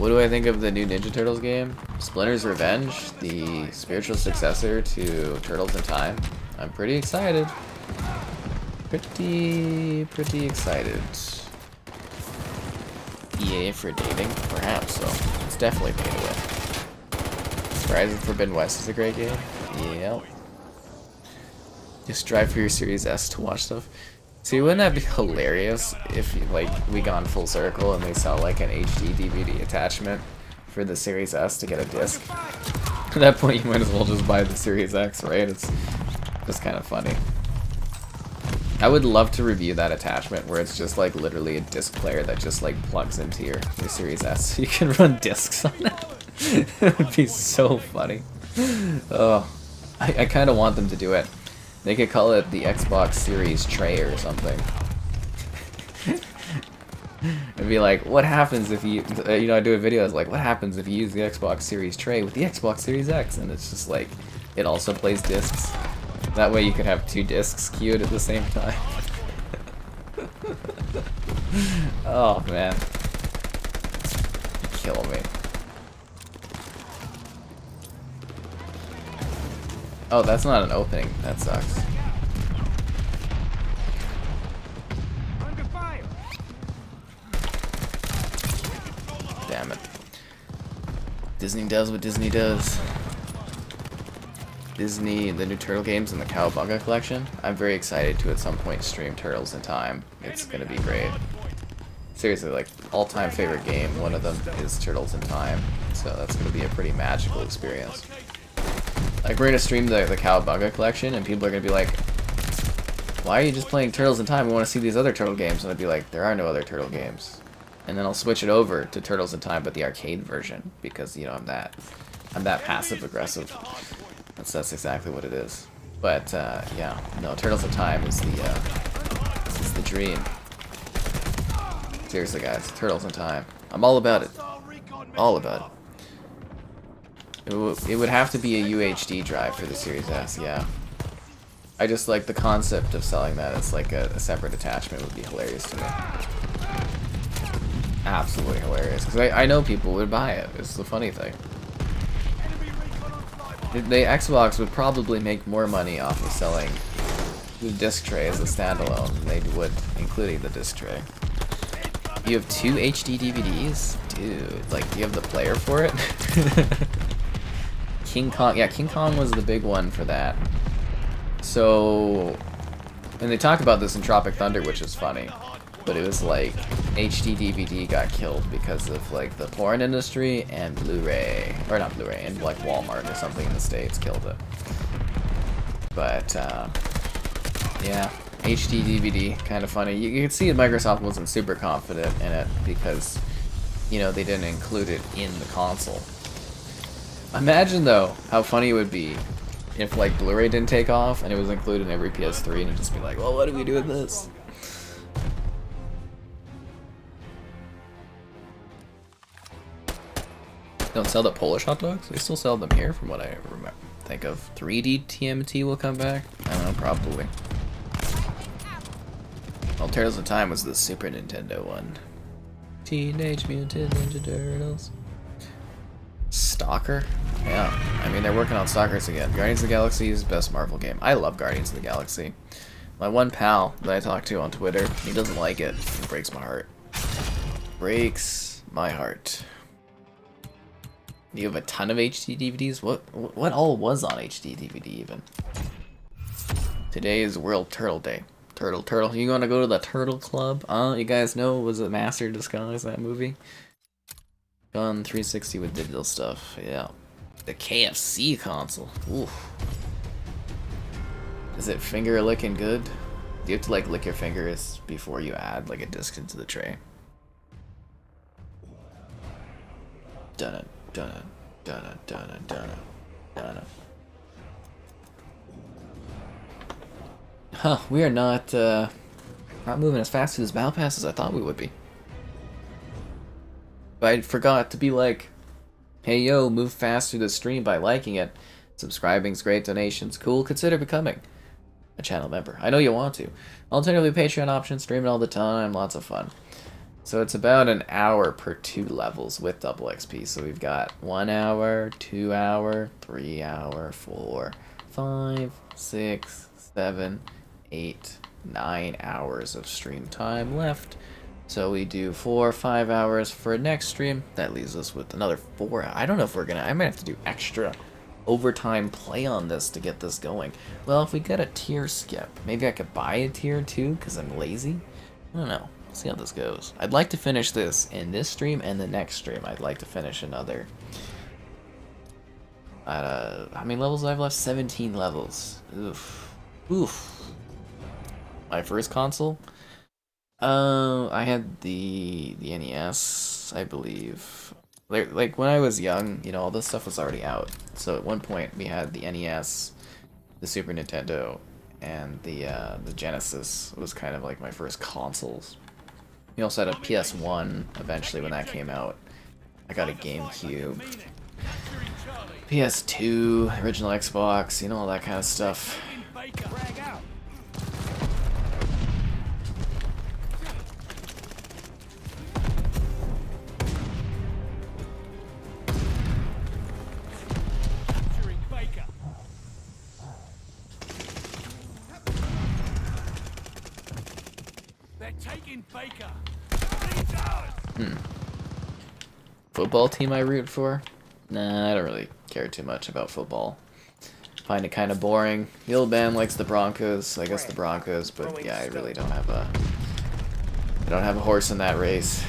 What do I think of the new Ninja Turtles game? Splinter's Revenge, the spiritual successor to Turtles in Time. I'm pretty excited. Pretty excited. EA for dating? Perhaps so. It's definitely pay to win. Horizon Forbidden West is a great game. Yep. Just drive for your Series S to watch stuff. See, wouldn't that be hilarious if like we gone full circle and they sell like an HD DVD attachment for the Series S to get a disc? At that point, you might as well just buy the Series X, right? It's just kind of funny. I would love to review that attachment where it's just like literally a disc player that just like plugs into your Series S so you can run discs on it. It would be so funny. Oh, I kind of want them to do it. They could call it the Xbox Series Tray or something. It'd be like, what happens if you, you know, I do a video that's like, what happens if you use the Xbox Series Tray with the Xbox Series X? And it's just like, it also plays discs. That way you could have 2 discs queued at the same time. Oh man. Kill me. Oh, that's not an opening. That sucks. Under fire. Damn it. Disney does what Disney does. Disney, the new Turtle games and the Cowabunga collection. I'm very excited to at some point stream Turtles in Time. It's gonna be great. Seriously, like, all-time favorite game, one of them is Turtles in Time. So that's gonna be a pretty magical experience. Like, we're gonna stream the Cowabunga collection, and people are gonna be like, why are you just playing Turtles in Time? We want to see these other Turtle games. And I'd be like, there are no other Turtle games. And then I'll switch it over to Turtles in Time, but the arcade version, because, you know, I'm that passive-aggressive. That's exactly what it is. But, yeah, no, Turtles in Time is the dream. Seriously, guys, Turtles in Time. I'm all about it. All about it. It would have to be a UHD drive for the Series S, yeah. I just like the concept of selling that as like a separate attachment would be hilarious to me. Absolutely hilarious. Because I know people would buy it. It's the funny thing. The Xbox would probably make more money off of selling the disc tray as a standalone than they would including the disc tray. You have 2 HD DVDs? Dude, like, do you have the player for it? King Kong, yeah, King Kong was the big one for that. So, and they talk about this in Tropic Thunder, which is funny, but it was like HD DVD got killed because of like the porn industry and Blu-ray, or not Blu-ray, and like Walmart or something in the States killed it. But yeah, HD DVD, kind of funny. You can see Microsoft wasn't super confident in it because, you know, they didn't include it in the console. Imagine, though, how funny it would be if, like, Blu-ray didn't take off and it was included in every PS3 and it'd just be like, well, what do we do with this? Don't sell the Polish hot dogs? They still sell them here, from what I remember. Think of 3D TMT will come back? I don't know, probably. Well, Turtles in Time was the Super Nintendo one. Teenage Mutant Ninja Turtles. Stalker? Yeah, I mean, they're working on Stalkers again. Guardians of the Galaxy is the best Marvel game. I love Guardians of the Galaxy. My one pal that I talk to on Twitter, he doesn't like it. It breaks my heart. Breaks my heart. You have a ton of HD DVDs? What all was on HD DVD even? Today is World Turtle Day. Turtle. You gonna go to the Turtle Club? You guys know, was it Master of Disguise, that movie? Gun 360 with digital stuff, yeah. The KFC console. Oof. Is it finger licking good? Do you have to like lick your fingers before you add like a disc into the tray? Dun it, dun it, dun it, dun it, dun it, dun it. Huh, we are not moving as fast through this battle pass as I thought we would be. But I forgot to be like, hey yo, move fast through the stream by liking it. Subscribing's great, donations cool. Consider becoming a channel member. I know you want to. Alternatively, Patreon options, streaming all the time, lots of fun. So it's about an hour per 2 levels with double XP. So we've got 1 hour, 2 hour, 3 hour, 4, 5, 6, 7, 8, 9 hours of stream time left. So we do 4 or 5 hours for next stream. That leaves us with another 4. I don't know if we're gonna. I might have to do extra overtime play on this to get this going. Well, if we get a tier skip, maybe I could buy a tier too because I'm lazy. I don't know. See how this goes. I'd like to finish this in this stream and the next stream. I'd like to finish another. How many levels do I have left? 17 levels. Oof. Oof. My first console? I had the NES, I believe. Like when I was young, you know, all this stuff was already out. So at one point we had the NES, the Super Nintendo, and the Genesis was kind of like my first consoles. We also had a PS1 eventually when that came out. I got a GameCube, PS2, original Xbox, you know, all that kind of stuff. Frag out. Capturing Baker. They're taking Baker. Football team I root for? Nah, I don't really care too much about football. Find it kind of boring. The old band likes the Broncos. I guess the Broncos, but yeah, I really don't have a. I don't have a horse in that race.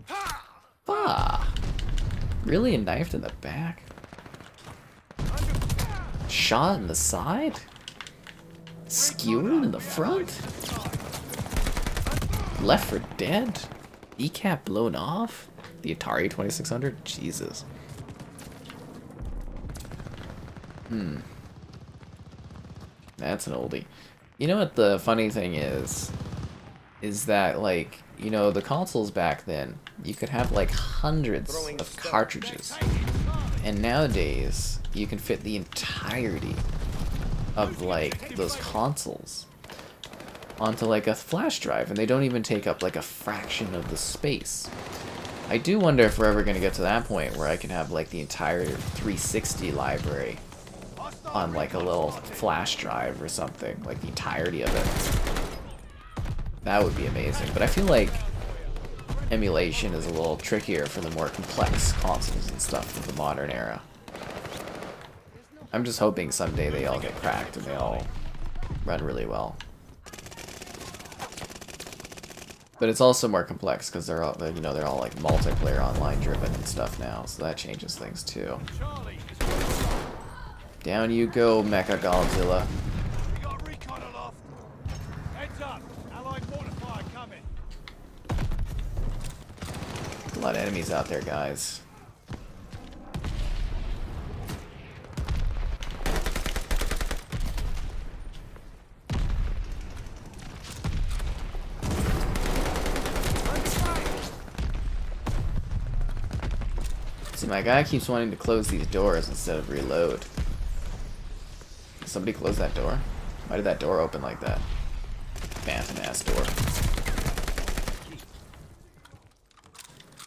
Ah! Really, a knife in the back? Shot in the side? Skewered in the front? Left for dead? Kneecap blown off? The Atari 2600? Jesus. That's an oldie. You know what the funny thing is? Is that, like, you know, the consoles back then, you could have like hundreds of cartridges. And nowadays, you can fit the entirety of, like, those consoles onto, like, a flash drive, and they don't even take up, like, a fraction of the space. I do wonder if we're ever going to get to that point where I can have, like, the entire 360 library on, like, a little flash drive or something, like, the entirety of it. That would be amazing, but I feel like emulation is a little trickier for the more complex consoles and stuff of the modern era. I'm just hoping someday they all get cracked and they all run really well. But it's also more complex because they're all, you know, they're all like multiplayer online driven and stuff now, so that changes things too. Down you go, Mecha Godzilla. We got recon aloft. Heads up. Allied mortar fire coming. A lot of enemies out there, guys. See, my guy keeps wanting to close these doors instead of reload. Did somebody close that door? Why did that door open like that? Phantom ass door.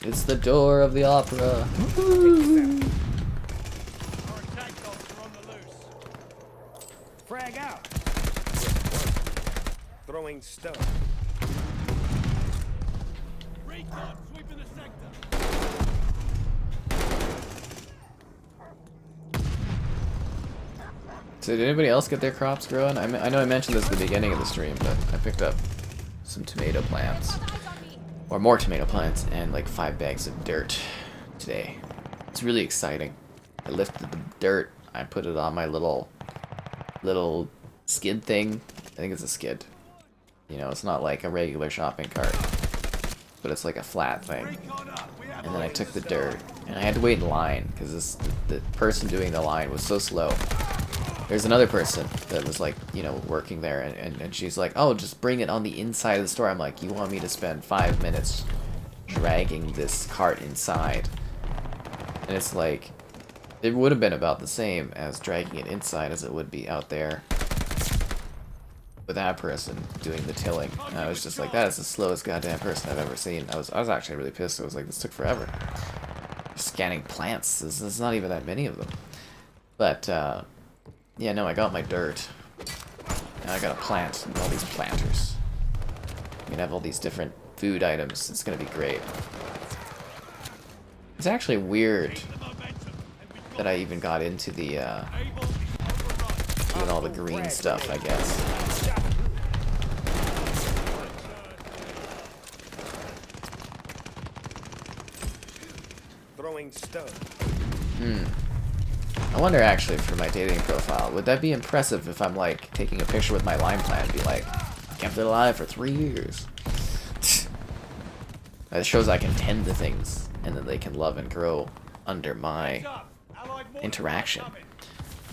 It's the door of the opera. Woo-hoo. Our attack dogs are on the loose. Frag out. Throwing stone. Recon sweeping the sector. So did anybody else get their crops growing? I know I mentioned this at the beginning of the stream, but I picked up some tomato plants. Or more tomato plants and like 5 bags of dirt today. It's really exciting. I lifted the dirt, I put it on my little skid thing. I think it's a skid. You know, it's not like a regular shopping cart, but it's like a flat thing. Recon up. We have And then I took the dirt, and I had to wait in line because the person doing the line was so slow. There's another person that was like, you know, working there, and she's like, oh, just bring it on the inside of the store. I'm like, you want me to spend 5 minutes dragging this cart inside? And it's like, it would have been about the same as dragging it inside as it would be out there. with that person doing the tilling. And I was just like, that is the slowest goddamn person I've ever seen. I was actually really pissed. I was like, this took forever. Scanning plants. There's not even that many of them. But yeah, no, I got my dirt. Now I got a plant and all these planters. I'm gonna have all these different food items. It's gonna be great. It's actually weird that I even got into the doing all the green stuff, I guess. Throwing stone. I wonder actually for my dating profile, would that be impressive if I'm like taking a picture with my lime plant and be like, I kept it alive for 3 years. It shows I can tend to things and that they can love and grow under my interaction.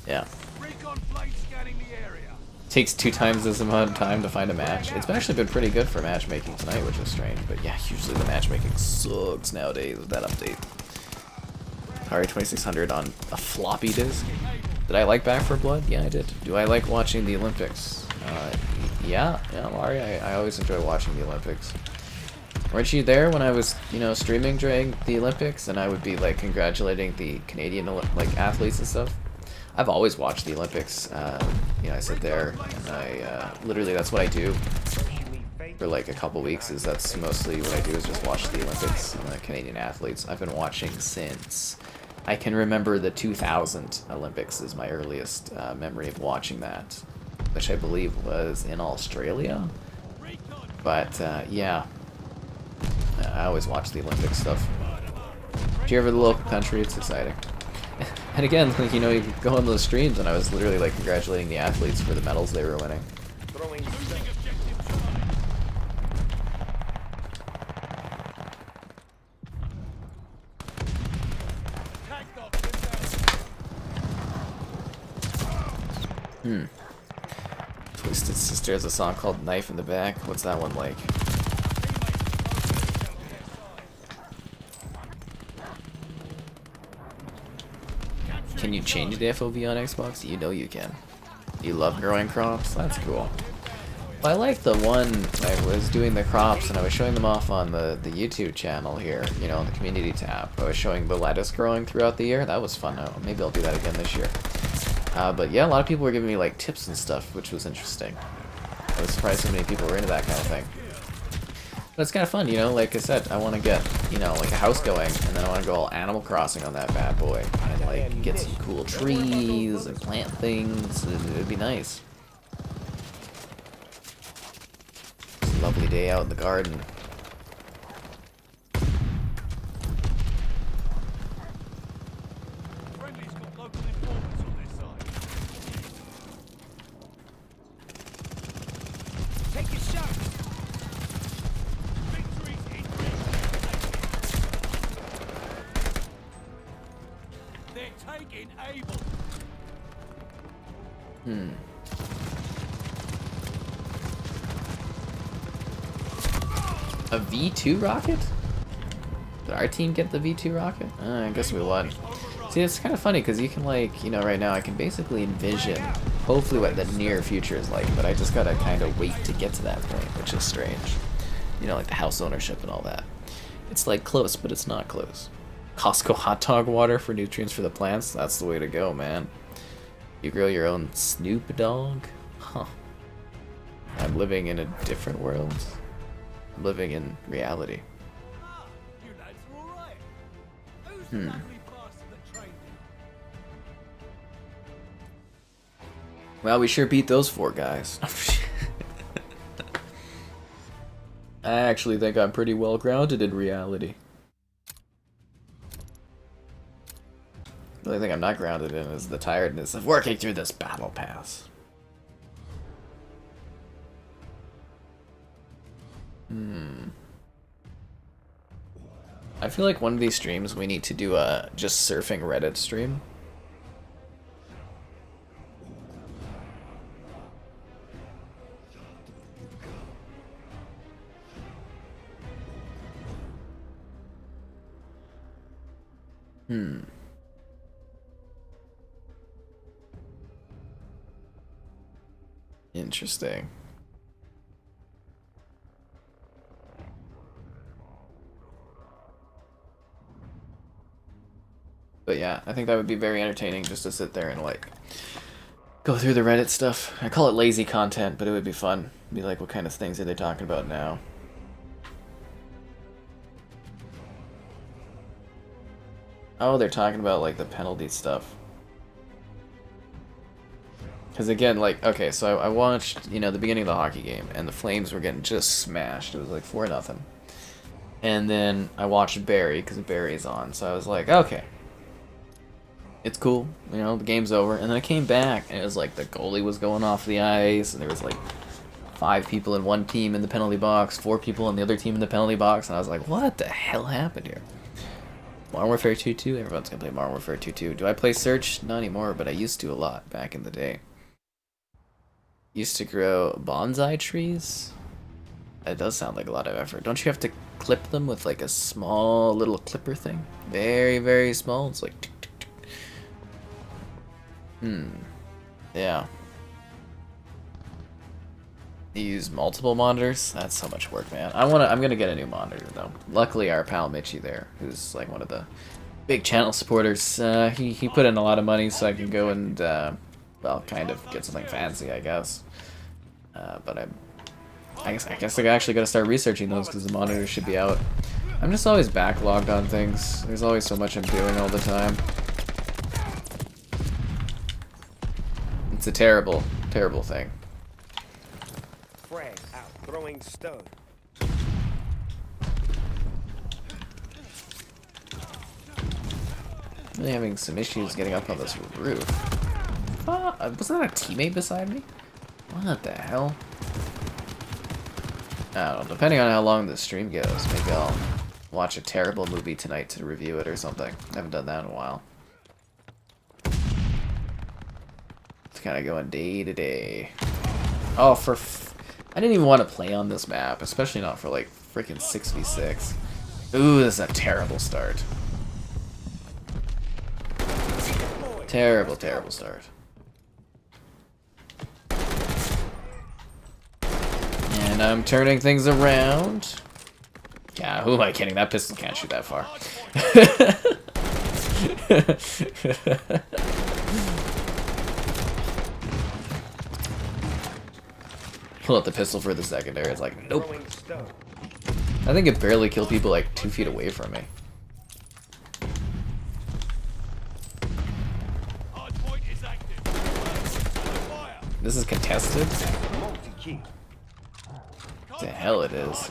Yeah. Recon plane scanning the area. Takes 2 times as amount of time to find a match. It's actually been pretty good for matchmaking tonight, which is strange. But yeah, usually the matchmaking sucks nowadays with that update. Atari 2600 on a floppy disk. Did I like Back 4 Blood? Yeah, I did. Do I like watching the Olympics? Yeah, Laurie, I always enjoy watching the Olympics. Weren't you there when I was, you know, streaming during the Olympics, and I would be like congratulating the Canadian like athletes and stuff? I've always watched the Olympics. You know, I sit there and I literally that's what I do for like a couple weeks. Is that's mostly what I do is just watch the Olympics and the Canadian athletes. I've been watching since I can remember the 2000 Olympics is my earliest memory of watching that, which I believe was in Australia. But yeah. I always watch the Olympic stuff. If you're ever the local country, it's exciting. And again, like, you know, you go on those streams and I was literally like congratulating the athletes for the medals they were winning. Throwing Twisted Sister has a song called Knife in the Back. What's that one like? Can you change the FOV on Xbox? You know you can. You love growing crops? That's cool. Well, I like the one I was doing the crops and I was showing them off on the YouTube channel here, you know, on the community tab. I was showing the lettuce growing throughout the year. That was fun. Maybe I'll do that again this year. But yeah, a lot of people were giving me like tips and stuff, which was interesting. I was surprised so many people were into that kind of thing. But it's kind of fun, you know, like I said, I want to get, you know, like a house going, and then I want to go all Animal Crossing on that bad boy, and like get some cool trees and plant things, and it'd be nice. It's a lovely day out in the garden. Friendly's got local informants on their side. Take your shot. Victory's in reach. They're taking Able. A V2 rocket? Did our team get the V2 rocket? I guess we won. See, it's kind of funny because you can like, you know, right now I can basically envision hopefully what the near future is like, but I just gotta kind of wait to get to that point, which is strange. You know, like the house ownership and all that. It's like close, but it's not close. Costco hot dog water for nutrients for the plants? That's the way to go, man. You grow your own Snoop Dogg? Huh. I'm living in a different world. I'm living in reality. Ah, you lads are all right. Who's the lovely bastard that trained you? Well, we sure beat those 4 guys. I actually think I'm pretty well grounded in reality. The only thing I'm not grounded in is the tiredness of working through this battle pass. I feel like one of these streams we need to do a just surfing Reddit stream. Interesting. But yeah, I think that would be very entertaining just to sit there and like go through the Reddit stuff. I call it lazy content, but it would be fun. Be like, what kind of things are they talking about now? Oh, they're talking about like the penalty stuff. Because again, like, okay, so I watched, you know, the beginning of the hockey game, and the Flames were getting just smashed. It was like 4-0. And then I watched Barry, because Barry's on, so I was like, okay. It's cool, you know, the game's over. And then I came back, and it was like the goalie was going off the ice, and there was like 5 people in one team in the penalty box, 4 people in the other team in the penalty box, and I was like, what the hell happened here? Modern Warfare 2.2, everyone's gonna play Modern Warfare 2.2. Do I play Search? Not anymore, but I used to a lot back in the day. Used to grow bonsai trees? That does sound like a lot of effort. Don't you have to clip them with like a small little clipper thing? Very, very small. It's like tick, tick, tick. Yeah. You use multiple monitors? That's so much work, man. I'm gonna get a new monitor though. Luckily our pal Mitchy there, who's like one of the big channel supporters, he put in a lot of money so I can go and well, kind of get something fancy, I guess. But I guess I actually gotta start researching those because the monitors should be out. I'm just always backlogged on things. There's always so much I'm doing all the time. It's a terrible, terrible thing. Frag out. Throwing stone. Really having some issues getting up on this roof. Wasn't that a teammate beside me? What the hell? I don't know. Depending on how long the stream goes, maybe I'll watch a terrible movie tonight to review it or something. I haven't done that in a while. It's kind of going day to day. Oh, I didn't even want to play on this map, especially not for like freaking 6v6. Ooh, this is a terrible start. Terrible, terrible start. And I'm turning things around. Yeah, who am I kidding? That pistol can't shoot that far. Pull out the pistol for the secondary. It's like, nope. I think it barely killed people like 2 feet away from me. This is contested? The hell it is.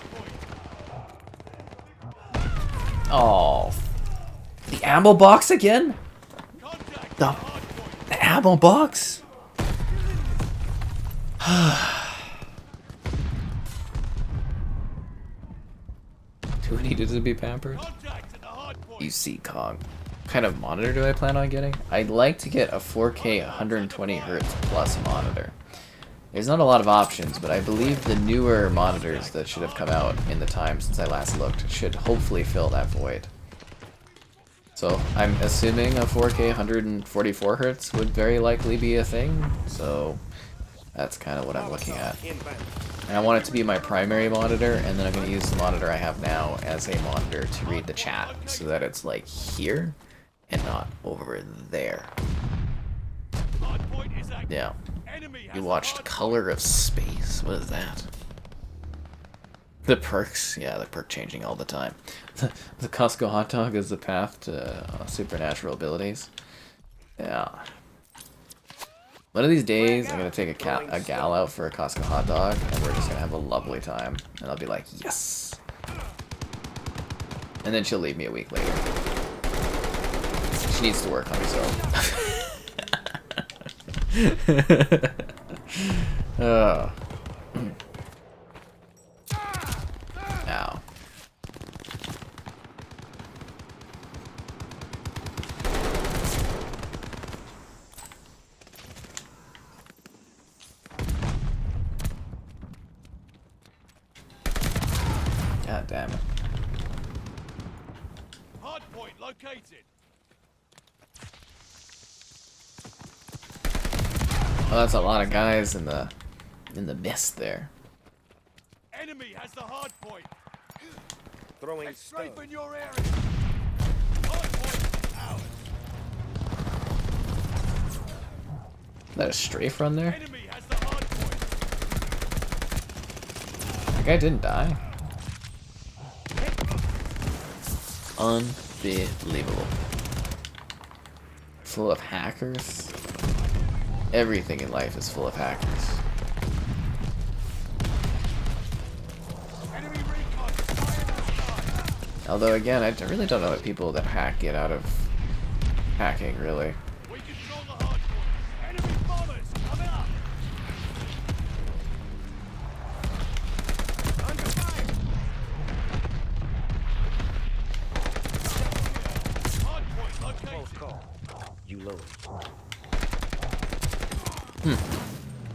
Oh, the ammo box again? The ammo box? Do I need it to be pampered? You see, Kong. What kind of monitor do I plan on getting? I'd like to get a 4K 120Hz plus monitor. There's not a lot of options, but I believe the newer monitors that should have come out in the time since I last looked should hopefully fill that void. So I'm assuming a 4K 144Hz would very likely be a thing, so that's kind of what I'm looking at. And I want it to be my primary monitor, and then I'm going to use the monitor I have now as a monitor to read the chat, so that it's like here and not over there. Yeah. You watched Color of Space? What is that? The perks? Yeah, the perk changing all the time. The Costco hot dog is the path to supernatural abilities. Yeah. One of these days, I'm going to take a gal out for a Costco hot dog, and we're just going to have a lovely time. And I'll be like, yes! And then she'll leave me a week later. She needs to work on herself. Oh. Ow. God damn it. Hard point located. Oh, that's a lot of guys in the mist there. Enemy has the hard point. Throwing stone. Escape in your area. Hard point out. Is that a strafe run there? Enemy has the hard point. That guy didn't die. Unbelievable. Full of hackers. Everything in life is full of hackers. Enemy recon. Fire in the sky. Although again, I really don't know what people that hack get out of hacking, really. We control the hard point. Enemy bombers coming up. Under fire. Hard point Close located. call. You load.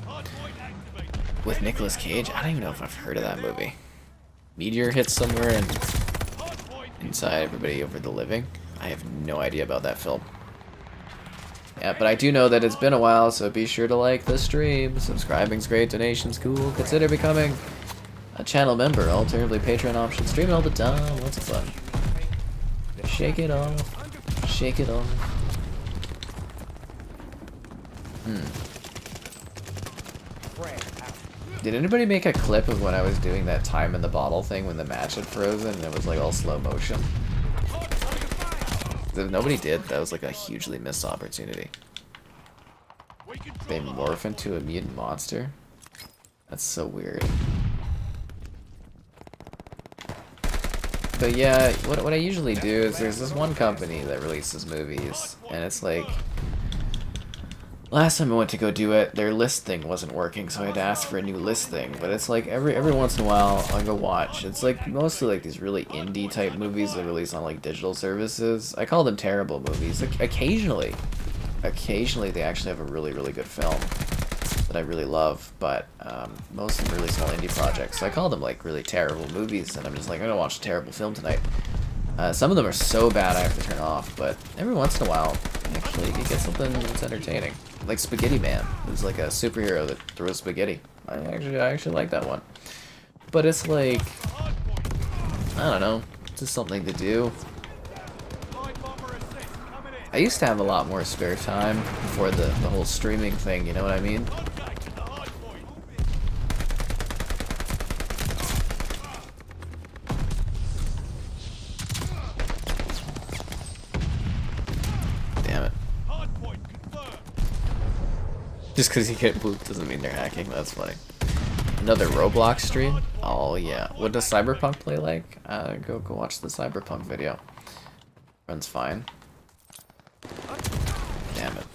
Hard point activated. With Nicolas Cage, I don't even know if I've heard of that movie. Meteor hits somewhere and Hard point. inside everybody over the living. I have no idea about that film. Yeah, but I do know that it's been a while, so be sure to like the stream. Subscribing's great, donations cool. Consider becoming a channel member. Alternatively, Patreon option. Streaming all the time. Lots of fun. Shake it off. Shake it off. Friend out. Did anybody make a clip of when I was doing that time in the bottle thing when the match had frozen and it was like all slow motion? If nobody did, that was like a hugely missed opportunity. We control They the morph into a mutant monster? That's so weird. But yeah, what I usually do is there's this one company that releases movies, and it's like... Last time I went to go do it, their list thing wasn't working, so I had to ask for a new list thing. But it's like every once in a while, I'll go watch. It's like mostly like these really indie type movies that release on like digital services. I call them terrible movies. Like, occasionally they actually have a really good film that I really love. But most of them are really small indie projects. So I call them like really terrible movies, and I'm just like, I'm gonna watch a terrible film tonight. Some of them are so bad I have to turn off, but every once in a while, actually, you get something that's entertaining. Like Spaghetti Man, who's like a superhero that throws spaghetti. I actually like that one. But it's like, I don't know, just something to do. light bomber assist coming in. I used to have a lot more spare time before the whole streaming thing, you know what I mean? Contact at the hard point. Damn it. Hard point confirmed. Just because you get booped doesn't mean they're hacking, that's funny. Another Roblox stream? Oh yeah. What does Cyberpunk play like? Go watch the Cyberpunk video. Runs fine. Damn it.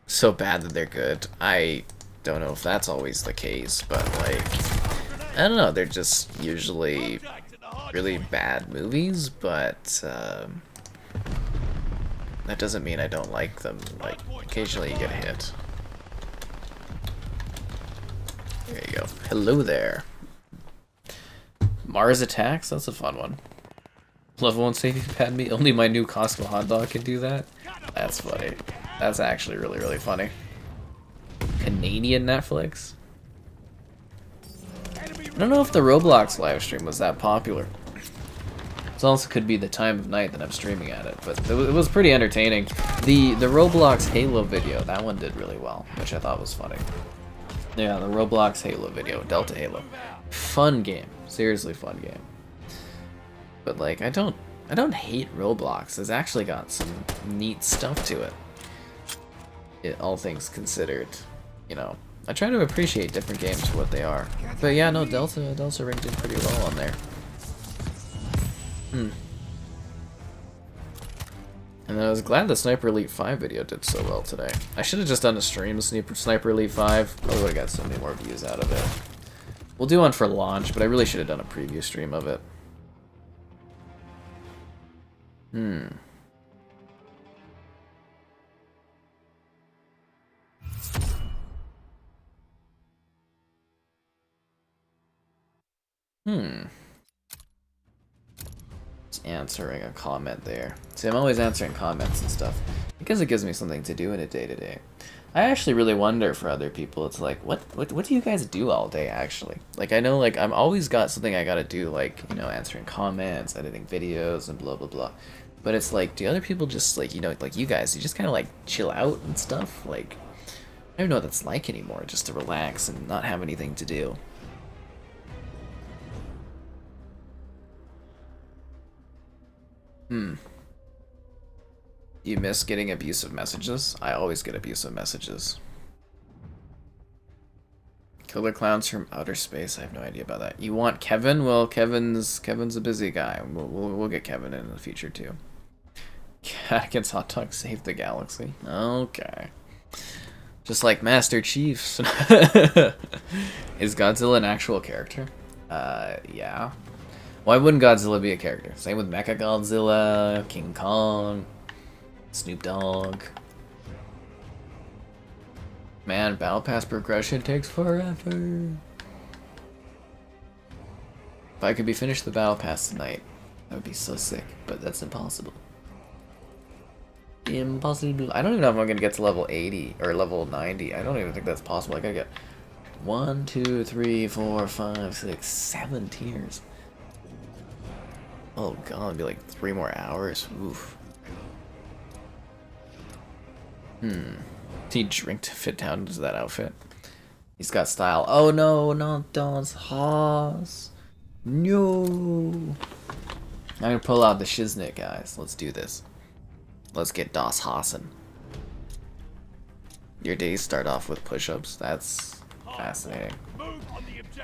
So bad that they're good. I don't know if that's always the case, but like, I don't know, they're just usually Contact at the hard really point. bad movies, but that doesn't mean I don't like them. Like, occasionally you get hit. There you go. Hello there. Mars Attacks? That's a fun one. Level 1 safety pad me? Only my new Costco hot dog can do that? That's funny. That's actually really funny. Canadian Netflix? Enemy I don't know if the Roblox live stream was that popular. It also could be the time of night that I'm streaming at it, but it was pretty entertaining. The Roblox Halo video, that one did really well, which I thought was funny. Yeah, the Roblox Halo video, Delta Halo. Fun game. Seriously fun game. But like, I don't hate Roblox. It's actually got some neat stuff to it. All things considered, you know. I try to appreciate different games for what they are. But yeah, no, Delta Ring did pretty well on there. And I was glad the Sniper Elite 5 video did so well today. I should have just done a stream of Sniper Elite 5. Probably would have got so many more views out of it. We'll do one for launch, but I really should have done a preview stream of it. Just answering a comment there. See, I'm always answering comments and stuff because it gives me something to do in a day-to-day. I actually really wonder for other people. It's like, what do you guys do all day, actually? Like, I know, like, I'm always got something I gotta do, like, you know, answering comments, editing videos, and blah, blah, blah. But it's like, do other people just like, like you guys, you just kind of like chill out and stuff? Like, I don't know what that's like anymore, just to relax and not have anything to do. You miss getting abusive messages? I always get abusive messages. Killer clowns from outer space. I have no idea about that. You want Kevin? Well, Kevin's a busy guy. We'll get Kevin in the future too. Cat against hot dog save the galaxy. Okay. Just like Master Chiefs. Is Godzilla an actual character? Yeah. Why wouldn't Godzilla be a character? Same with Mecha Godzilla, King Kong, Snoop Dogg. Man, Battle Pass progression takes forever. If I could be finished the Battle Pass tonight, that would be so sick, but that's impossible. Impossible. I don't even know if I'm gonna get to level 80 or level 90. I don't even think that's possible. I gotta get 1, 2, 3, 4, 5, 6, 7 tiers. Oh god, it'd be like 3 more hours. Oof. Did he drink to fit down into that outfit? He's got style. Oh no, not Das Haas. No. I'm gonna pull out the shiznit, guys. Let's do this. Let's get Das Hasen. Your days start off with push-ups. That's fascinating.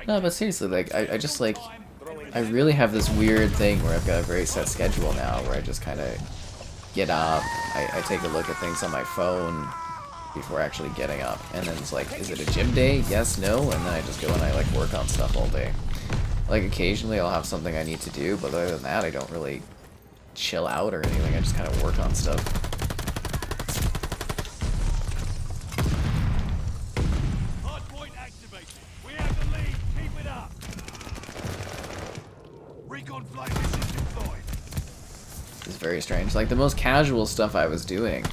No, but seriously, like, I just like, I really have this weird thing where I've got a very set schedule now, where I just kind of get up, I take a look at things on my phone before actually getting up, and then it's like, is it a gym day? Yes, no, and then I just go and I like work on stuff all day. Like occasionally I'll have something I need to do, but other than that I don't really chill out or anything, I just kind of work on stuff. Hardpoint activated. We have the lead. Keep it up. Recon flight mission deployed. It's very strange. Like the most casual stuff I was doing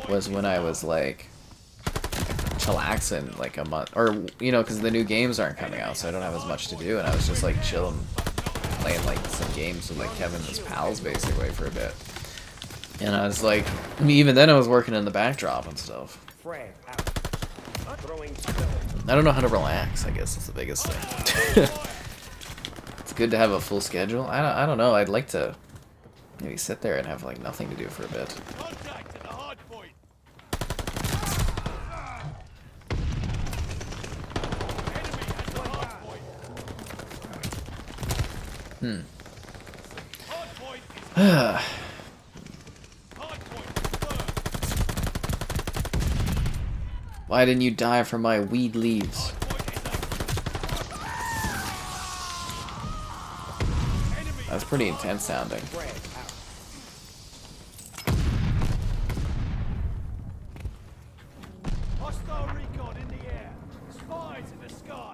was when I was like chillaxing like a month, or you know, because the new games aren't coming out, so I don't have as much to do, and I was just like chilling, playing like some games with like Kevin and his pals basically for a bit. And I was like, even then I was working in the backdrop and stuff. Frag out. Throwing stone. I don't know how to relax, I guess that's the biggest thing. It's good to have a full schedule. I don't know, I'd like to maybe sit there and have like nothing to do for a bit. Contact at the hardpoint. Enemy at the hardpoint. Hardpoint is hardpoint confirmed. Why didn't you die from my weed leaves? That's pretty intense sounding. Frag out. Hostile recon in the air. Spies in the sky.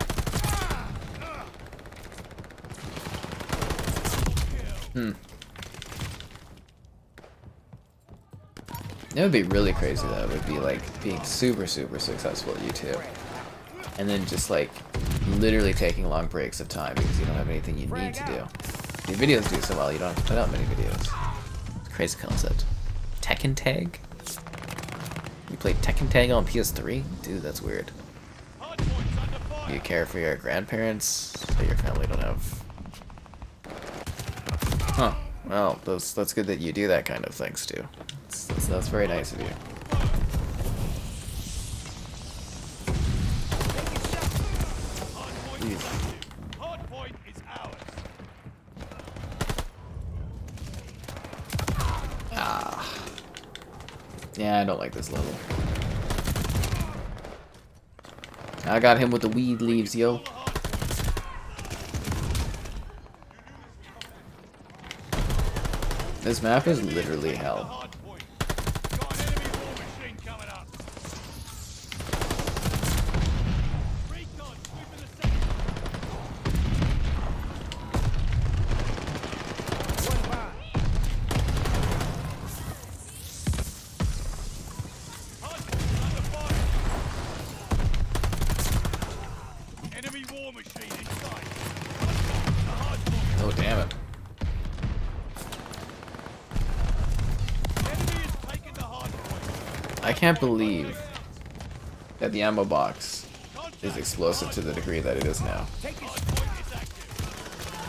It would be really crazy though. It would be like being super successful at YouTube, and then just like literally taking long breaks of time because you don't have anything you need to do. Your videos do so well, you don't have to put out many videos. Crazy concept. Tekken Tag? You played Tekken Tag on PS3? Dude, that's weird. Hardpoint's under fire. You care for your grandparents, but your family don't have. Huh. Well, that's good that you do that kind of things too. That's very nice of you. Hardpoint is ours. Yeah, I don't like this level. I got him with the weed leaves, yo. This map is literally hell. Hardpoint. Got an enemy war machine coming up. Recon sweeping the sector. One by. Hardpoint under fire. Enemy war machine in sight. The hardpoint. Oh, damn it. I can't believe that the ammo box is explosive to the degree that it is now.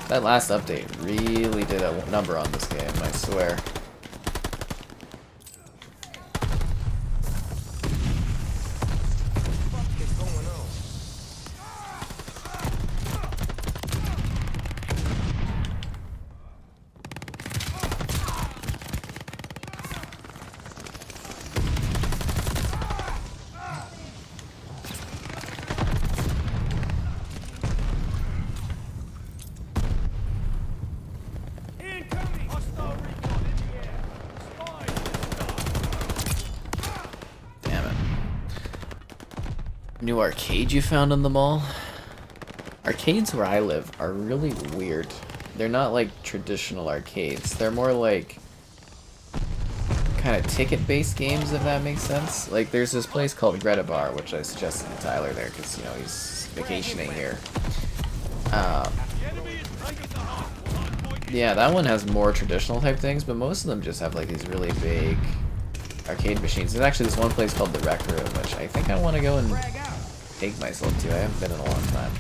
That last update really did a number on this game, I swear. New arcade you found in the mall? Arcades where I live are really weird. They're not like traditional arcades. They're more like kind of ticket-based games, if that makes sense. Like there's this place called Greta Bar, which I suggested to Tyler there because you know he's vacationing here. Yeah, that one has more traditional type things, but most of them just have like these really big arcade machines. There's actually this one place called the Rec Room, which I think I want to go and take myself to. I haven't been in a long time.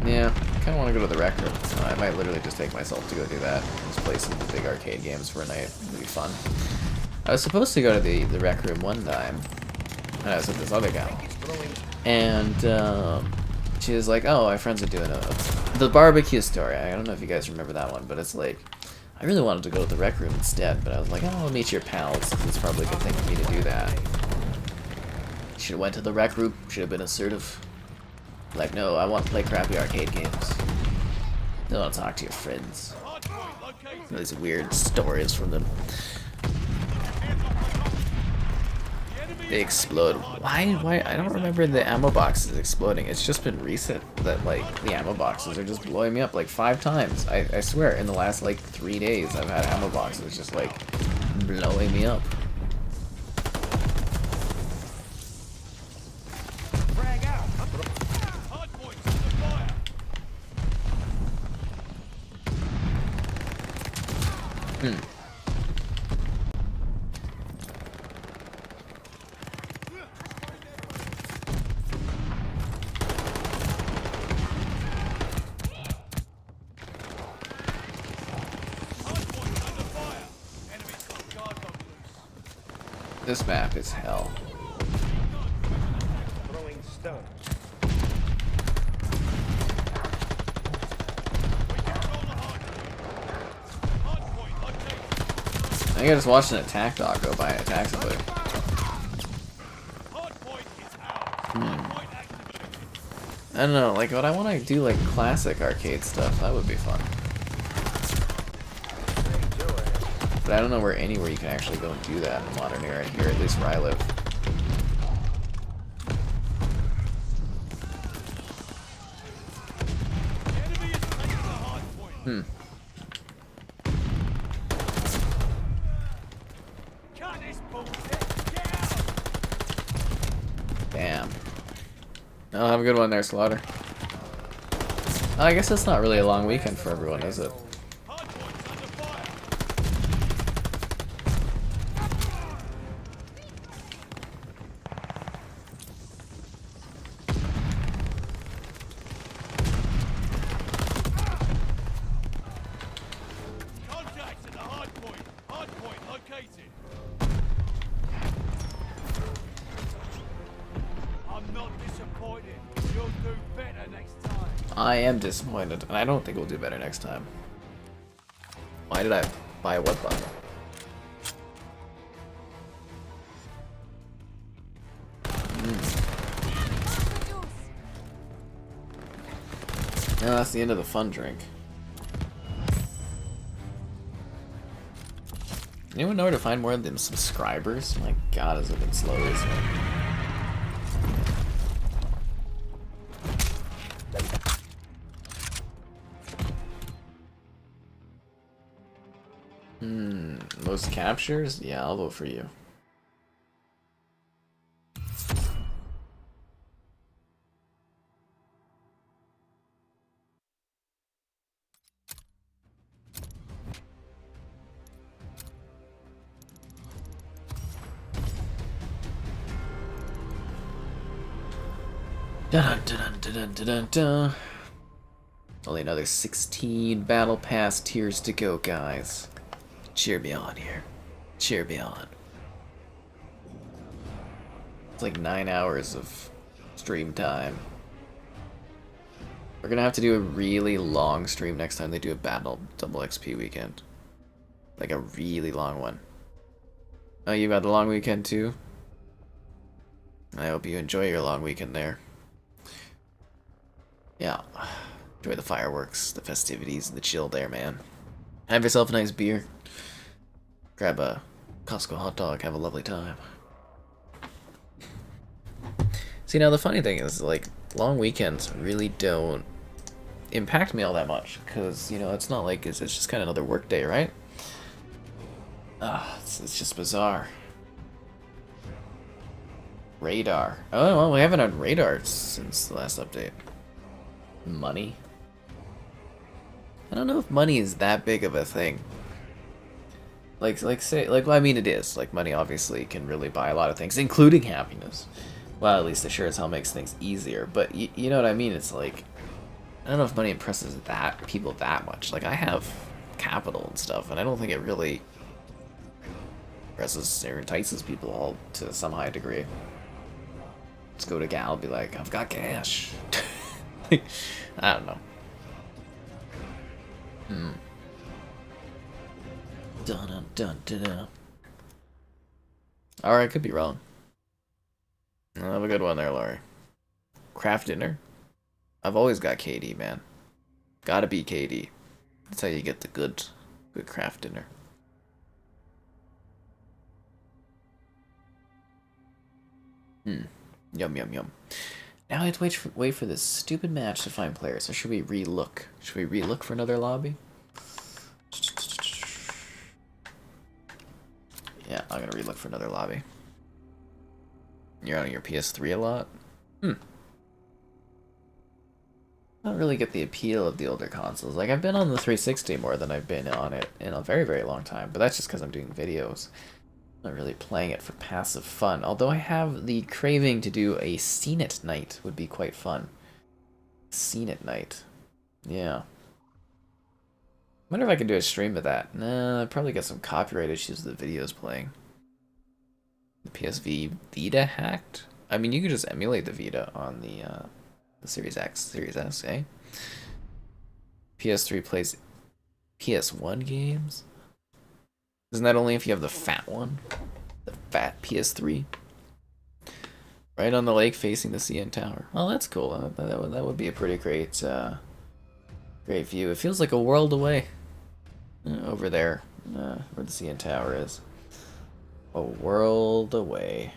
Yeah, I kind of want to go to the Rec Room. I might literally just take myself to go do that. Just play some big arcade games for a night. It'll be fun. I was supposed to go to the Rec Room one time, and I was with this other gal. And she was like, oh, my friends are doing the barbecue story. I don't know if you guys remember that one, but it's like, I really wanted to go to the Rec Room instead, but I was like, oh, I'll meet your pals. It's probably a good thing for me to do that. Should have went to the Rec Room. Should have been assertive. Like, no, I want to play crappy arcade games. Don't want to talk to your friends. These weird stories from them. They explode. Why? I don't remember the ammo boxes exploding. It's just been recent that, like, the ammo boxes are just blowing me up, like, 5 times. I swear, in the last, like, 3 days, I've had ammo boxes just, like, blowing me up. This map is hell. Throwing stones. I think I just watched an attack dog go by and attack somebody. I don't know, like, but I want to do, like, classic arcade stuff. That would be fun. But I don't know where anywhere you can actually go and do that in the modern era here, at least where I live. Damn. Oh, have a good one there, Slaughter. Oh, I guess it's not really a long weekend for everyone, is it? I am disappointed, and I don't think we'll do better next time. Why did I buy what button? No, that's the end of the fun drink. Anyone know where to find more of them subscribers? My god, has it been slow recently? Most captures? Yeah, I'll vote for you. Dun, dun, dun, dun, dun, dun, dun. Only another 16 battle pass tiers to go, guys. Cheer me on here. Cheer me on. It's like 9 hours of stream time. We're gonna have to do a really long stream next time they do a battle double XP weekend. Like a really long one. Oh, you got the long weekend too? I hope you enjoy your long weekend there. Yeah. Enjoy the fireworks, the festivities, and the chill there, man. Have yourself a nice beer. Grab a Costco hot dog, have a lovely time. See, now the funny thing is, like, long weekends really don't impact me all that much, because, you know, it's not like it's just kind of another work day, right? It's just bizarre. Radar. Oh, well, we haven't had radar since the last update. Money. I don't know if money is that big of a thing. Well, I mean, it is. Like, money obviously can really buy a lot of things, including happiness. Well, at least it sure as hell makes things easier. But you know what I mean? It's like, I don't know if money impresses people that much. Like, I have capital and stuff, and I don't think it really impresses or entices people all to some high degree. Let's go to Gal, be like, I've got cash. I don't know. Dun dun dun dun dun. Alright, could be wrong. I'll have a good one there, Laurie. Craft dinner? I've always got KD, man. Gotta be KD. That's how you get the good craft dinner. Yum yum yum. Now I have to wait for this stupid match to find players. So should we re-look? Should we re-look for another lobby? Yeah, I'm gonna re-look for another lobby. You're on your PS3 a lot? I don't really get the appeal of the older consoles. Like, I've been on the 360 more than I've been on it in a very, very long time. But that's just because I'm doing videos. I'm not really playing it for passive fun. Although I have the craving to do a Seen It night. Would be quite fun. Seen It night. Yeah. Wonder if I could do a stream of that. Nah, I'd probably get some copyright issues with the videos playing. The PSV Vita hacked? I mean, you could just emulate the Vita on the Series X, Series S, eh? PS3 plays PS1 games? Isn't that only if you have the fat one? The fat PS3? Right on the lake facing the CN Tower. Oh, that's cool. That would be a pretty great, great view. It feels like a world away. Over there, where the CN Tower is. A world away.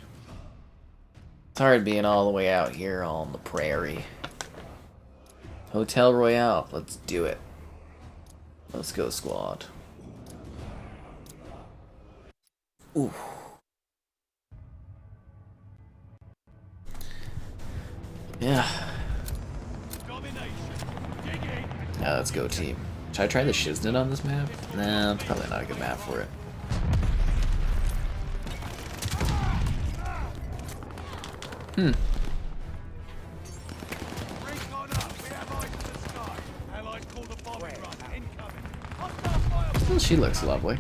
It's hard being all the way out here on the prairie. Hotel Royale, let's do it. Let's go, squad. Ooh. Yeah. Yeah, let's go, team. Should I try the Shiznit on this map? Nah, it's probably not a good map for it. Well, she looks lovely.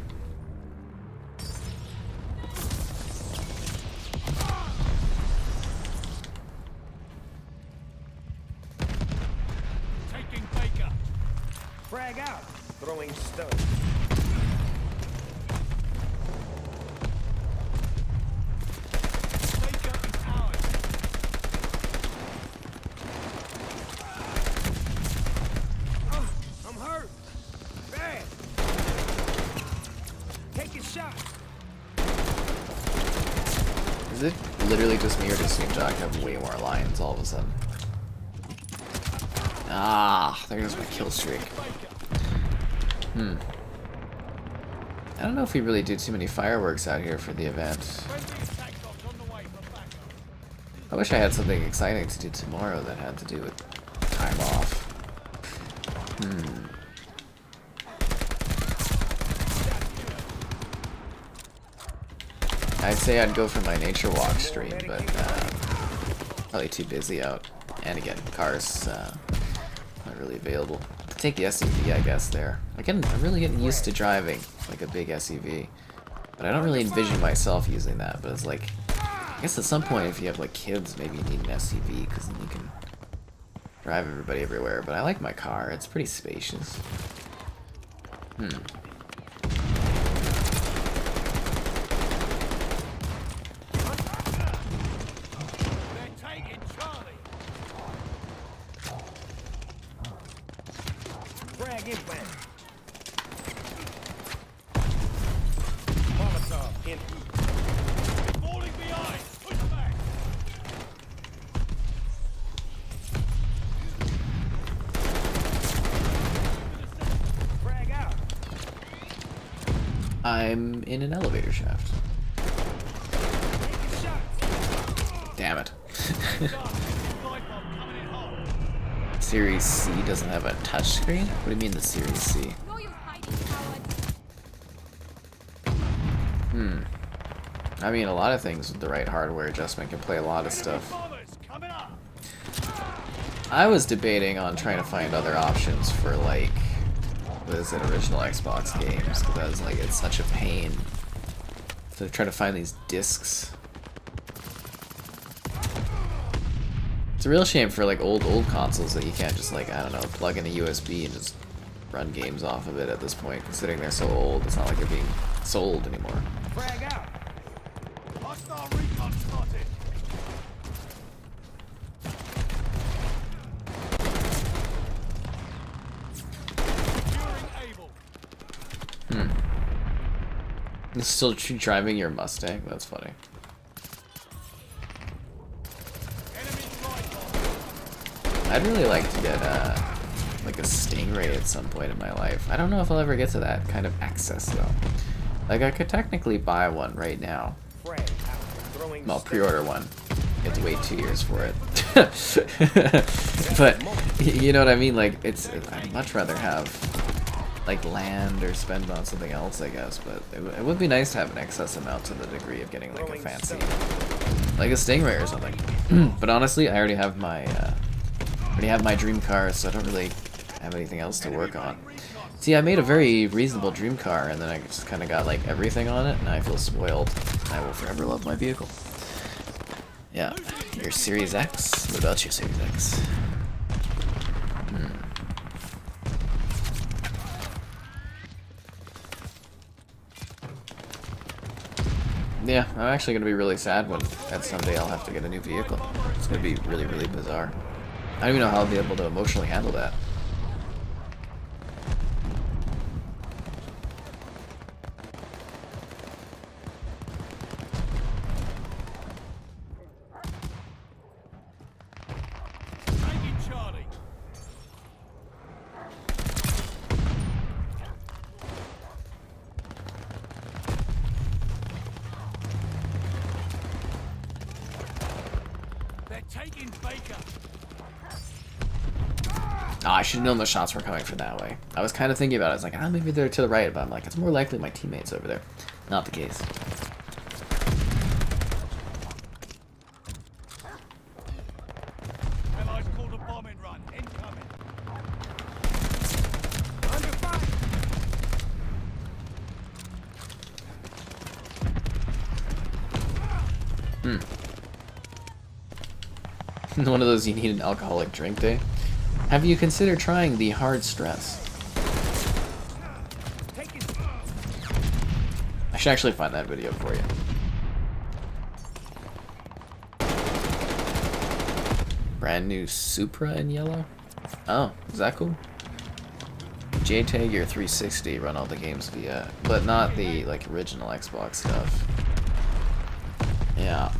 Frag out. Throwing stone. I'm hurt. Bad. Taking shots. Is it literally just me or does Snoop Dogg have way more lines all of a sudden? Ah, there goes my kill streak. I don't know if we really do too many fireworks out here for the event. I wish I had something exciting to do tomorrow that had to do with time off. I'd say I'd go for my nature walk stream, but probably too busy out. And again, cars not really available. Take the SUV, I guess. There, again, I'm really getting used to driving like a big SUV, but I don't really envision myself using that. But it's like, I guess at some point, if you have like kids, maybe you need an SUV because then you can drive everybody everywhere. But I like my car; it's pretty spacious. Frag inbound. Molotov in. Falling behind. Push back. Frag out. I'm in an elevator shaft. Taking shots. Damn it. Light bomb coming in hot. Series C doesn't have a touchscreen? What do you mean the Series C? No use hiding, coward. I mean, a lot of things with the right hardware adjustment can play a lot of stuff. Bombers coming up. I was debating on trying to find other options for, like, what is it, original Xbox games, because I was like, it's such a pain to try to find these discs. It's a real shame for, like, old consoles that you can't just, like, I don't know, plug in a USB and just run games off of it at this point, considering they're so old. It's not like they're being sold anymore. Frag out. Hostile recon spotted. Securing able. You're still driving your Mustang? That's funny. Enemy light bomb. I'd really like to get like a Stingray at some point in my life. I don't know if I'll ever get to that kind of access though. Like I could technically buy one right now. Frag out. Throwing Well, stun. pre-order one. You have to wait 2 years for it. But you know what I mean? Like I'd much rather have like land or spend on something else, I guess. But it would be nice to have an excess amount to the degree of getting like a fancy, like a Stingray or something. But honestly, I already have my dream car, so I don't really have anything else to work on. See, I made a very reasonable dream car, and then I just kind of got like everything on it, and I feel spoiled. I will forever love my vehicle. Yeah, your Series X? What about your Series X? Yeah, I'm actually going to be really sad when that someday I'll have to get a new vehicle. It's going to be really, really bizarre. I don't even know how I'll be able to emotionally handle that. Taking Charlie. They're taking Baker. Oh, I should have known the shots were coming from that way. I was kind of thinking about it. I was like, ah, maybe they're to the right, but I'm like, it's more likely my teammates over there. Not the case. Allies called a bombing run. Incoming. Under fire. One of those you need an alcoholic drink day. Have you considered trying the hard stress? Taking. I should actually find that video for you. Brand new Supra in yellow? Oh, is that cool? JTAG or 360 run all the games via, but not the like original Xbox stuff. Yeah.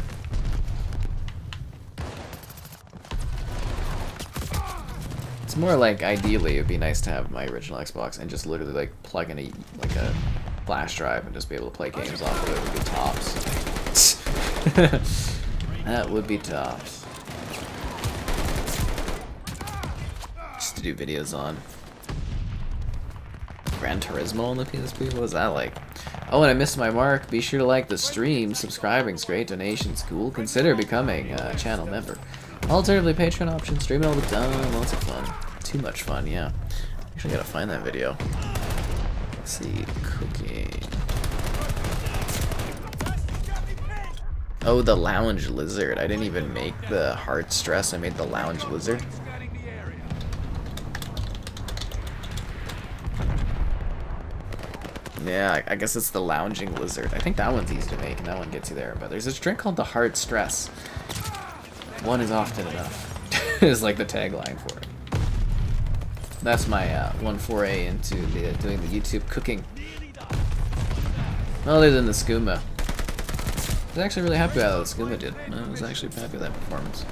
It's more like ideally it'd be nice to have my original Xbox and just literally like plug in a flash drive and just be able to play games off of it. Would be tops. That would be tops. Just to do videos on. Gran Turismo on the PSP? What was that like? Oh, and I missed my mark. Be sure to like the stream. Subscribing's great. Donations cool. Consider becoming a channel member. Alternatively, Patreon option, streaming all the time, lots of fun. Too much fun, yeah. Actually gotta find that video. Let's see, cooking. Oh, the lounge lizard. I didn't even make the heart stress, I made the lounge lizard. Yeah, I guess it's the lounging lizard. I think that one's easy to make, and that one gets you there. But there's this drink called the heart stress. One is often enough. Is like the tagline for it. That's my one foray into doing the YouTube cooking. Other than the skooma. I was actually really happy with how the skooma did. I was actually happy with that performance.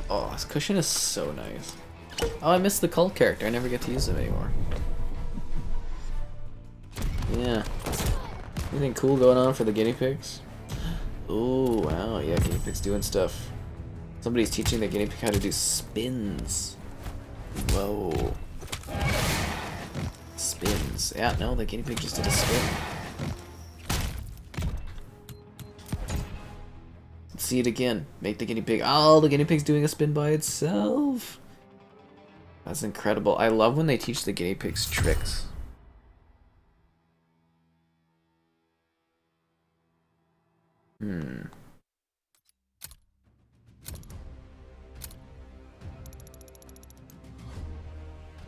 Oh, this cushion is so nice. Oh, I missed the cult character. I never get to use them anymore. Yeah. Anything cool going on for the guinea pigs? Oh, wow. Yeah, guinea pigs doing stuff. Somebody's teaching the guinea pig how to do spins. Whoa. Spins. Yeah, no, the guinea pig just did a spin. See it again. Make the guinea pig. Oh, the guinea pig's doing a spin by itself. That's incredible. I love when they teach the guinea pigs tricks.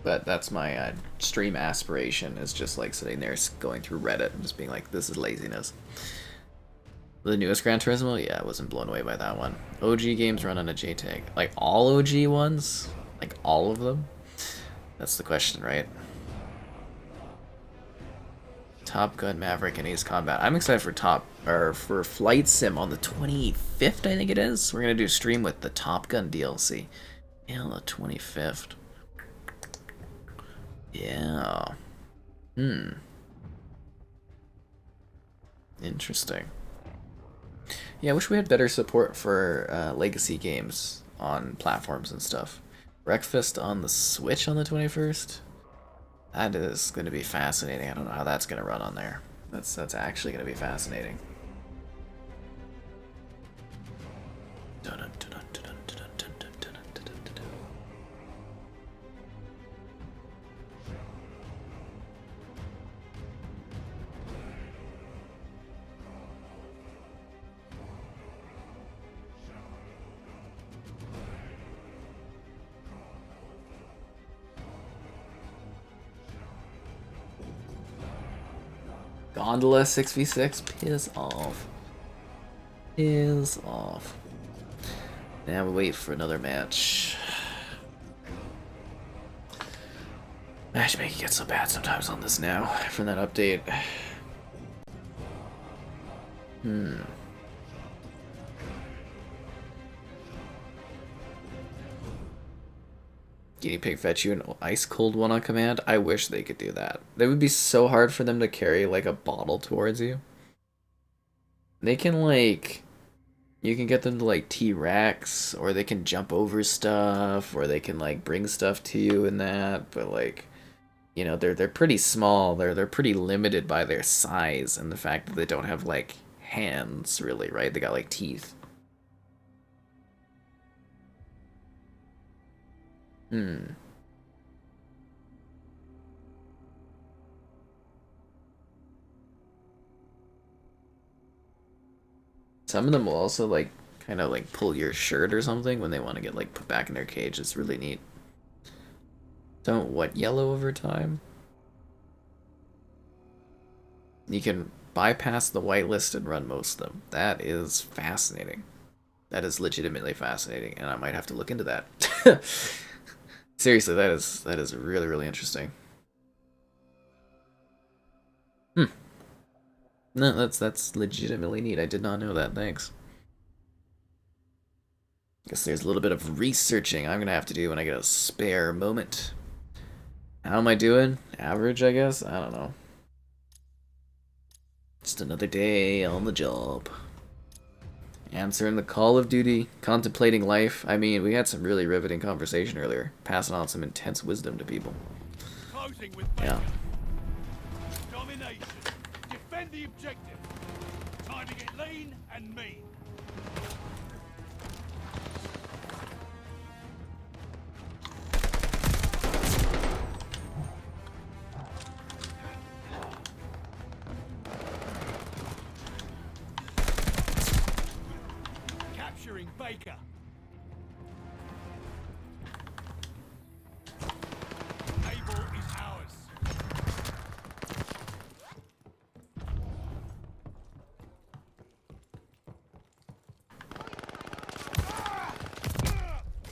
But that's my stream aspiration, is just like sitting there going through Reddit and just being like, this is laziness. The newest Gran Turismo? Yeah, I wasn't blown away by that one. OG games run on a JTAG. Like all OG ones? Like all of them? That's the question, right? Top Gun, Maverick, and Ace Combat. I'm excited for Flight Sim on the 25th, I think it is. We're gonna do a stream with the Top Gun DLC. Yeah, on the 25th. Yeah. Interesting. Yeah, I wish we had better support for legacy games on platforms and stuff. Breakfast on the Switch on the 21st? That is going to be fascinating. I don't know how that's going to run on there. That's actually going to be fascinating. Gondola 6v6, piss off. Piss off. Now we wait for another match. Matchmaking gets so bad sometimes on this now from that update. Guinea pig fetch you an ice cold one on command? I wish they could do that. It would be so hard for them to carry like a bottle towards you. They can like, you can get them to like T-Rex, or they can jump over stuff, or they can like bring stuff to you and that, but like, you know, they're pretty small. They're pretty limited by their size and the fact that they don't have like hands really, right? They got like teeth. Some of them will also like kind of like pull your shirt or something when they want to get like put back in their cage. It's really neat. Don't what yellow over time? You can bypass the whitelist and run most of them. That is fascinating. That is legitimately fascinating, and I might have to look into that. Seriously, that is really, really interesting. No, that's legitimately neat. I did not know that. Thanks. Guess there's a little bit of researching I'm gonna have to do when I get a spare moment. How am I doing? Average, I guess? I don't know. Just another day on the job. Answering the call of duty, contemplating life. I mean, we had some really riveting conversation earlier, passing on some intense wisdom to people. Closing with Yeah. domination. Defend the objective. Time to get lean and mean. Capturing Baker. Able is ours.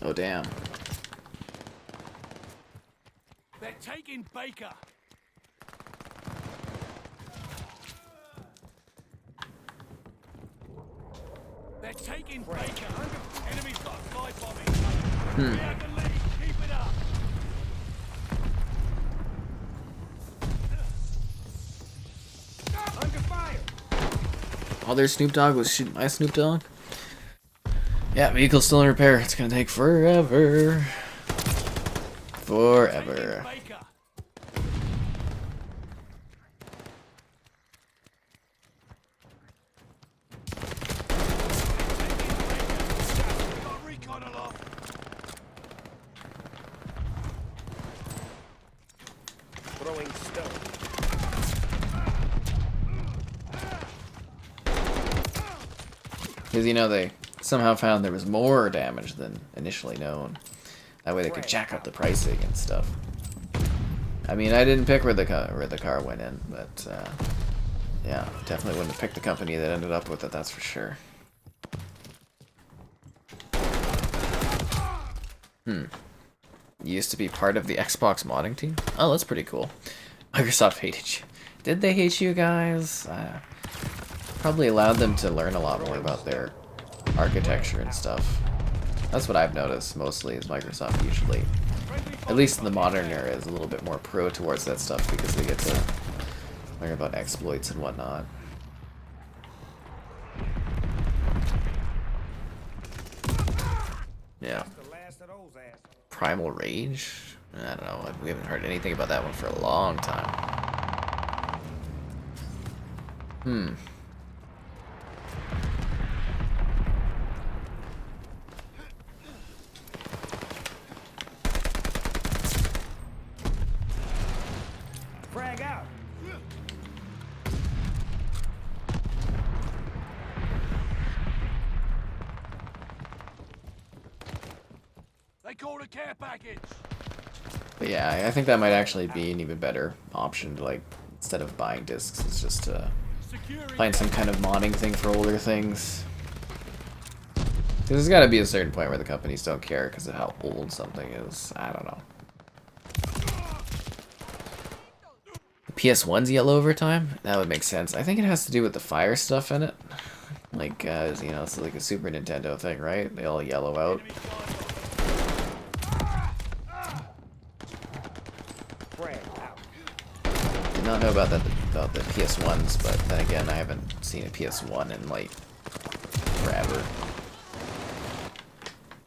Oh, damn. They're taking Baker. They're taking Baker. Enemy's got a fly bombing. We have the lead. Keep it up. Under fire. Oh, their Snoop Dogg was shooting my Snoop Dogg? Yeah, vehicle's still in repair. It's gonna take forever. Forever. Baker. Got recon aloft. Throwing stone. Because, you know, they somehow found there was more damage than initially known. That way they could jack up the pricing and stuff. I mean, I didn't pick where the car went in, but yeah, definitely wouldn't have picked the company that ended up with it, that's for sure. Used to be part of the Xbox modding team? Oh, that's pretty cool. Microsoft hated you. Did they hate you guys? Probably allowed them to learn a lot more about their architecture and stuff. That's what I've noticed mostly, is Microsoft usually, at least in the modern era, is a little bit more pro towards that stuff because they get to learn about exploits and whatnot. Yeah. The last of those assholes. Primal Rage? I don't know. We haven't heard anything about that one for a long time. Frag out. They called a care package. But yeah, I think that might actually be an even better option to, like, instead of buying discs, it's just to Securing find some kind of modding thing for older things. Because there's got to be a certain point where the companies don't care because of how old something is. I don't know. The PS1's yellow over time? That would make sense. I think it has to do with the fire stuff in it. Like, you know, it's like a Super Nintendo thing, right? They all yellow out. Frag out. Did not know about the PS1s, but then again, I haven't seen a PS1 in, like, forever.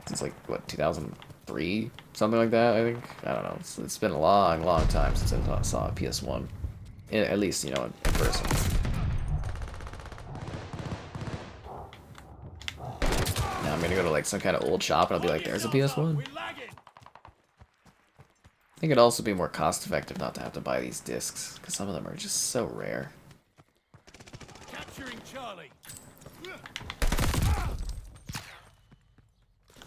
Since, like, what, 2003? Something like that, I think? I don't know. It's been a long, long time since I saw a PS1. At least, you know, in person. Now I'm gonna go to, like, some kind of old shop and I'll be like, there's a PS1? We're lagging. I think it'd also be more cost-effective not to have to buy these discs, because some of them are just so rare. Capturing Charlie.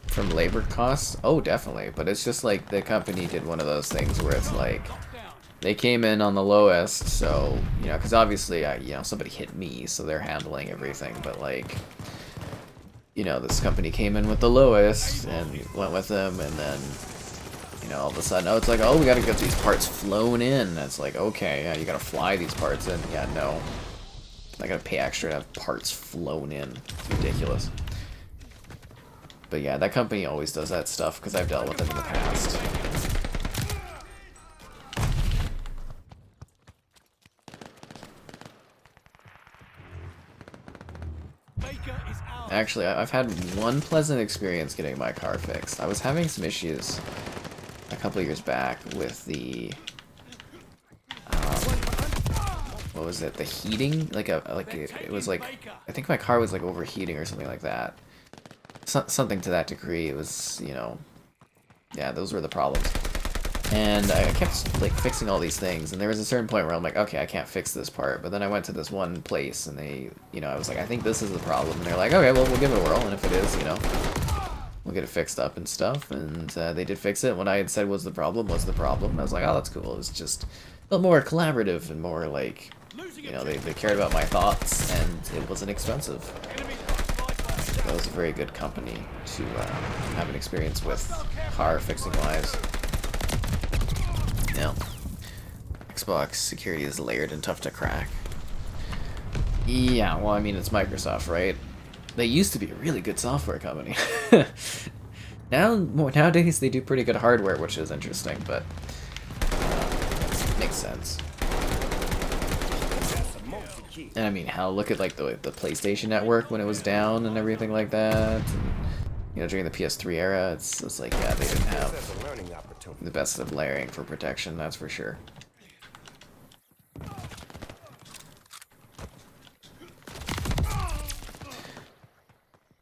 From labor costs? Oh, definitely. But it's just like the company did one of those things where it's like, Down. they came in on the lowest, so, you know, because obviously, you know, somebody hit me, so they're handling everything, but, like, you know, this company came in with the lowest, and went with them, and then, you know, all of a sudden, oh, it's like, oh, we gotta get these parts flown in. And it's like, okay, yeah, you gotta fly these parts in. Yeah, no. I gotta pay extra to have parts flown in. It's ridiculous. But yeah, that company always does that stuff, because I've dealt with them in the past. Baker is ours. Actually, I've had one pleasant experience getting my car fixed. I was having some issues a couple years back with the what was it? The heating, it was like, I think my car was like overheating or something like that. Something to that degree. It was, you know, yeah, those were the problems. And I kept like fixing all these things, and there was a certain point where I'm like, okay, I can't fix this part. But then I went to this one place, and they, you know, I was like, I think this is the problem. And they're like, okay, well, we'll give it a whirl, and if it is, you know, we'll get it fixed up and stuff. And they did fix it. What I had said was the problem was the problem. I was like, oh, that's cool. It was just a little more collaborative and more like, you know, they cared about my thoughts, and it wasn't expensive. That was a very good company to have an experience with car fixing wise. No. Xbox security is layered and tough to crack. Yeah, well, I mean, it's Microsoft, right? They used to be a really good software company. Nowadays, they do pretty good hardware, which is interesting, but makes sense. And I mean, hell, look at like the PlayStation Network when it was down and everything like that. And, you know, during the PS3 era, it's like, yeah, they didn't have the best of layering for protection, that's for sure.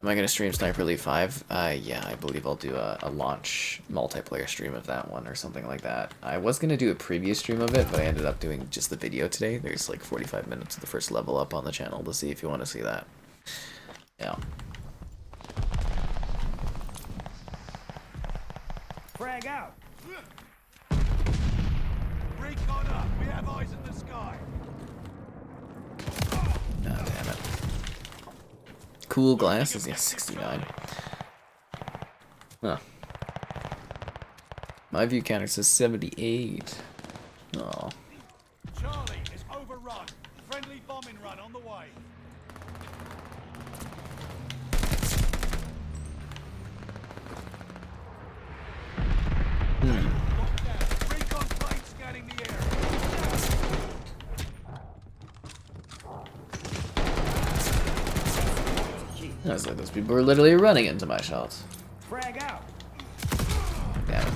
Am I going to stream Sniper Elite 5? Yeah, I believe I'll do a launch multiplayer stream of that one or something like that. I was going to do a preview stream of it, but I ended up doing just the video today. There's like 45 minutes of the first level up on the channel to see if you want to see that. Yeah. Frag out. Recon up. We have eyes in the sky. Oh, damn it. Cool glasses, yeah, 69. Huh. My view counter says 78. Oh. Charlie is overrun. Friendly bombing run on the way. Recon plane scanning the area. That's like those people were literally running into my shots. Frag out. Damn it.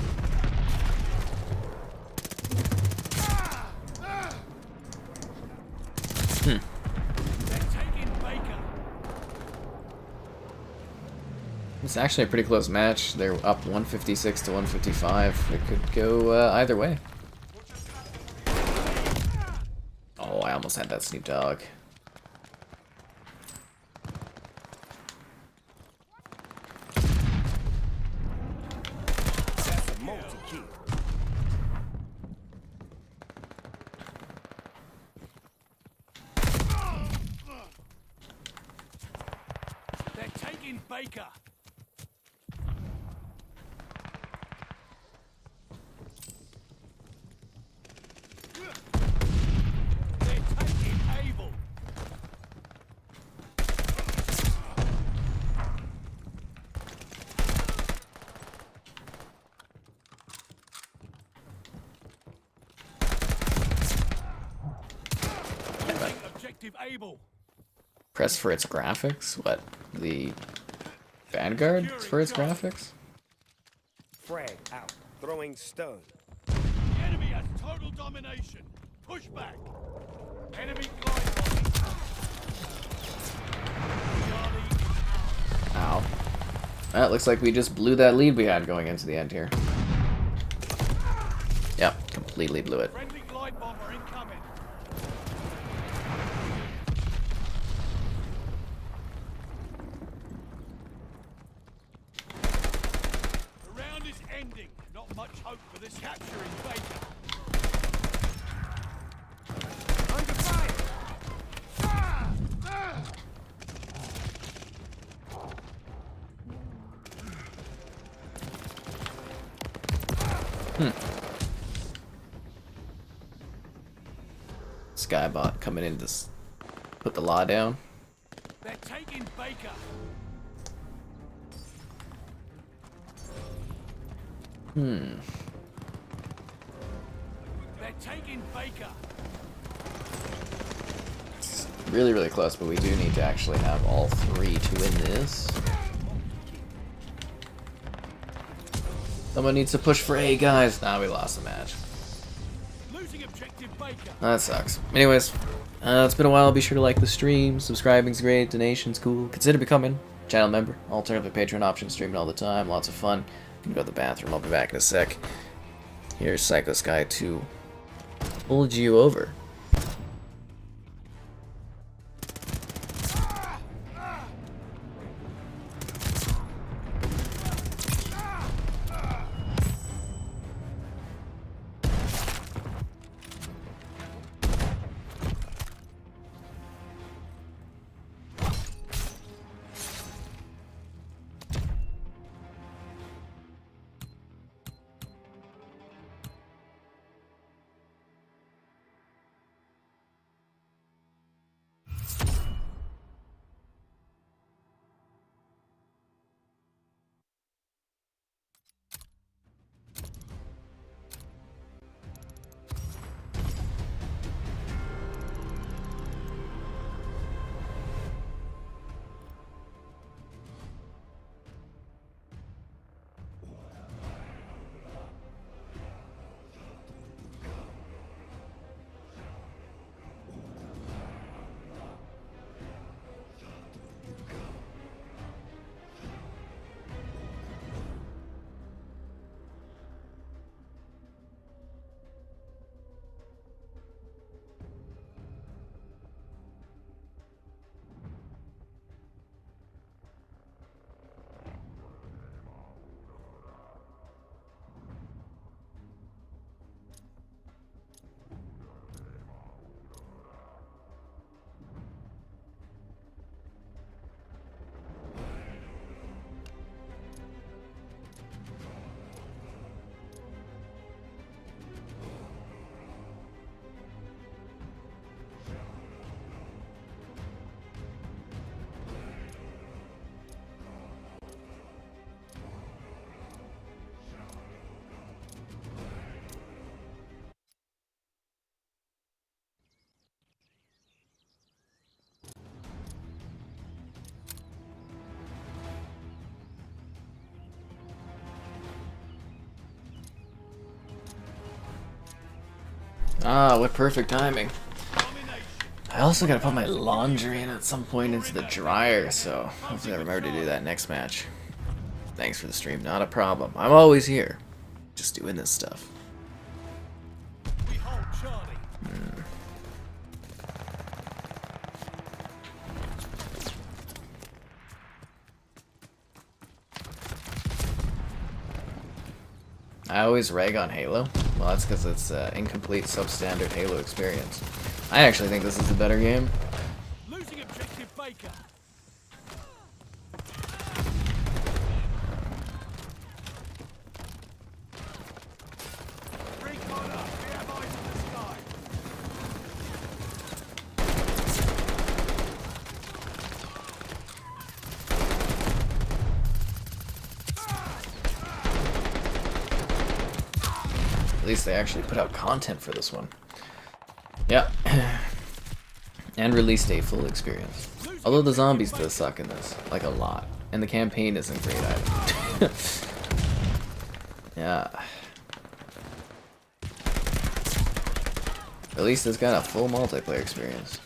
They're taking Baker. It's actually a pretty close match. They're up 156 to 155. It could go either way. Oh, I almost had that Snoop Dogg. They're taking Baker. They're taking Able. Losing objective Able. Press for its graphics? What? The Vanguard for its graphics? Frag out. Throwing stun. The enemy has total domination. Push back. Enemy glide bombing. Charlie. Ow. Well, it looks like we just blew that lead we had going into the end here. Yep, completely blew it. Friendly glide bomber incoming. The round is ending. Not much hope for this capturing Baker. Under fire. Skybot coming in to put the law down. They're taking Baker. They're taking Baker. Really, really close, but we do need to actually have all three to win this. Someone needs to push for A, guys. Nah, we lost the match. Losing objective Baker. That sucks. Anyways, it's been a while. Be sure to like the stream. Subscribing's great. Donation's cool. Consider becoming a channel member. Alternative Patreon option. Streaming all the time. Lots of fun. I'm gonna go to the bathroom. I'll be back in a sec. Here's Psycho Sky to hold you over. Ah, what perfect timing. I also gotta put my laundry in at some point into the dryer, so hopefully I remember to do that next match. Thanks for the stream, not a problem. I'm always here. Just doing this stuff. We hold Charlie. I always rag on Halo. Well, that's because it's incomplete substandard Halo experience. I actually think this is a better game. Losing objective Baker. Recon up. We have eyes in the sky. At least they actually put out content for this one. Yeah. And released a full experience. Although the zombies do suck in this, like a lot. And the campaign isn't great either. Yeah. At least it's got a full multiplayer experience.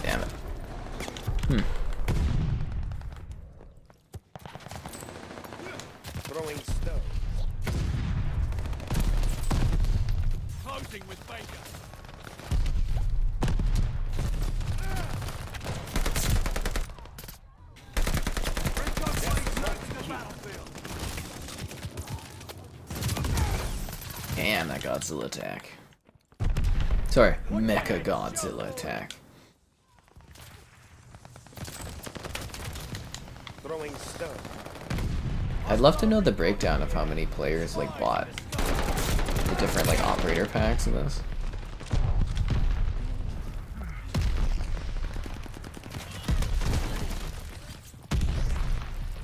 Damn it. Throwing stone. Closing with Baker. Recon planes searching the battlefield. And that Godzilla attack. Sorry, Mecha Godzilla attack. Throwing stone. I'd love to know the breakdown of how many players like bought the different like operator packs in this.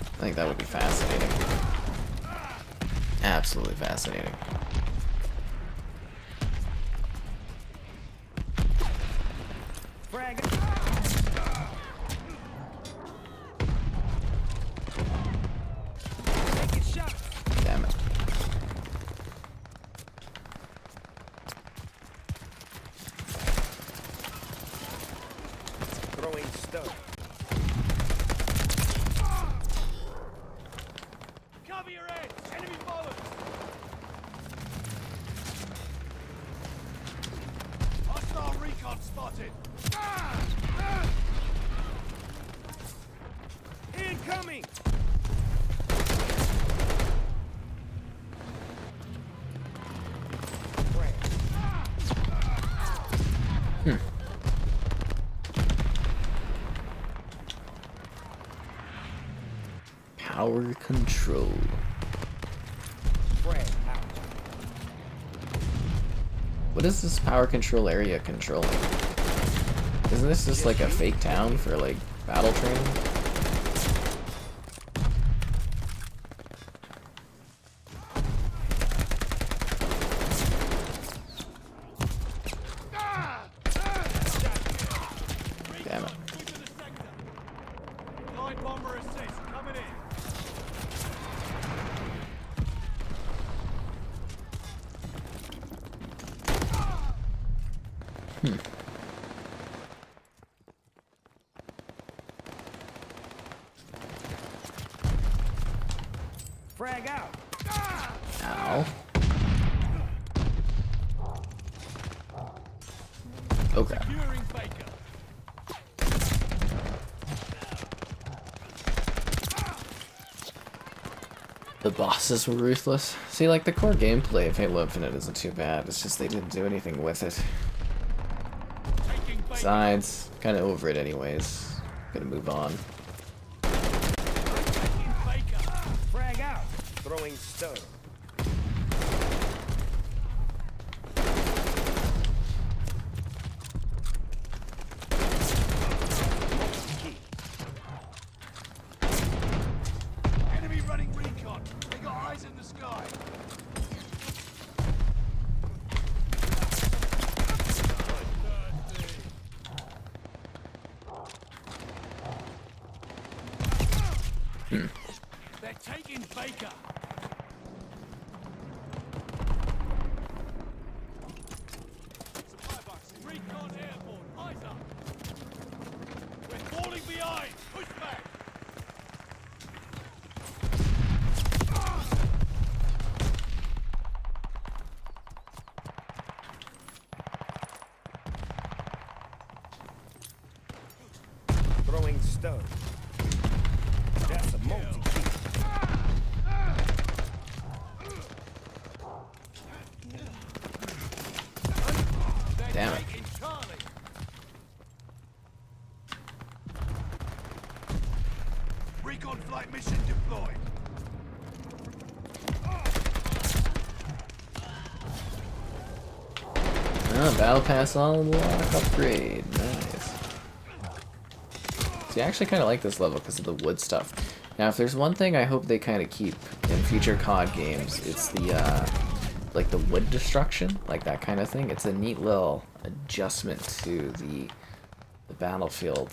I think that would be fascinating. Absolutely fascinating. Frag. Taking shots. Damn it. Throwing stone. Cover your head! Enemy followers! Hostile recon spotted! Incoming. Frag. Power control. Frag out. What is this power control area controlling? Isn't this just like a fake town for like battle training? Damn it. Quick to the sector! Light bomber assist, coming in! Frag out. Ow. Okay. Securing Baker. The bosses were ruthless. See, like, the core gameplay of Halo Infinite isn't too bad. It's just they didn't do anything with it. Taking Baker. Besides, kind of over it anyways. Gonna move on. Taking Baker. Frag out. Throwing stone. Enemy running recon. They got eyes in the sky. They're taking Baker. Supply box. Recon airborne. Eyes up. We're falling behind. Push back. Throwing stone. That's a multi. They're Damn it. taking Charlie. Recon flight mission deployed. Oh, Battle Pass unlock upgrade. Nice. See, I actually kind of like this level because of the wood stuff. Now, if there's one thing I hope they kind of keep in future COD games, it's the, like the wood destruction, like that kind of thing. It's a neat little adjustment to the battlefield.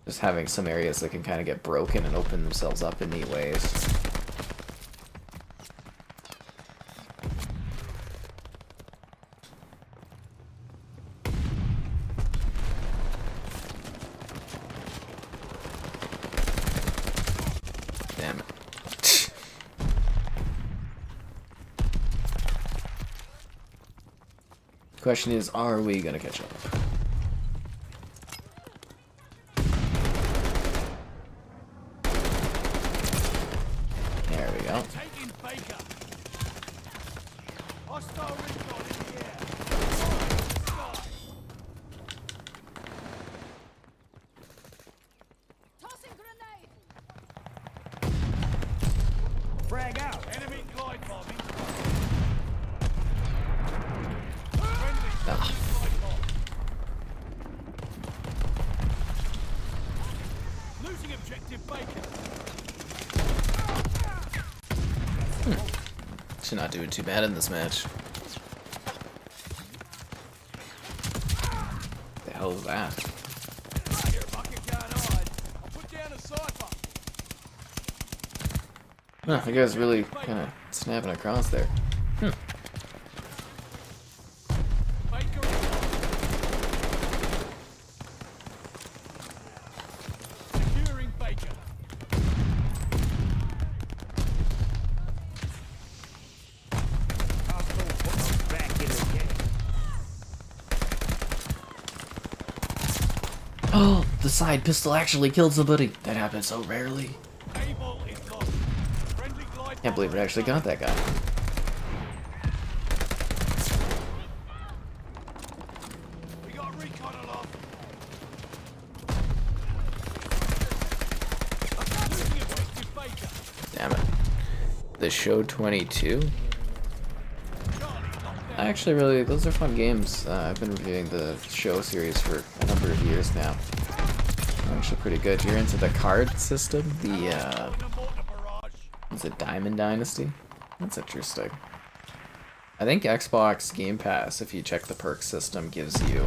Just having some areas that can kind of get broken and open themselves up in neat ways. Damn it. Question is, are we gonna catch up? There we go. Taking Baker. Hostile recon in the air. Sky. Tossing grenade! Frag out. Enemy glide bombing. Ah. Friendly glide bomb. Losing objective Baker. Actually not doing too bad in this match. The hell is that? Here, bucket going on. I'll put down a cipher. Huh, the guy's really kind of snapping across there. Baker. Securing Baker. Hostile back in the game. Oh, the side pistol actually killed somebody. That happens so rarely. Able is lost. Friendly glide. Can't believe it actually got that guy. We got recon aloft. Losing objective Baker. Damn it. The show 22? Charlie locked down. I actually really, those are fun games. I've been reviewing the show series for a number of years now. They're actually pretty good. You're into the card system? The, In a mortar barrage. is it Diamond Dynasty? That's interesting. I think Xbox Game Pass, if you check the perk system, gives you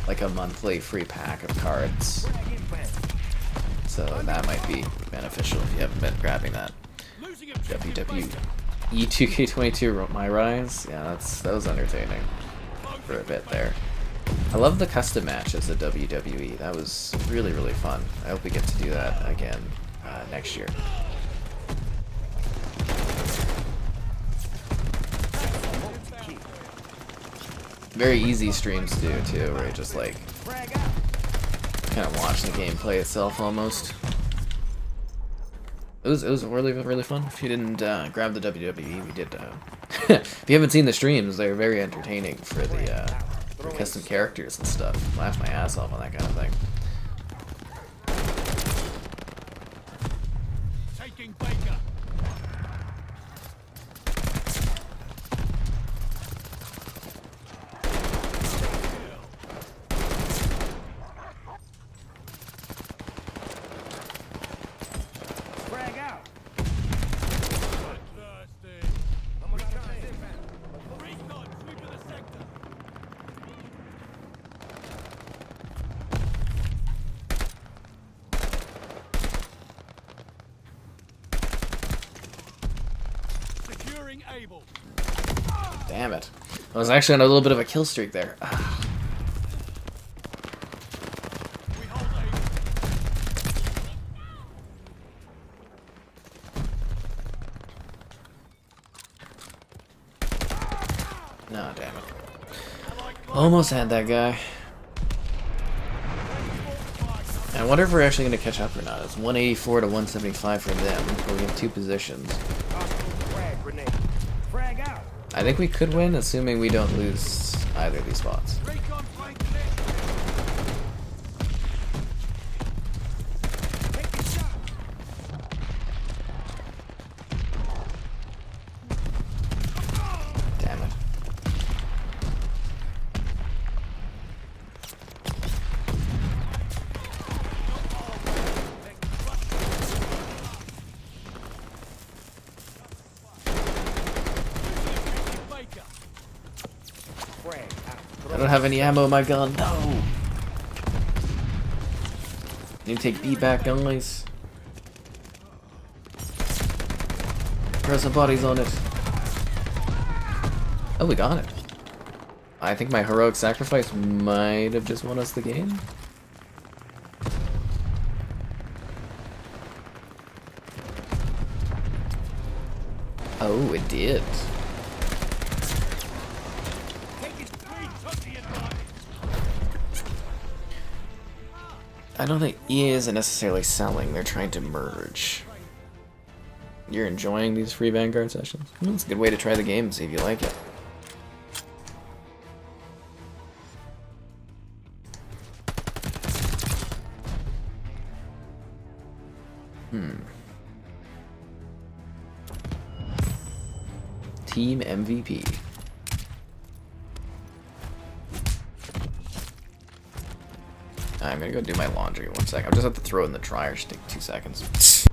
like a monthly free pack of cards. So that might be beneficial if you haven't been grabbing that. Losing objective Baker. WWE 2K22 My Rise? Yeah, that was entertaining for a bit there. I love the custom matches at WWE. That was really, really fun. I hope we get to do that again next year. Very easy streams to do too, where you just like kind of watch the gameplay itself almost. It was really, really fun. If you didn't grab the WWE, we did. If you haven't seen the streams, they're very entertaining for the custom characters and stuff. Laugh my ass off on that kind of thing. Taking Baker. Frag out. Thirsty. I'm gonna try it. Recon. Sweep of the sector. Securing Able. Damn it. I was actually on a little bit of a kill streak there. Ah. We hold Able. No, damn it. Almost had that guy. I wonder if we're actually going to catch up or not. It's 184 to 175 for them, but we have two positions. Frag grenade. Frag out. I think we could win, assuming we don't lose either of these spots. Recon flank left. Take the shot. Damn it. Baker. Frag out. I don't have any ammo in my gun. No! Need to take B back, guys. Throw some bodies on it. Oh, we got it. I think my heroic sacrifice might have just won us the game. Oh, it did. We took the advantage. I don't think EA isn't necessarily selling, they're trying to merge. You're enjoying these free Vanguard sessions? Well, it's a good way to try the game and see if you like it. Team MVP. I'm gonna go do my laundry 1 sec. I'll just have to throw it in the dryer. Should take 2 seconds.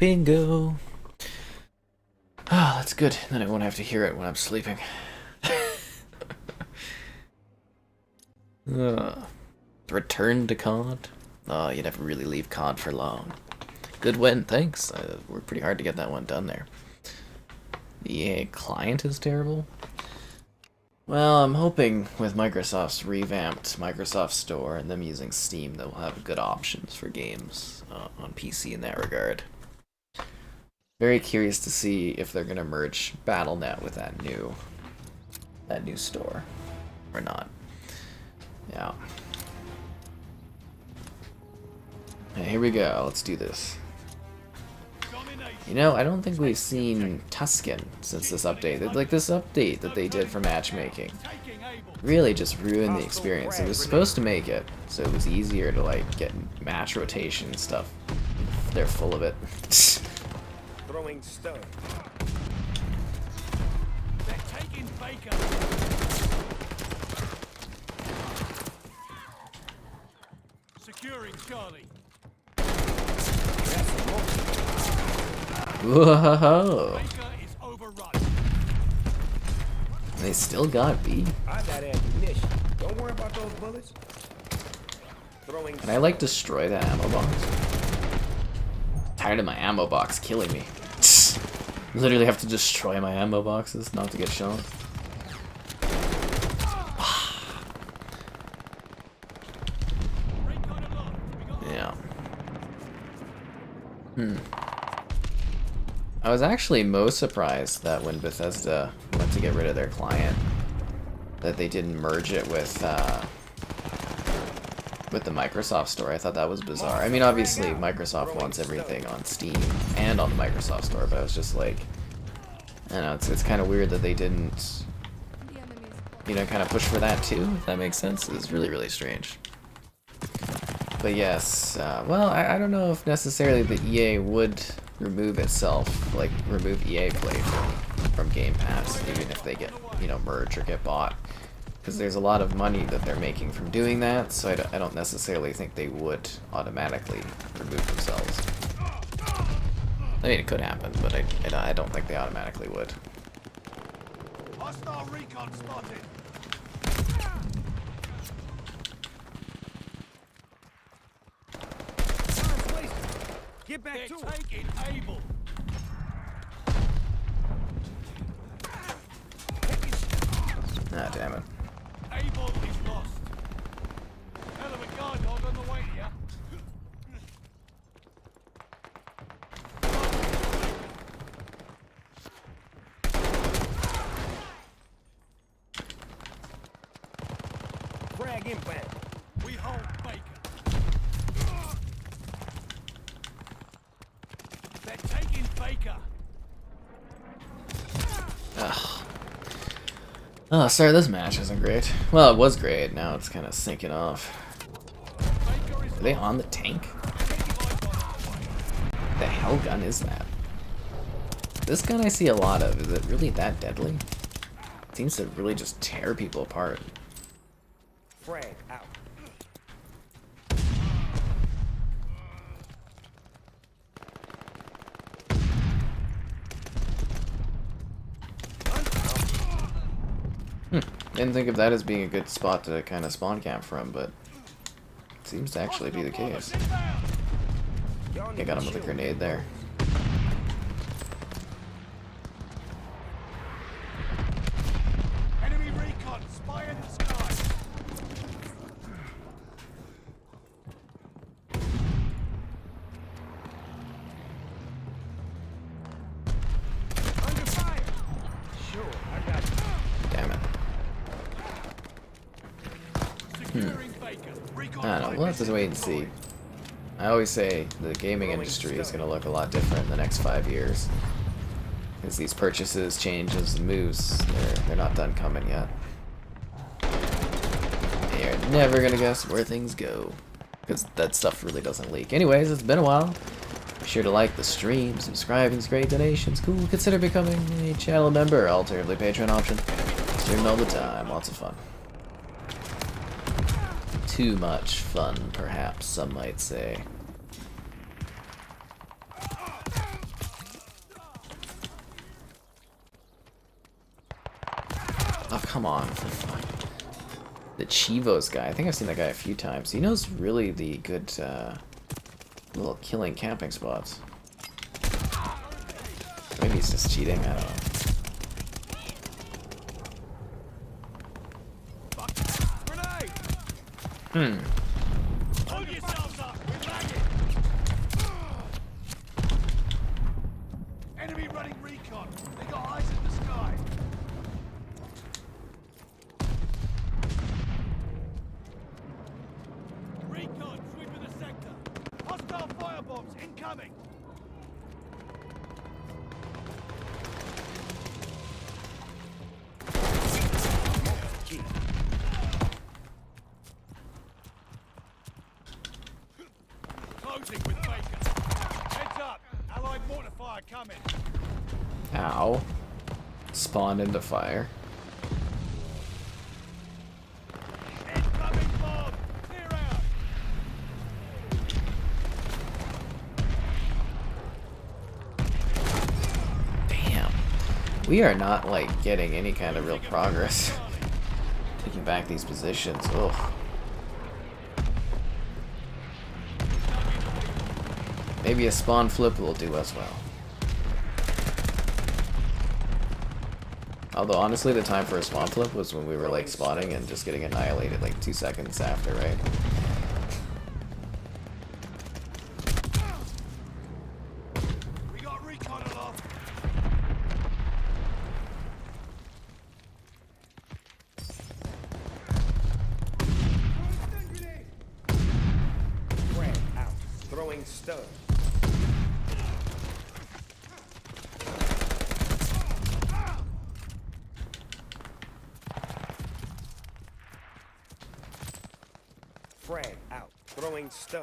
Bingo. Ah, that's good. Then I won't have to hear it when I'm sleeping. Return to COD. Oh, you never really leave COD for long. Good win, thanks. I worked pretty hard to get that one done there. The EA client is terrible. Well, I'm hoping with Microsoft's revamped Microsoft Store and them using Steam, they'll have good options for games on PC in that regard. Very curious to see if they're gonna merge BattleNet with that new store or not. Yeah. Okay, here we go. Let's do this. You know, I don't think we've seen Tuscan since this update. Like, this update that they did for matchmaking really just ruined the experience. It was supposed to make it so it was easier to, like, get match rotation and stuff. They're full of it. Throwing stone. They're taking Baker. Securing Charlie. Whoa! Baker is overrun. They still got B. I got ammunition. Don't worry about those bullets. Throwing. Can I, like, destroy that ammo box? Tired of my ammo box killing me. Literally have to destroy my ammo boxes not to get shot. Yeah. I was actually most surprised that when Bethesda went to get rid of their client, that they didn't merge it with the Microsoft Store. I thought that was bizarre. I mean, obviously, Microsoft wants everything on Steam and on the Microsoft Store, but I was just like, I don't know, it's kind of weird that they didn't, you know, kind of push for that too, if that makes sense. It's really, really strange. But yes, well, I don't know if necessarily the EA would remove itself, like, remove EA Play from Game Pass, even if they get, you know, merged or get bought. Because there's a lot of money that they're making from doing that, so I don't necessarily think they would automatically remove themselves. I mean, it could happen, but I don't think they automatically would. Hostile recon spotted. Get back They're to it. taking Able. Ah, damn it. Able is lost. Hell of a guard dog on the way here. Frag inbound. We hold Baker. They're taking Baker. Ugh. Oh, sorry, this match isn't great. Well, it was great, now it's kind of sinking off. Baker is Are they on the tank? The hell gun is that? This gun I see a lot of. Is it really that deadly? It seems to really just tear people apart. Frag out. Didn't think of that as being a good spot to kind of spawn camp from, but it seems to actually be the case. I got him with a grenade there. enemy recon. Spy in the sky. Under fire. Sure, I got you. Damn it. Securing Baker. Recon. I don't know, we'll have to wait and see. I always say the gaming industry is going to look a lot different in the next 5 years. Because these purchases, changes, and moves, they're not done coming yet. You're never going to guess where things go. Because that stuff really doesn't leak. Anyways, it's been a while. Be sure to like the stream, subscribing, great donations, cool. Consider becoming a channel member, alternatively Patreon option. Streaming all the time, lots of fun. Too much fun, perhaps, some might say. Oh, come on. The Chivos guy. I think I've seen that guy a few times. He knows really the good little killing camping spots. Maybe he's just cheating. I don't know. Hold yourselves up. We're lagging. Enemy running recon. They got eyes in the sky. Recon sweeping the sector. Hostile firebombs incoming. Closing with Baker. Heads up. Allied mortar fire coming. Ow. Spawned into fire. Incoming bomb. Clear out. Damn. We are not, like, getting any kind of real progress. Taking back these positions. Ugh. Maybe a spawn flip will do us well. Although, honestly, the time for a spawn flip was when we were, like, spawning and just getting annihilated, like, 2 seconds after, right? We got recon aloft. Frag out. Throwing stun. Frag out. Throwing stun.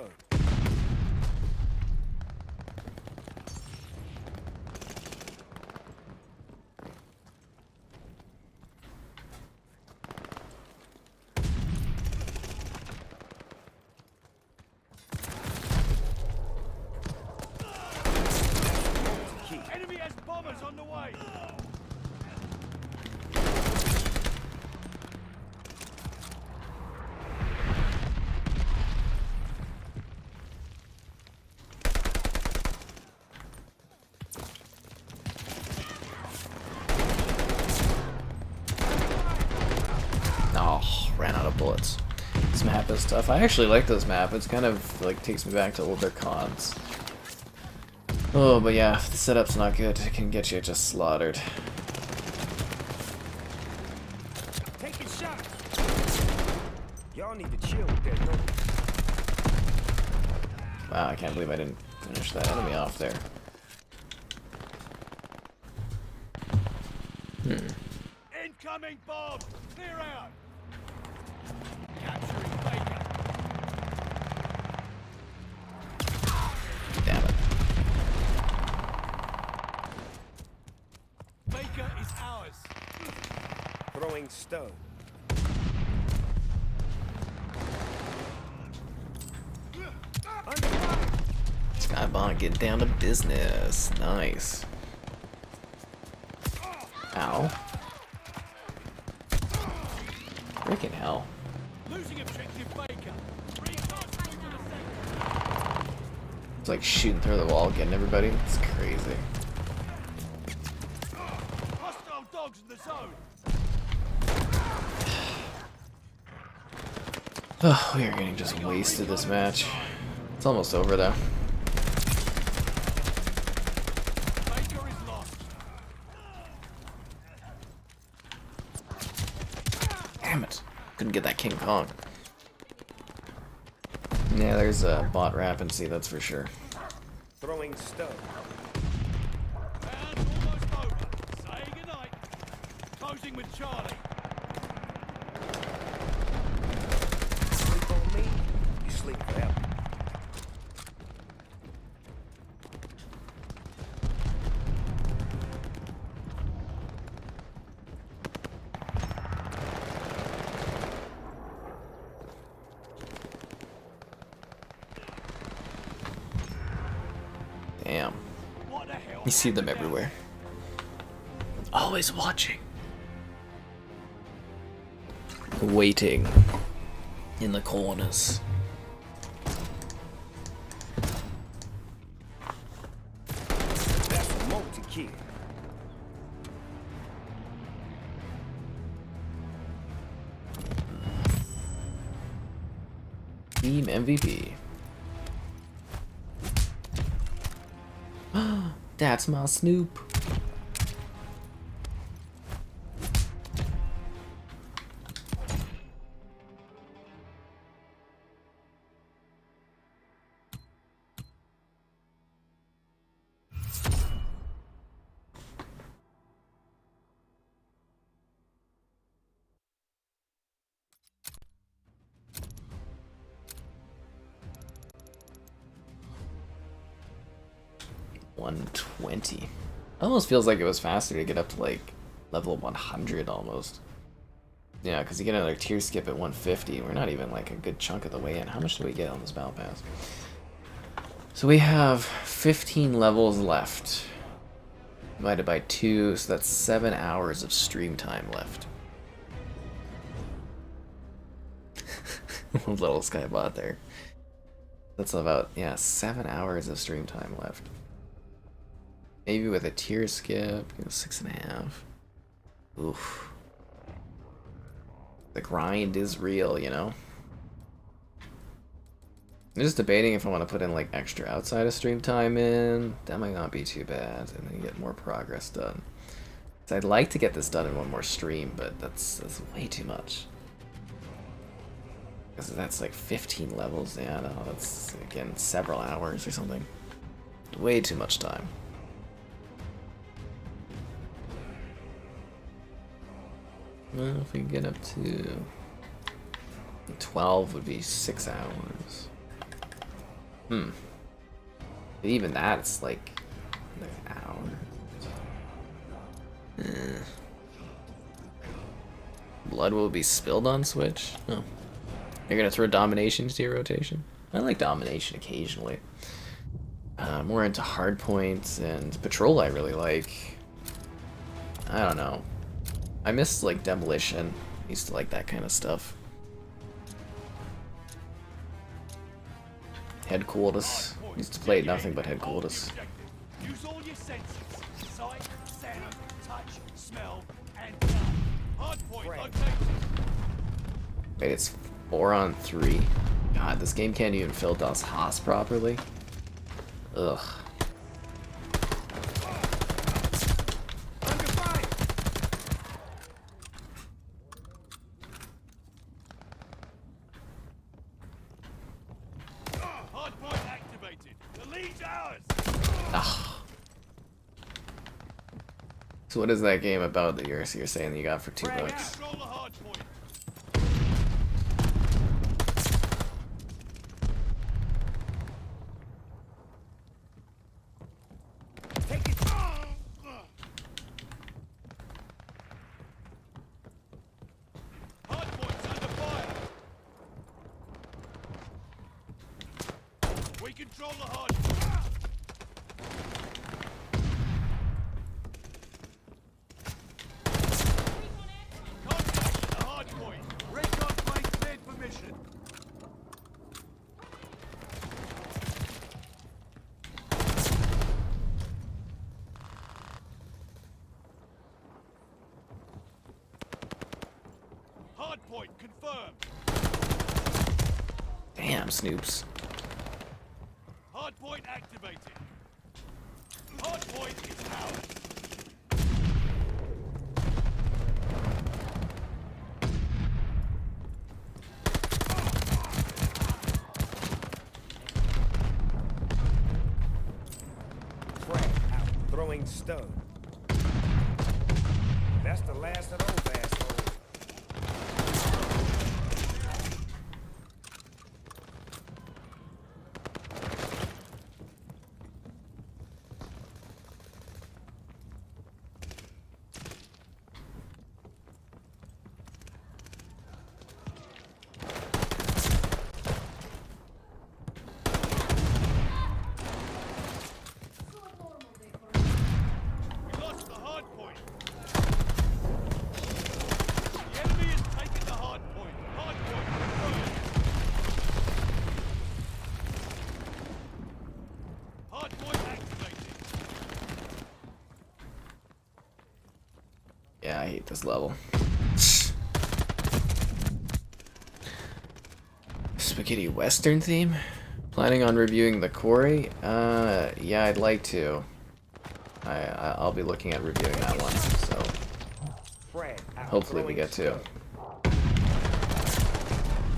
Enemy has bombers on the way. Oh, ran out of bullets. This map is tough. I actually like this map. It's kind of like takes me back to older cons. Oh, but yeah, if the setup's not good, it can get you just slaughtered. Taking shots. Y'all need to chill with that noise. Wow, I can't believe I didn't finish that enemy off there. Incoming bomb. Clear out. Capturing Baker. Damn it. Baker is ours. Throwing stun. Under fire. Skybond getting down to business. Nice. Ow. Freaking hell. Losing objective Baker. Recon sweeping the sector. It's like shooting through the wall, getting everybody. It's crazy. Hostile dogs in the zone. Oh, we are getting just wasted this match. It's almost over though. Baker is lost. Damn it. Couldn't get that King Kong. Yeah, there's a bot rappancy, that's for sure. Throwing stun. Round almost over. Say goodnight. Closing with Charlie. Sleep on me, you sleep forever. Damn. What the hell? You see them everywhere. Always watching. waiting in the corners. That's a multi-kill. Team MVP. That's my Snoop. $120. Almost feels like it was faster to get up to like level 100 almost. Yeah, because you get another tier skip at 150. We're not even like a good chunk of the way in. How much do we get on this battle pass? So we have 15 levels left. Divided by 2, so that's 7 hours of stream time left. Little skybot there. That's about, yeah, 7 hours of stream time left. Maybe with a tier skip, 6.5. Oof. The grind is real, you know? I'm just debating if I want to put in like extra outside of stream time in. That might not be too bad, and then get more progress done. So I'd like to get this done in one more stream, but that's way too much. Because that's like 15 levels. Yeah, no, that's again several hours or something. Way too much time. Well, if we can get up to 12 would be 6 hours. But even that's like an hour. Blood will be spilled on Switch? Oh. You're gonna throw domination to your rotation? I like domination occasionally. More into hard points and patrol I really like. I don't know. I miss like demolition. Used to like that kind of stuff. Headquarters. Used to play nothing but headquarters. Use all your senses. Sight, sound, touch, smell, and touch. Hardpoint located. Wait, it's 4-on-3. God, this game can't even fill Das Haas properly. Ugh. Hardpoint activated. The lead's ours. Ugh. So what is that game about that you're saying that you got for $2? Control the hardpoint. Take it. Hardpoint's under fire. We control the hardpoint. Contact at the hardpoint. Recon plane cleared for mission. Hardpoint confirmed. Damn, Snoops. Hardpoint activated. Hardpoint is ours. Frag out. Throwing stone. That's the last of those assholes. We lost the hardpoint. this level. Spaghetti Western theme? Planning on reviewing the quarry? Yeah, I'd like to. I'll be looking at reviewing that one, so Frag out. hopefully we get to.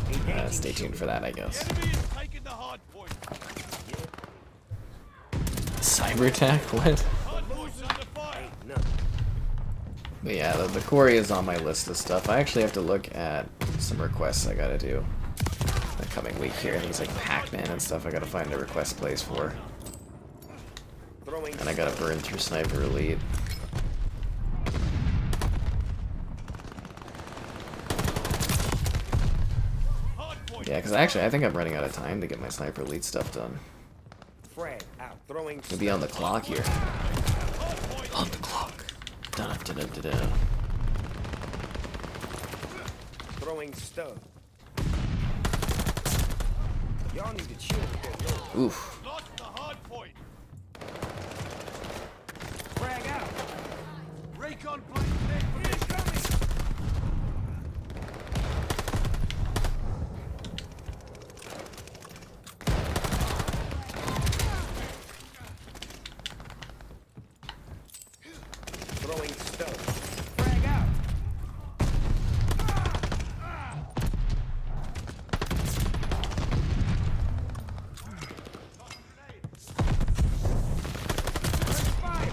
Engaging Stay tuned for that, I guess. Enemy is taking the hard point. Cyber attack? What? Hard point's under fire. Ain't nothing. But yeah, the quarry is on my list of stuff. I actually have to look at some requests I gotta do the coming week here. Things like Pac-Man and stuff I gotta find a request place for. Throwing And I gotta burn through Sniper Elite. Hard point. Yeah, because actually I think I'm running out of time to get my Sniper Elite stuff done. frag out. Throwing We'll be on the clock here. Hard point. On the clock. Dun, dun, dun, dun, dun. throwing stub. Y'all need to chill with that noise. Oof. Lost the hard point. Frag out. Recon plane cleared for mission. Throwing stub. Frag out. Fire.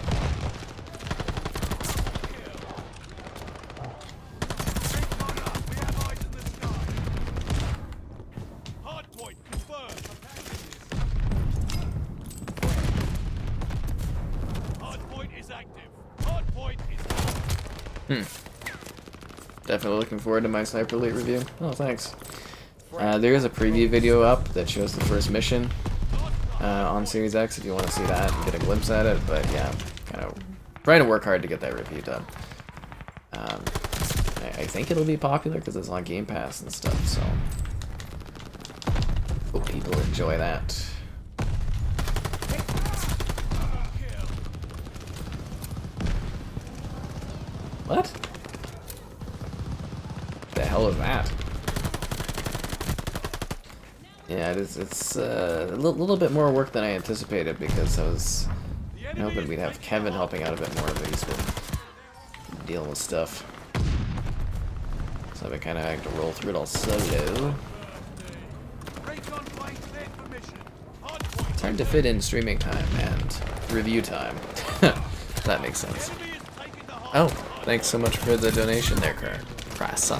Recon up. We have eyes in the sky. Hard point confirmed. Hard point is active. Hard point is active. Definitely looking forward to my Sniper Elite review. Oh, thanks. There is a preview video up that shows the first mission on Series X if you want to see that and get a glimpse at it. But yeah, kind of trying to work hard to get that review done. I think it'll be popular because it's on Game Pass and stuff, so hope people enjoy that. What? The hell is that? Yeah, it's a little bit more work than I anticipated because I was hoping we'd have Kevin helping out a bit more, but he's been dealing with stuff. So I've been kind of having to roll through it all solo. Recon plane cleared for mission. Hard point. It's hard to fit in streaming time and review time. That makes sense. Enemy is taking the hard Oh, thanks so much for the donation there, Krasa.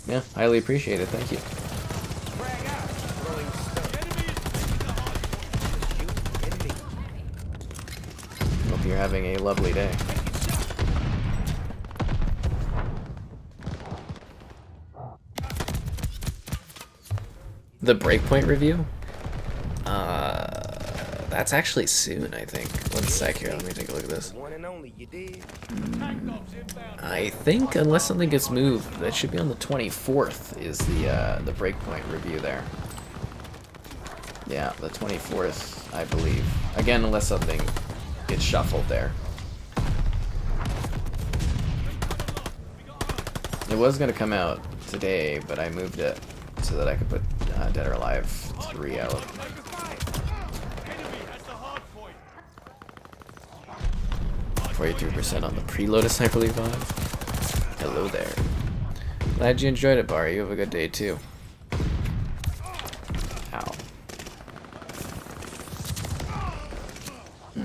Yeah, highly appreciate it. Thank you. Frag out. Throwing stub. Enemy is taking the hard point. Shoot enemy. Hope you're having a lovely day. The Breakpoint review? That's actually soon, I think. One sec here, let me take a look at this. One and only, you did. Tank ops inbound. I think, unless something gets moved, that should be on the 24th is the Breakpoint review there. Yeah, the 24th, I believe. Again, unless something gets shuffled there. It was going to come out today, but I moved it so that I could put Dead or Alive 3 out. Enemy has the hard point. 43% on the preloaded Sniper Elite 5. Hello there. Glad you enjoyed it, Bar. You have a good day, too. Ow. We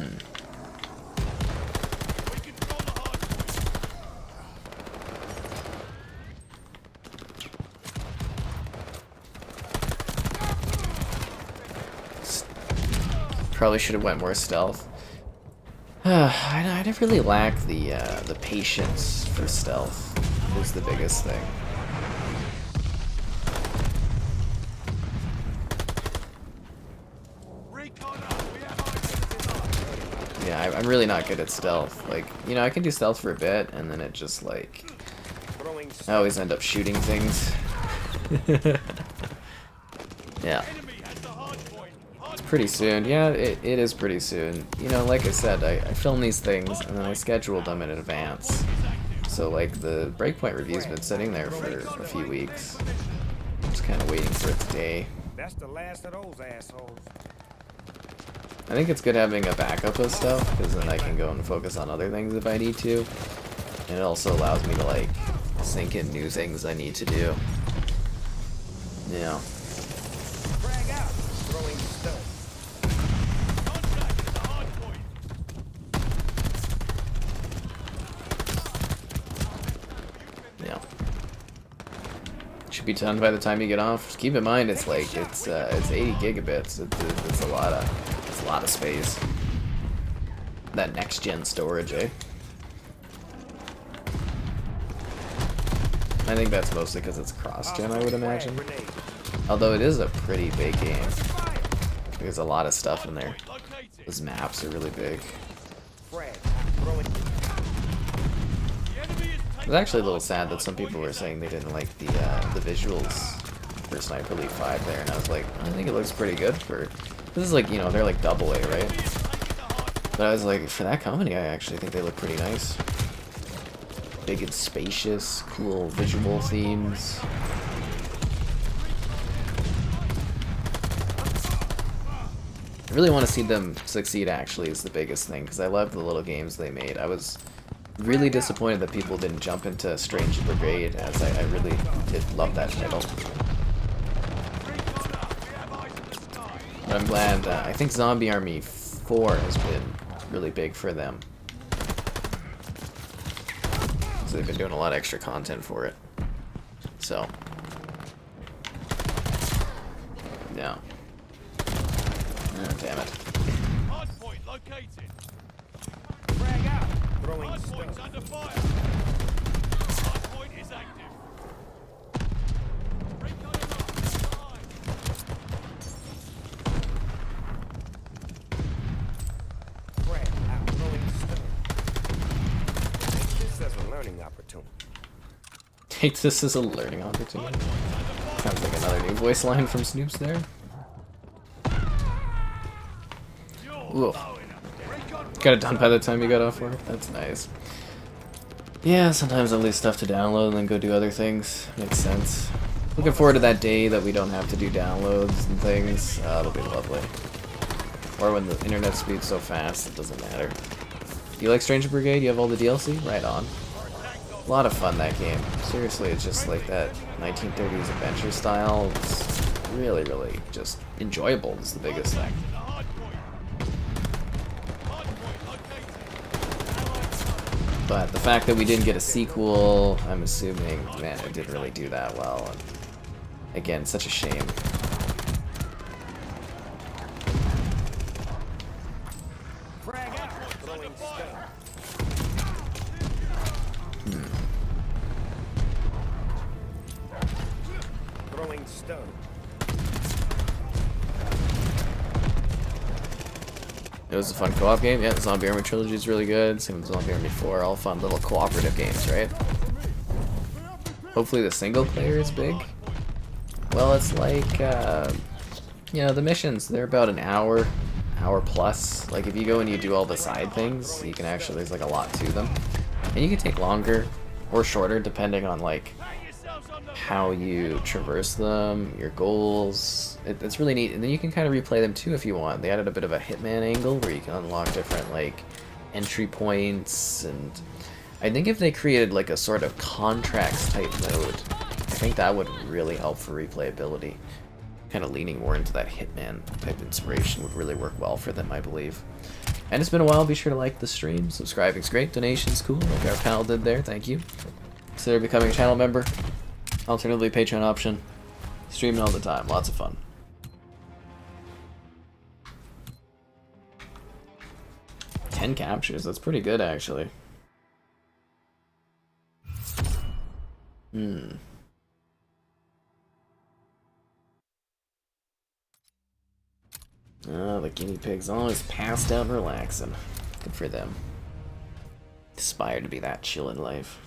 control the hard point. Probably should have went more stealth. I never really lack the patience for stealth. Is the biggest thing. Recon up. We have eyes in the sky. Yeah, I'm really not good at stealth. Like, you know, I can do stealth for a bit, and then it just like Throwing I stub. always end up shooting things. Yeah. Enemy has the hard point. Hard Pretty soon. Yeah, it is pretty soon. You know, like I said, I film these things and then I schedule them in advance. So, like, the Breakpoint review's been sitting there for a few weeks. Just kind of waiting for its day. That's the last of those assholes. I think it's good having a backup of stuff, because then I can go and focus on other things if I need to. And it also allows me to, like, sink in new things I need to do. Yeah. Frag out. Throwing stone. Contact at the hard point. Yeah. Should be done by the time you get off. Just keep in mind, it's like it's 80 gigabits. It's a lot of space. That next gen storage, eh? I think that's mostly because it's cross-gen, I would imagine. Although it is a pretty big game. There's a lot of stuff in there. Those maps are really big. Frag. Throwing. It was actually a little sad that some people were saying they didn't like the visuals for Sniper Elite 5 there, and I was like, I think it looks pretty good for... This is like, you know, they're like double A, right? But I was like, for that company, I actually think they look pretty nice. Big and spacious, cool visual themes. I really want to see them succeed, actually, is the biggest thing, because I love the little games they made. I was really disappointed that people didn't jump into Strange Brigade, as I really did love that title. But I'm glad, I think Zombie Army 4 has been really big for them. So they've been doing a lot of extra content for it. So. Yeah. Oh, damn it. Hard point located. Frag out. Throwing Hard stone. point's under fire. Hard point is active. Recon behind. Frag out. Throwing stone. Take this as a learning opportunity. Take this as a learning opportunity. Sounds like another new voice line from Snoops there. Ooh. Got it done by the time you got off work? That's nice. Yeah, sometimes I'll leave stuff to download and then go do other things. Makes sense. Looking forward to that day that we don't have to do downloads and things. It'll be lovely. Or when the internet speed's so fast, it doesn't matter. You like Stranger Brigade? You have all the DLC? Right on. A lot of fun, that game. Seriously, it's just like that 1930s adventure style. It's really, really just enjoyable is the biggest thing. But the fact that we didn't get a sequel, I'm assuming, man, it didn't really do that well. And again, such a shame. Frag out. Throwing stone. Throwing stone. It was a fun co-op game. Yeah, the Zombie Army trilogy is really good. Same with Zombie Army 4. All fun little cooperative games, right? Hopefully the single player is big. Well, it's like, you know, the missions, they're about an hour plus. Like, if you go and you do all the side things, you can actually, there's like a lot to them. And you can take longer or shorter depending on, like, how you traverse them, your goals. It's really neat. And then you can kind of replay them too if you want. They added a bit of a Hitman angle where you can unlock different, like, entry points. And I think if they created like a sort of contracts type mode, I think that would really help for replayability. Kind of leaning more into that Hitman type inspiration would really work well for them, I believe. And it's been a while. Be sure to like the stream. Subscribing's great. Donation's cool, like our pal did there. Thank you. Consider becoming a channel member. Alternatively, Patreon option. Streaming all the time. Lots of fun. Ten captures. That's pretty good, actually. Oh, the guinea pigs always passed out and relaxing. Good for them. Aspire to be that chill in life.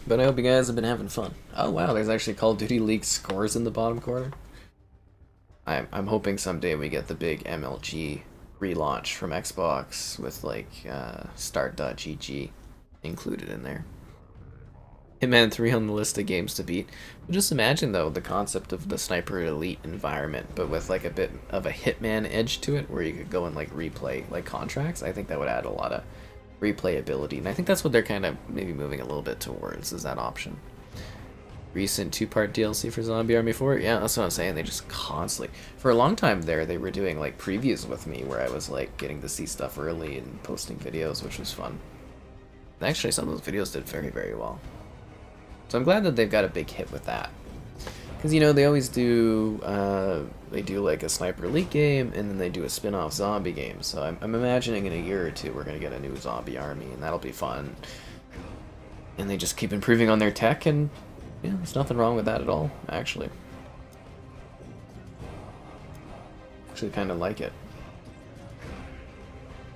But I hope you guys have been having fun. Oh wow, there's actually Call of Duty League scores in the bottom corner. I'm hoping someday we get the big MLG relaunch from Xbox with like start.gg included in there. Hitman 3 on the list of games to beat. But just imagine though the concept of the Sniper Elite environment, but with like a bit of a Hitman edge to it, where you could go and like replay like contracts. I think that would add a lot of replayability, and I think that's what they're kind of maybe moving a little bit towards, is that option. Recent 2-part DLC for Zombie Army 4, yeah, that's what I'm saying. They just constantly, for a long time there, they were doing like previews with me where I was like getting to see stuff early and posting videos, which was fun. And actually, some of those videos did very, very well. So I'm glad that they've got a big hit with that. Because, you know, they always do, they do like a Sniper Elite game, and then they do a spin-off zombie game. So I'm imagining in a year or two we're going to get a new Zombie Army, and that'll be fun. And they just keep improving on their tech, and yeah, there's nothing wrong with that at all, actually. Actually kind of like it.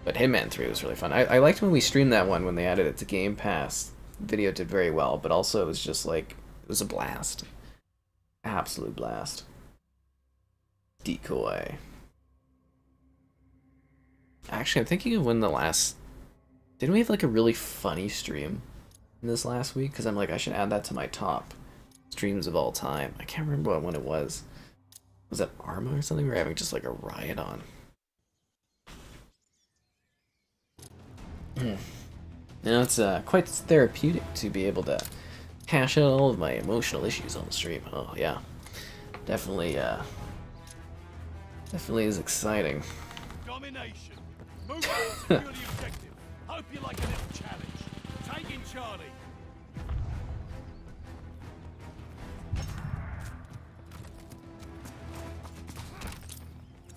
But Hitman 3 was really fun. I liked when we streamed that one when they added it to Game Pass. The video did very well, but also it was just like, it was a blast. Absolute blast. Decoy. Actually, I'm thinking of when the last... Didn't we have like a really funny stream in this last week? Because I'm like, I should add that to my top streams of all time. I can't remember what one it was. Was that Arma or something? We were having just like a riot on. You know, it's quite therapeutic to be able to hash out all of my emotional issues on the stream. Oh yeah, definitely is exciting. Domination. Move forward, secure the objective. Hope you like a little challenge. Taking Charlie.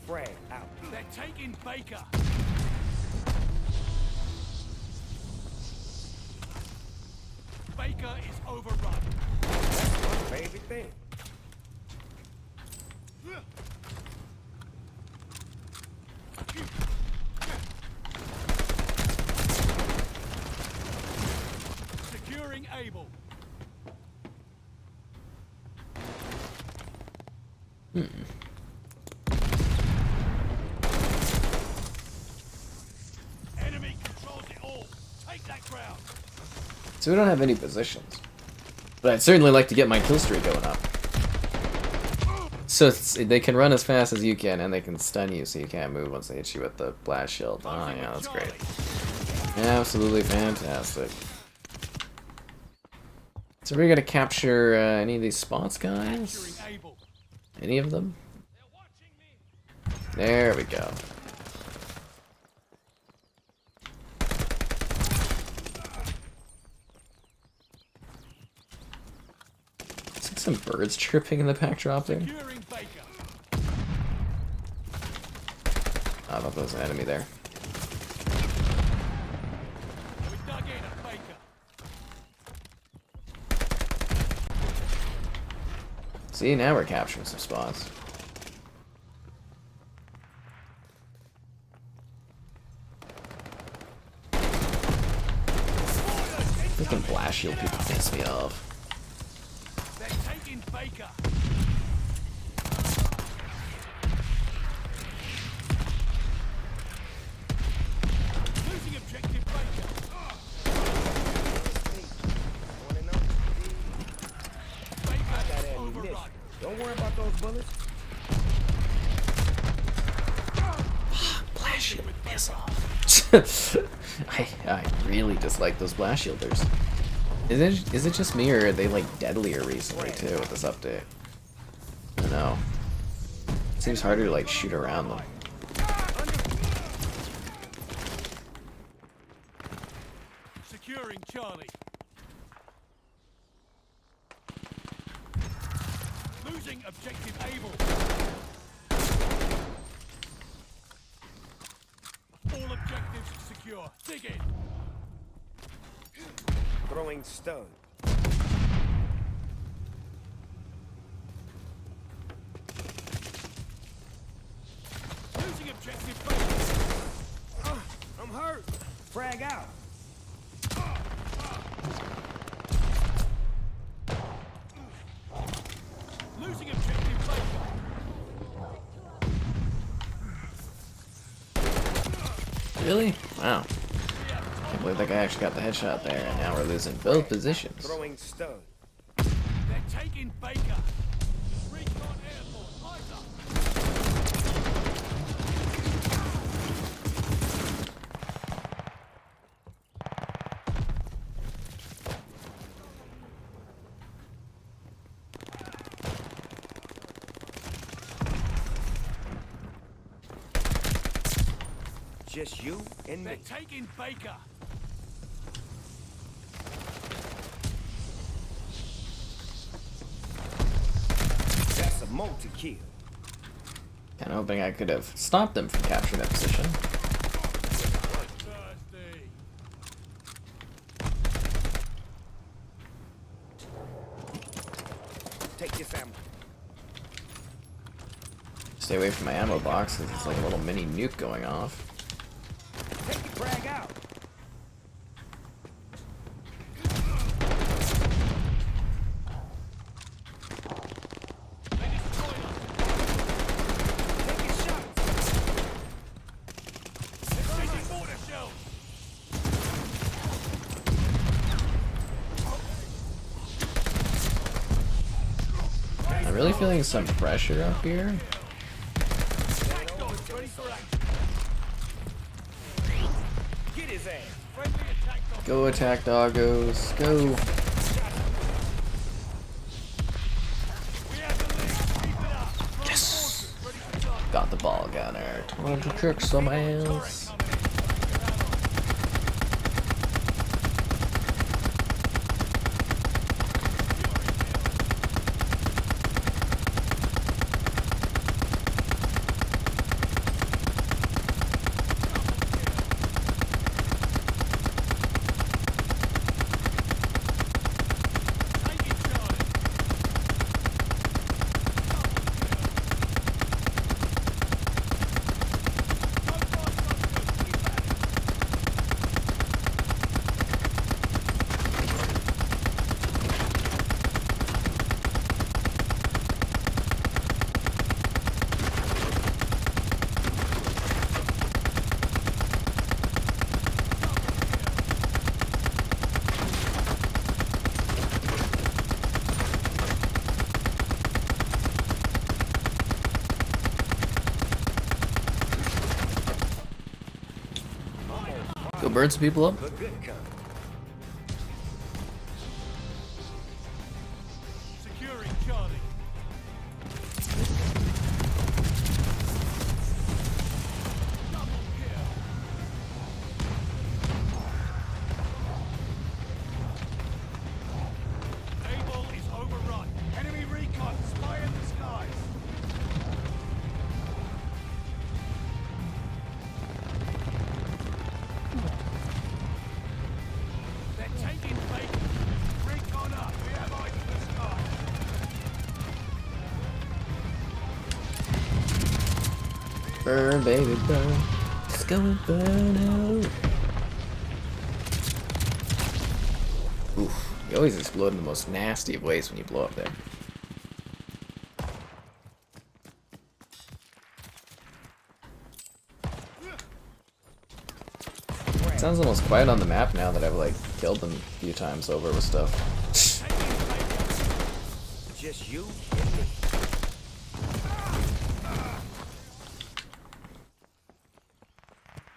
Frag out. They're taking Baker. Baker is overrun. That's my favorite thing. Securing Able. Enemy controls it all. Take that ground. So we don't have any positions, but I'd certainly like to get my kill streak going up. So they can run as fast as you can, and they can stun you so you can't move once they hit you with the blast shield. Oh yeah, that's great. Absolutely fantastic. So we're gonna capture any of these spots, guys? Any of them? There we go. Looks like some birds chirping in the backdrop there. I thought there was an enemy there. See, now we're capturing some spots. Freaking blast shield people piss me off. They're taking Baker. Losing objective Baker. Baker is overrun. Don't worry about those bullets. Blast shield, piss off. I really dislike those blast shielders. Is it just me, or are they like deadlier recently too with this update? I don't know. It seems harder to like shoot around them. Securing Charlie. Losing objective Able. All objectives secure. Dig in. Throwing stun. Losing objective Baker. frag out. Losing objective Baker. Really? Wow. Can't believe that guy actually got the headshot there, and now we're losing both positions. Throwing stun. They're taking Baker. Recon airborne. Eyes up. Just you and They're me. taking Baker. That's a multi-kill. Kind of hoping I could have stopped them from capturing that position. Thirsty. Take this ammo. Stay away from my ammo box, 'cause it's like a little mini nuke going off. Take the frag out. They destroy us. Taking shots. They're sending mortar shells. I'm really feeling some pressure up here. Attack dogs ready for action. Get his ass. Friendly attack dogs. Go attack doggos, go. We have the lead. Keep it up. Yes! Ready for target. Got the ball gunner. Time to trick some else. Go burn some people up. But good company. Securing Charlie. Double kill. Table is overrun. Enemy recon spy in the skies. They're taking Baker. Recon up. We have eyes in the sky. Burn, baby, burn. It's gonna burn out. Oof. You always explode in the most nasty of ways when you blow up there. It sounds almost quiet on the map now that I've like killed them a few times over with stuff. Just you and me.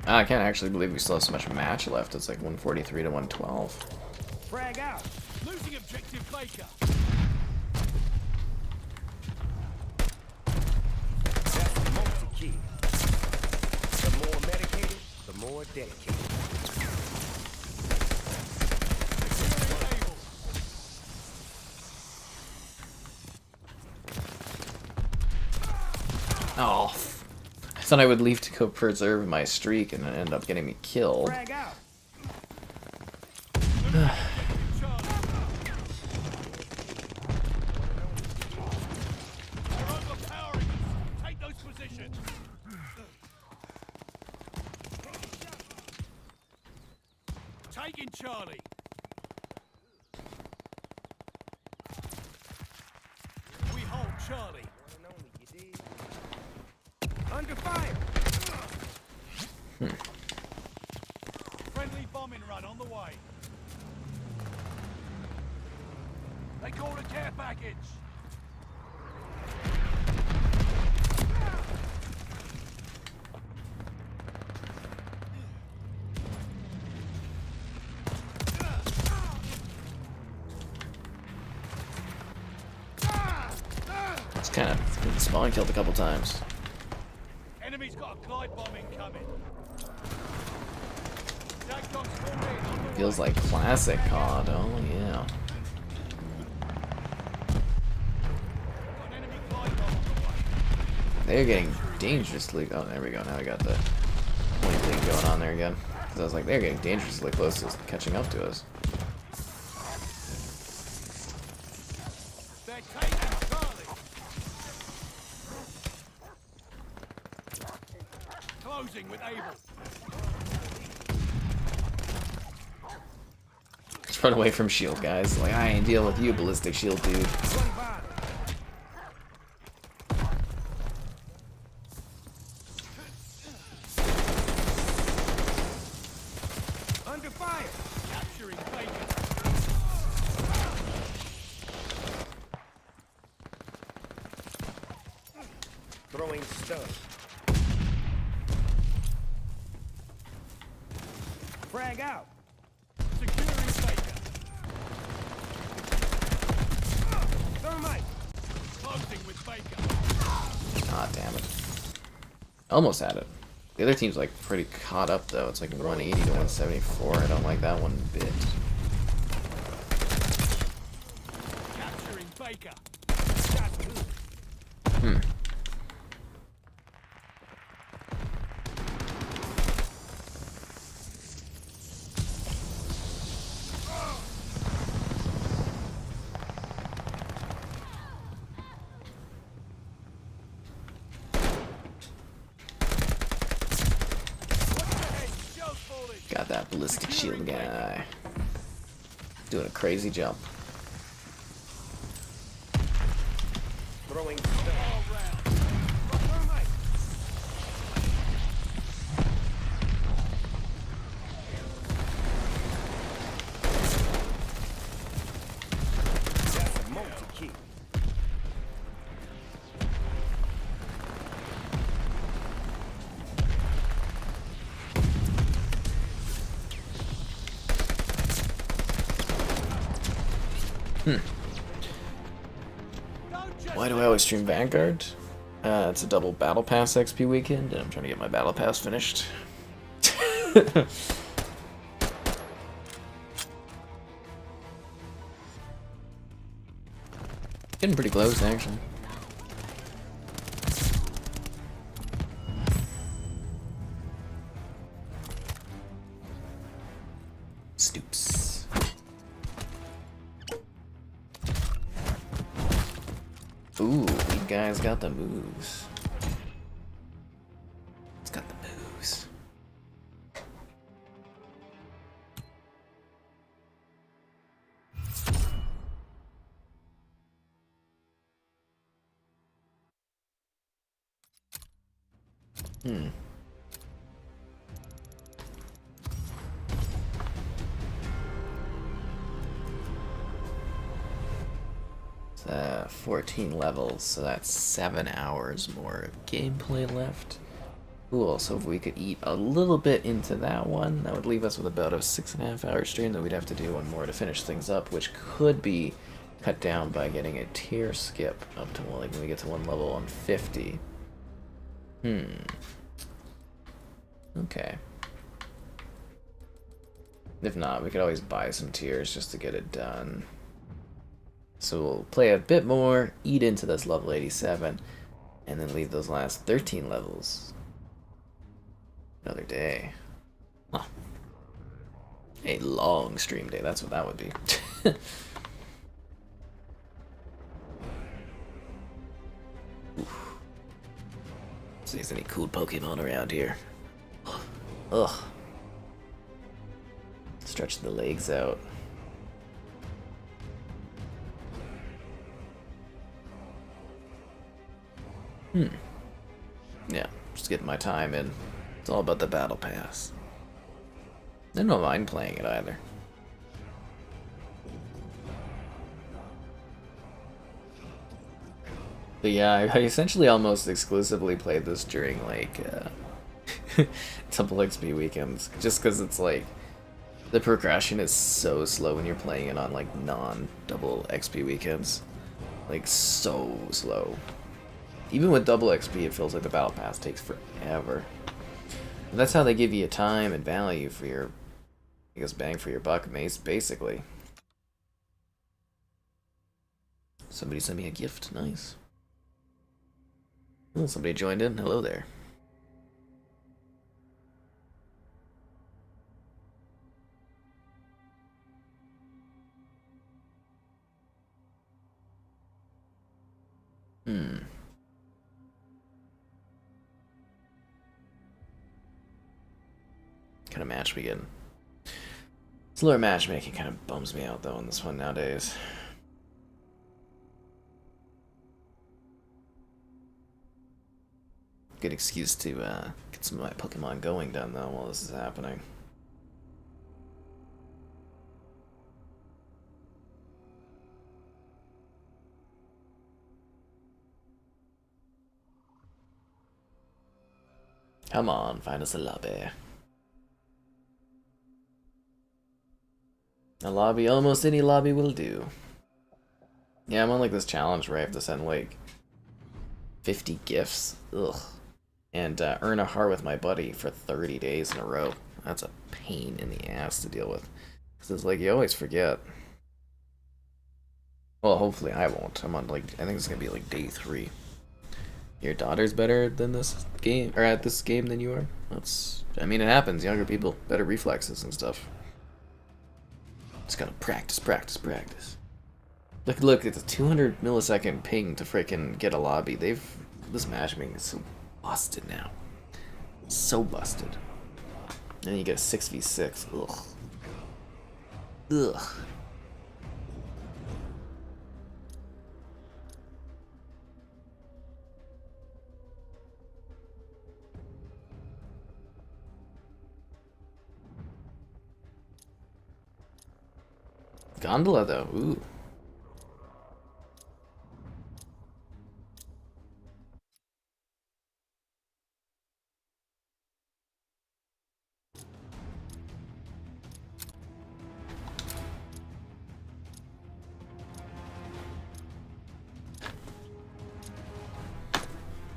I can't actually believe we still have so much match left. It's like 143 to 112. Frag out. Losing objective Baker. That's a multi-kill. The more medicated, the more dedicated. Securing Able. Oh, I thought I would leave to go preserve my streak and it ended up getting me killed. Frag out. Charlie. They're overpowering us. Take those positions. taking Charlie. We hold Charlie. One and only, you dig? Under fire! Friendly bombing run on the way. They call a care package. It's kind of been spawn killed a couple times. Enemy's got a glide bomb incoming. Dagdom's falling in on the Feels way. like classic COD. Oh yeah. Got an enemy glide bomb on the way. They're getting dangerously. Oh, there we go. Now we got the point thing going on there again. Because I was like, they're getting dangerously close to catching up to us. They're taking Charlie. Closing with Able. Just run away from shield, guys. Like, I ain't dealing with you, ballistic shield dude. One by. Under fire! Capturing Baker. Throwing stun. Frag out! Securing Baker. Thermite! Closing with Baker. Ah, damn it. Almost had it. The other team's like pretty caught up though. It's like 180 to 174. I don't like that one bit. Capturing Baker. Got two. Shells falling. Got that ballistic shield guy. Doing a crazy jump. Throwing stun. All round. Thermite! That's a multi-kill. Don't just Why do I always stream Vanguard? It's a double battle pass XP weekend, and I'm trying to get my battle pass finished. Getting pretty close, actually. Stoops. Ooh, you guys got the moves. It's got the moves. Hmm. It's 14 levels, so that's 7 hours more of gameplay left. Cool, so if we could eat a little bit into that one, that would leave us with about a 6.5 hour stream that we'd have to do one more to finish things up, which could be cut down by getting a tier skip up to, like, when we get to one level on 50. Okay. If not, we could always buy some tiers just to get it done. So we'll play a bit more, eat into this level 87, and then leave those last 13 levels another day. Huh. A long stream day, that's what that would be. See if there's any cool Pokemon around here. Ugh. Let's Stretch the legs out. Yeah, just getting my time in. It's all about the battle pass. I don't mind playing it either. But yeah, I essentially almost exclusively played this during like double XP weekends, just because it's like the progression is so slow when you're playing it on like non-double XP weekends, like so slow. Even with double XP, it feels like the battle pass takes forever. And that's how they give you time and value for your, I guess, bang for your buck, basically. Somebody sent me a gift, nice. Oh, somebody joined in. Hello there. Kind of match we get. Slower matchmaking kind of bums me out though in this one nowadays. Good excuse to get some of my Pokemon going done though while this is happening. Come on, find us a lobby. A lobby, almost any lobby will do. Yeah, I'm on like this challenge where I have to send like 50 gifts. Ugh. And earn a heart with my buddy for 30 days in a row. That's a pain in the ass to deal with. Because it's like, you always forget. Well, hopefully I won't. I'm on like, I think it's going to be like day 3. Your daughter's better than this game, or at this game than you are? That's, I mean, it happens. Younger people, better reflexes and stuff. Just gotta practice, practice, practice. Look, it's a 200 millisecond ping to freaking get a lobby. This matchmaking is so busted now. So busted. And then you get a 6v6. Ugh. Ugh. Gondola though, ooh.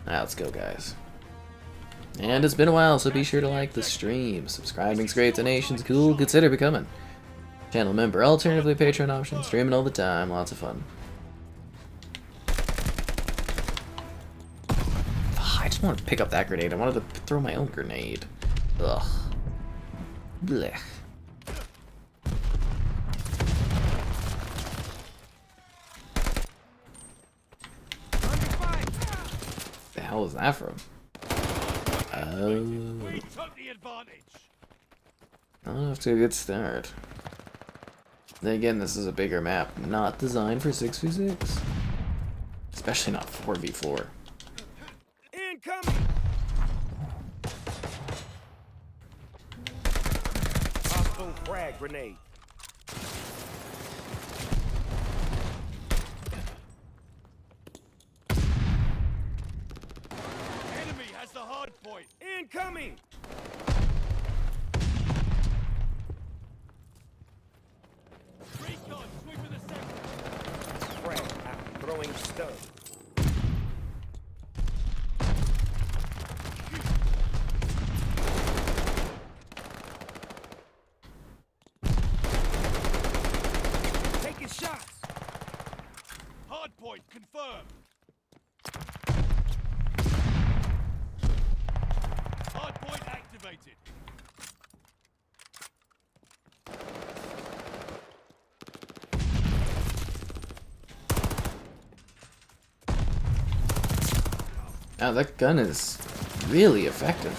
Alright, let's go guys. And it's been a while, so be sure to like the stream. Subscribing's great, donations cool, consider becoming channel member, alternatively Patreon option, streaming all the time, lots of fun. I just wanted to pick up that grenade, I wanted to throw my own grenade. Ugh. Blech. The hell is that from? Oh. We took the advantage. Off to a good start. Then again, this is a bigger map, not designed for 6v6. Especially not 4v4. Incoming! Hostile frag grenade. Enemy has the hard point. Incoming! Recon sweeping the sector. Frag out. Throwing stun. Taking shots. Hard point confirmed. Hard point activated. Wow, that gun is really effective.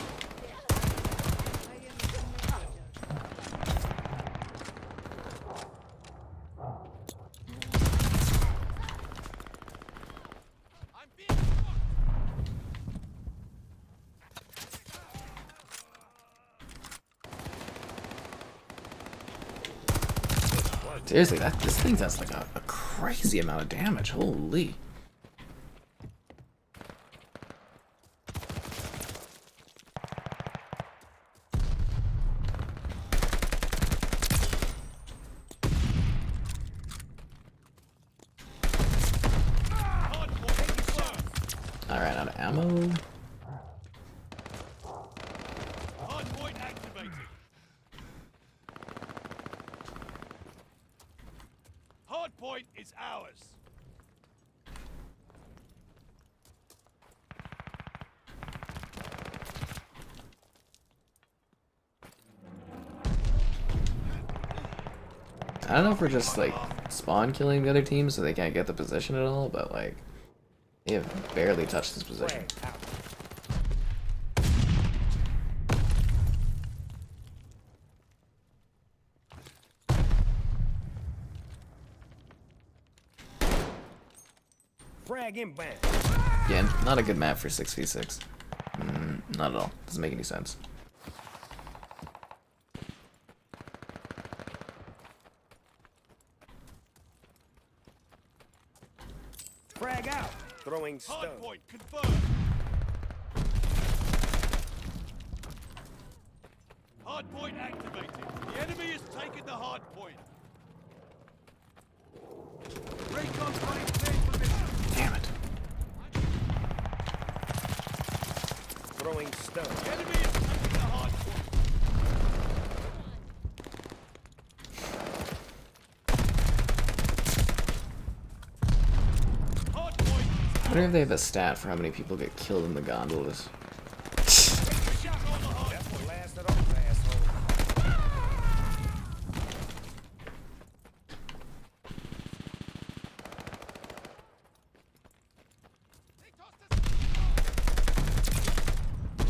Seriously, this thing does like a crazy amount of damage. Holy. Alright, out of ammo. Hardpoint activated. Hardpoint is ours. I don't know if we're just like spawn killing the other team so they can't get the position at all, but like they have barely touched this position. Frag out. Frag inbound. Again, not a good map for 6v6. Not at all. Doesn't make any sense. Frag out. Throwing stone. Hardpoint confirmed. Hardpoint activated. The enemy has taken the hardpoint. Recon running clear position. Damn it. Throwing stone. The enemy has taken the hardpoint. Hardpoint I wonder if they have a stat for how many people get killed in the gondolas. shot on the hardpoint. That's the last of those assholes.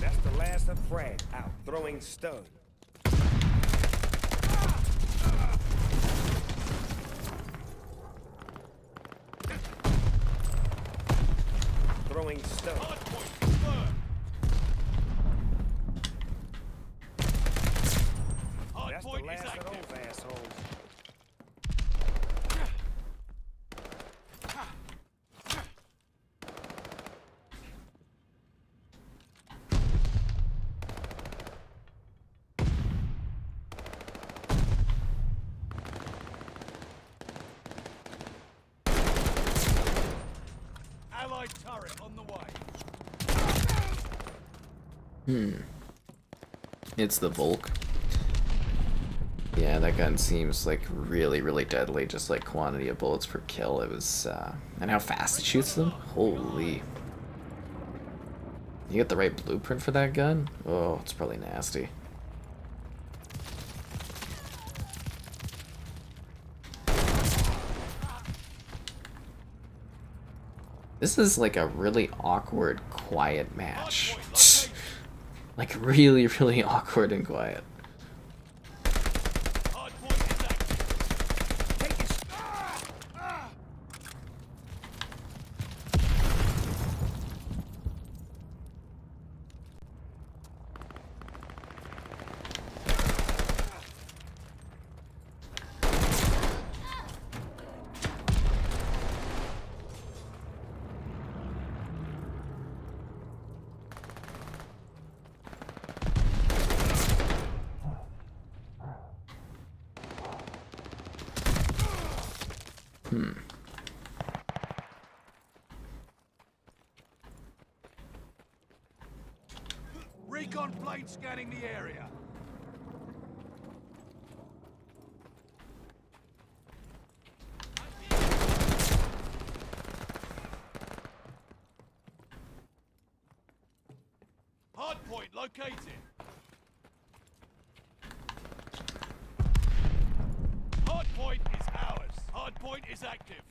That's the last of frag out. Throwing stone. Throwing stone. Hardpoint confirmed. That's the Hardpoint is last of active. those assholes. Allied turret on the way. It's the Volk. Yeah, that gun seems like really, really deadly. Just like quantity of bullets per kill. It was, and how fast it shoots them. Holy. You get the right blueprint for that gun? Oh, it's probably nasty. This is like a really awkward, quiet match. Like really, really awkward and quiet. Hardpoint is active. Take it. Recon plane scanning the area. Hardpoint located. Hardpoint is ours. Hardpoint is active.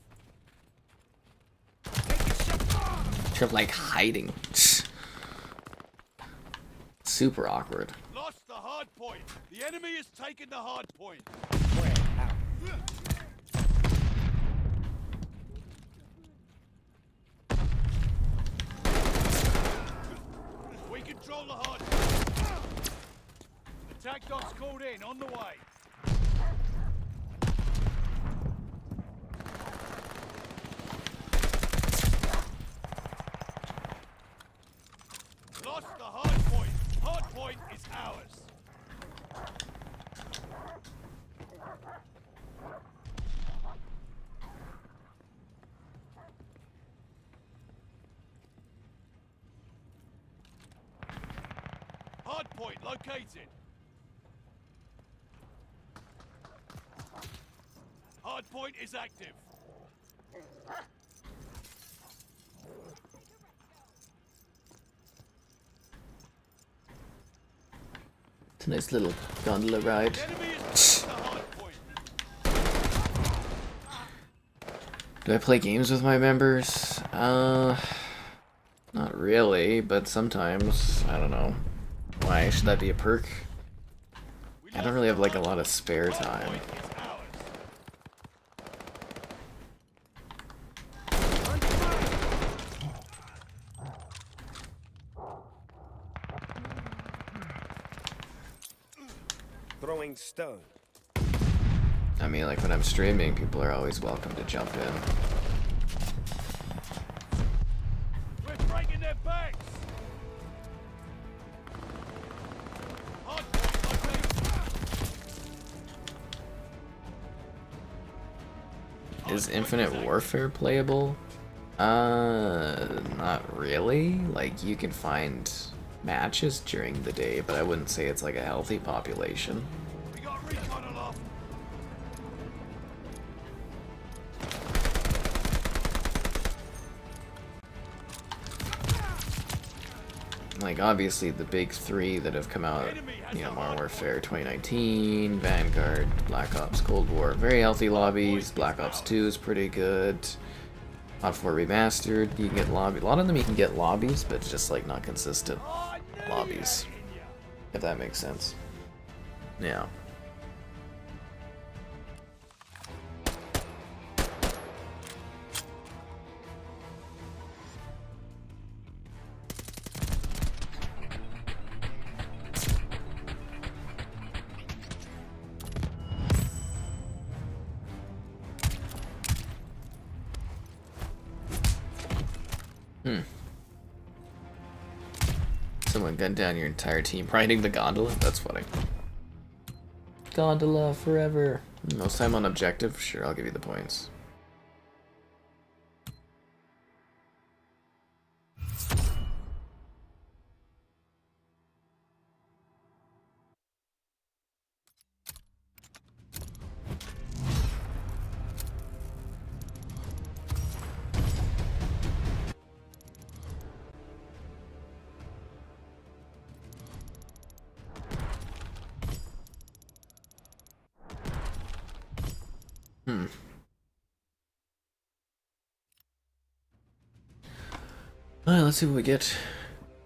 You're like hiding. Super awkward. Lost the hardpoint. The enemy has taken the hardpoint. Frag out. We control the hardpoint. Attack dogs called in on the way. ours. Hardpoint located. Hardpoint is active. It's a nice little gondola ride. Enemy is the hardpoint. Do I play games with my members? Not really, but sometimes. I don't know. Why should that be a perk? I don't really have like a lot of spare time. Hardpoint is ours. Throwing stone. I mean, like when I'm streaming, people are always welcome to jump in. We're breaking their backs. Hardpoint located. Is Infinite Warfare playable? Not really. Like, you can find matches during the day, but I wouldn't say it's like a healthy population. We got recon aloft. Like, obviously, the big three that have come out, you know, Modern Warfare 2019, Vanguard, Black Ops Cold War, very healthy lobbies. Black Ops 2 is pretty good. Hot 4 Remastered, you can get lobby. A lot of them you can get lobbies, but it's just like not consistent lobbies, if that makes sense. Yeah. Someone gunned down your entire team riding the gondola? That's funny. Gondola forever. Most time on objective? Sure, I'll give you the points. Alright, let's see what we get.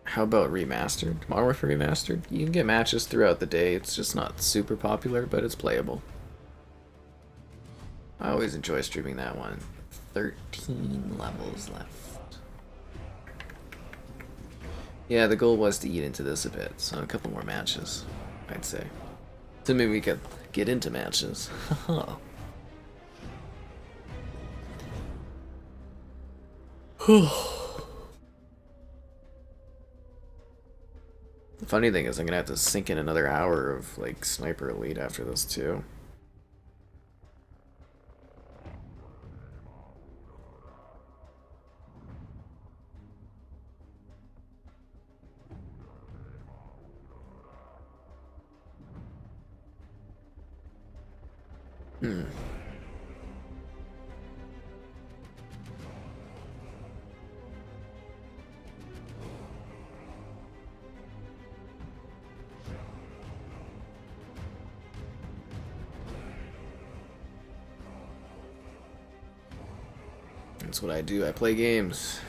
How about Remastered? Modern Warfare Remastered? You can get matches throughout the day. It's just not super popular, but it's playable. I always enjoy streaming that one. 13 levels left. Yeah, the goal was to eat into this a bit, so a couple more matches, I'd say. So maybe we could get into matches. Haha. The funny thing is I'm gonna have to sink in another hour of like Sniper Elite after this too. That's what I do. I play games.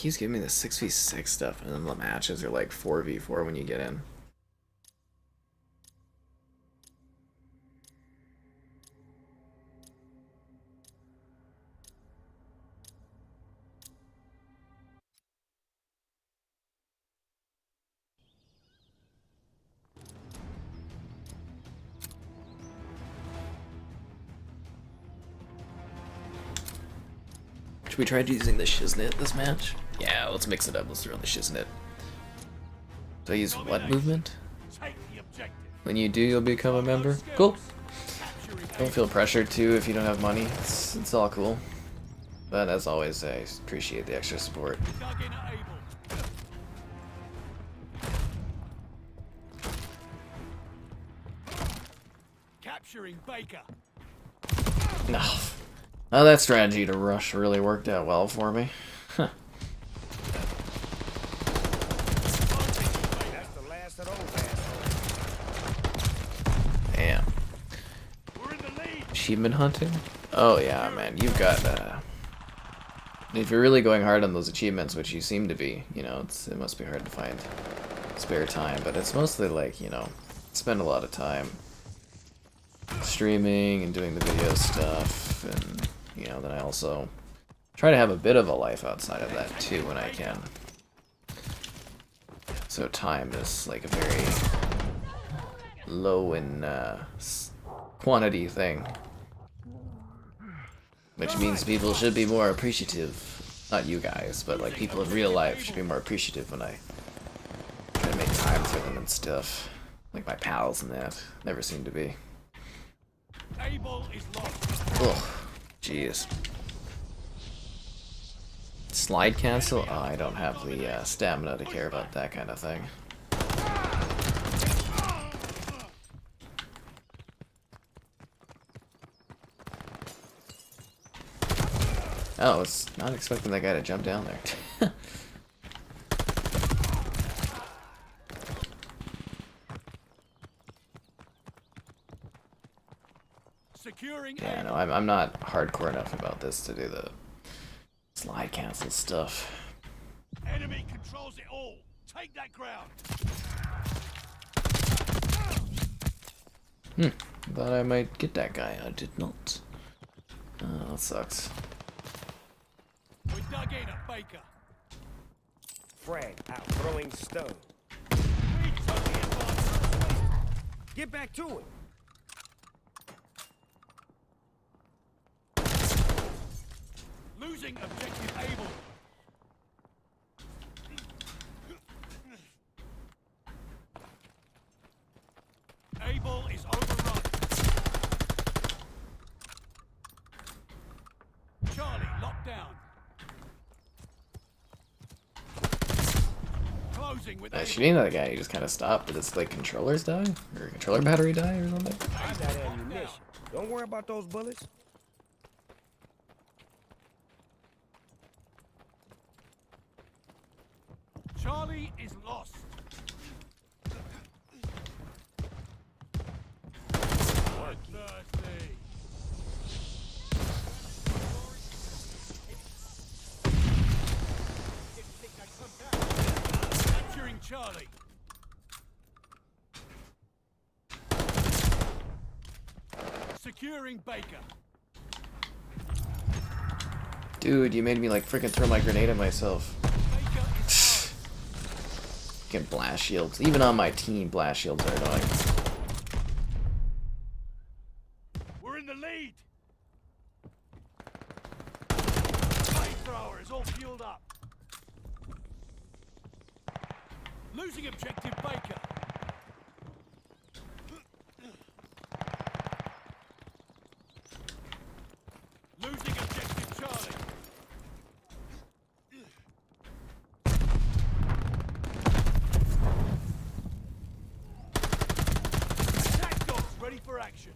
keeps giving me the 6v6 stuff, and then the matches are like 4v4 when you get in. Should we try using the shiznit this match? Yeah, let's mix it up. Let's throw in the shiznit. Do I use what movement? Take the objective. When you do, you'll become a member. Cool. Don't feel pressured to if you don't have money. It's all cool. But as always, I appreciate the extra support. Dug in at Able. Capturing Baker. No. Oh, that strategy to rush really worked out well for me. Huh. That's the last of those assholes. Damn. We're in the lead. Achievement hunting? Oh yeah, man. You've got, if you're really going hard on those achievements, which you seem to be, you know, it must be hard to find spare time, but it's mostly like, you know, spend a lot of time streaming and doing the video stuff, and you know, then I also try to have a bit of a life outside of that too when I can. So time is like a very low in quantity thing, which means people should be more appreciative. Not you guys, but like people in real life should be more appreciative when I try to make time for them and stuff. Like my pals and that never seem to be. Able is lost. Ugh, jeez. Slide cancel? Oh, I don't have the stamina to care about that kind of thing. Oh, I was not expecting that guy to jump down there. Securing Yeah, Able. no, I'm not hardcore enough about this to do the slide cancel stuff. Enemy controls it all. Take that ground. Thought I might get that guy. I did not. Oh, that sucks. We dug in at Baker. Frag out, throwing stone. We took the advantage. Get back to it. Losing objective Able. Able is overrun. Charlie locked down. Closing with Able. Shooting that guy, he just kind of stopped. Did his like controllers die, or controller battery die, or something? I got ammunition. Don't worry about those bullets. Charlie is lost. Thirsty. Capturing Charlie. Securing Baker. Dude, you made me like freaking throw my grenade at myself. Baker is Freaking blast shields. Even on my team, blast shields are annoying. We're in the lead. Flamethrower is all fueled up. Losing objective Baker. Losing objective Charlie. Attack dogs ready for action.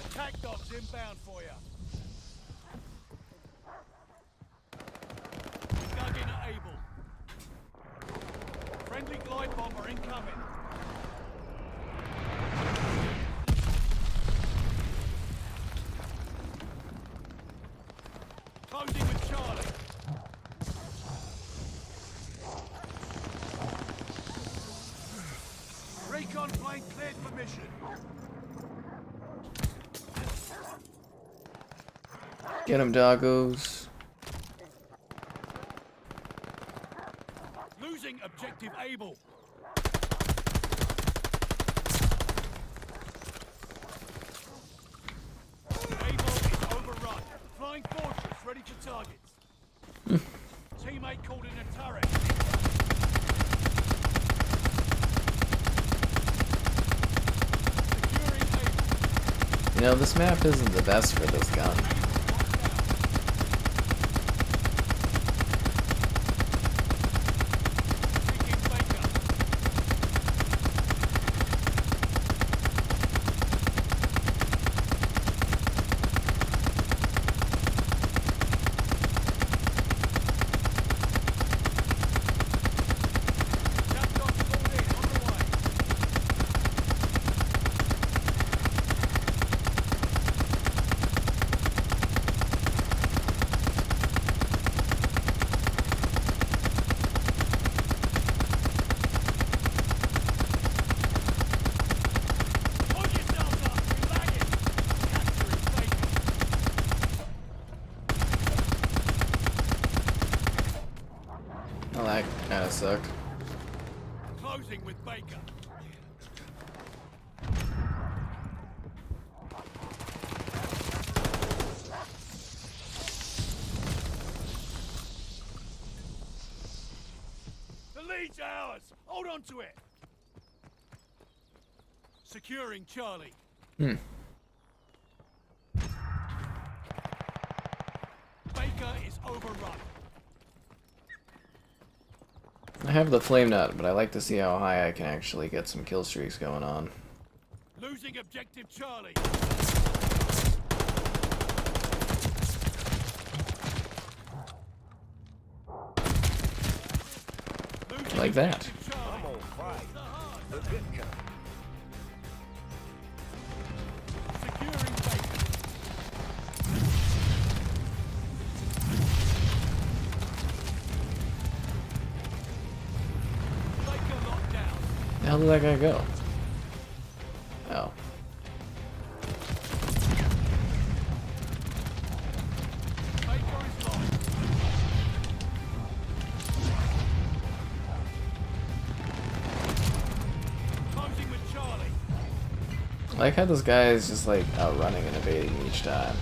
Attack dogs inbound for you. We dug in at Able. Friendly glide bomber incoming. Closing mission. Get him, doggos. Losing objective Able. Able is overrun. Flying fortress ready for targets. Teammate called in a turret. Securing Able. You know, this map isn't the best for this gun. Taking Baker. Jackdog's called in on the way. Hold yourselves up, you're lagging. Capturing Baker. Well, that kinda sucked. Closing with Baker. The lead's ours. Hold on to it. Securing Charlie. Hmm. Baker is overrun. I have the flame nut, but I like to see how high I can actually get some kill streaks going on. Losing objective Charlie. Losing Like that. objective Charlie. I'm on fire. The good kind. Securing Baker. Baker locked down. How did that guy go? Oh. Baker is lost. Closing with Charlie. I like how this guy is just like outrunning and evading each time.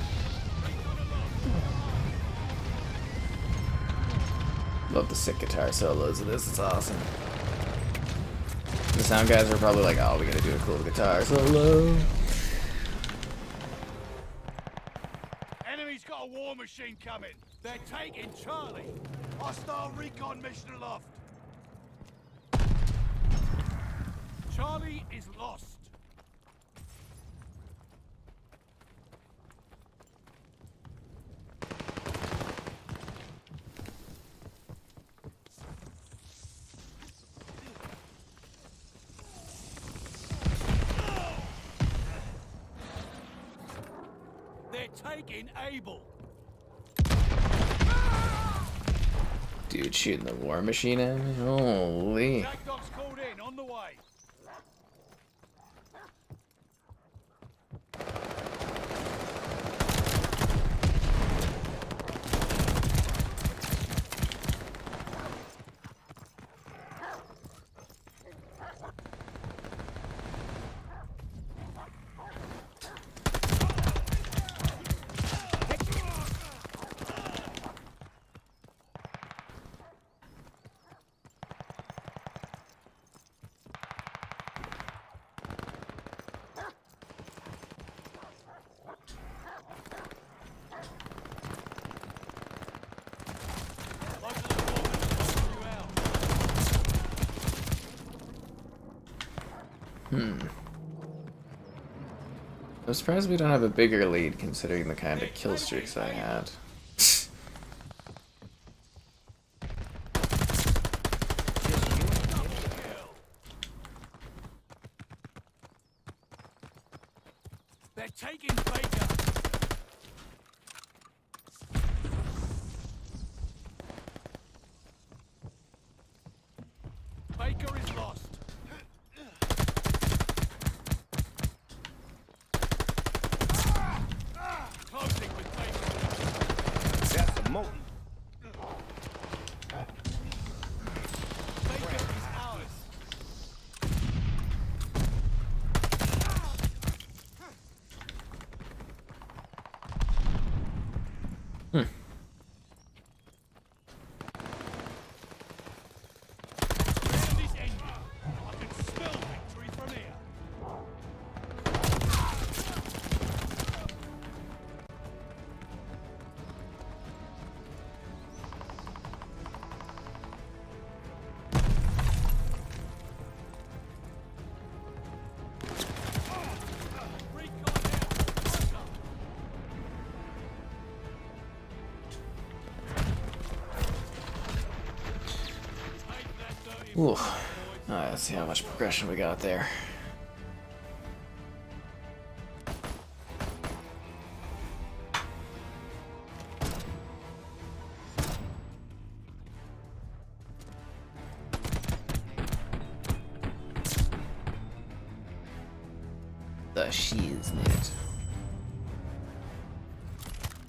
Love the sick guitar solos of this, it's awesome. The sound guys are probably like, oh, we gotta do a cool guitar solo. Enemy's got a war machine coming. They're taking Charlie. Hostile recon mission aloft. Charlie is lost. They're taking Able. Dude shooting the war machine at me? Holy. Jackdog's called in on the way. I'm surprised we don't have a bigger lead considering the kind of kill streaks I had. They're taking Baker. Baker is lost. Enemy's ended. I can smell victory from here. Ooh. Alright, let's see how much progression we got there. The shiznit.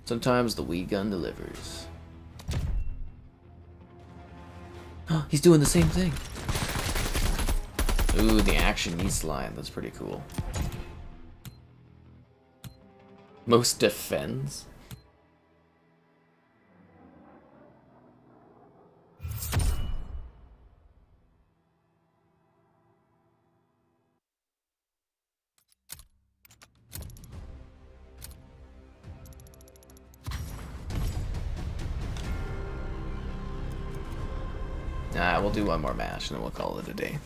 Sometimes the Wii gun delivers. He's doing the same thing. Ooh, the action East line. That's pretty cool. Most defends? Nah, we'll do one more match and then we'll call it a day.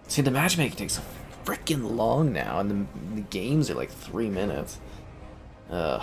See, the matchmaking takes so freaking long now, and the games are like 3 minutes. Ugh.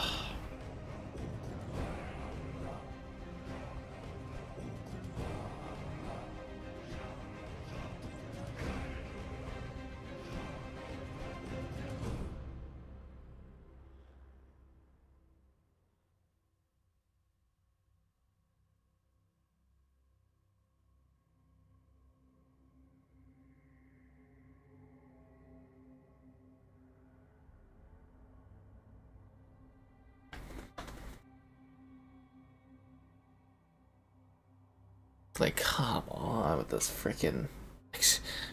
Like, come on with this freaking...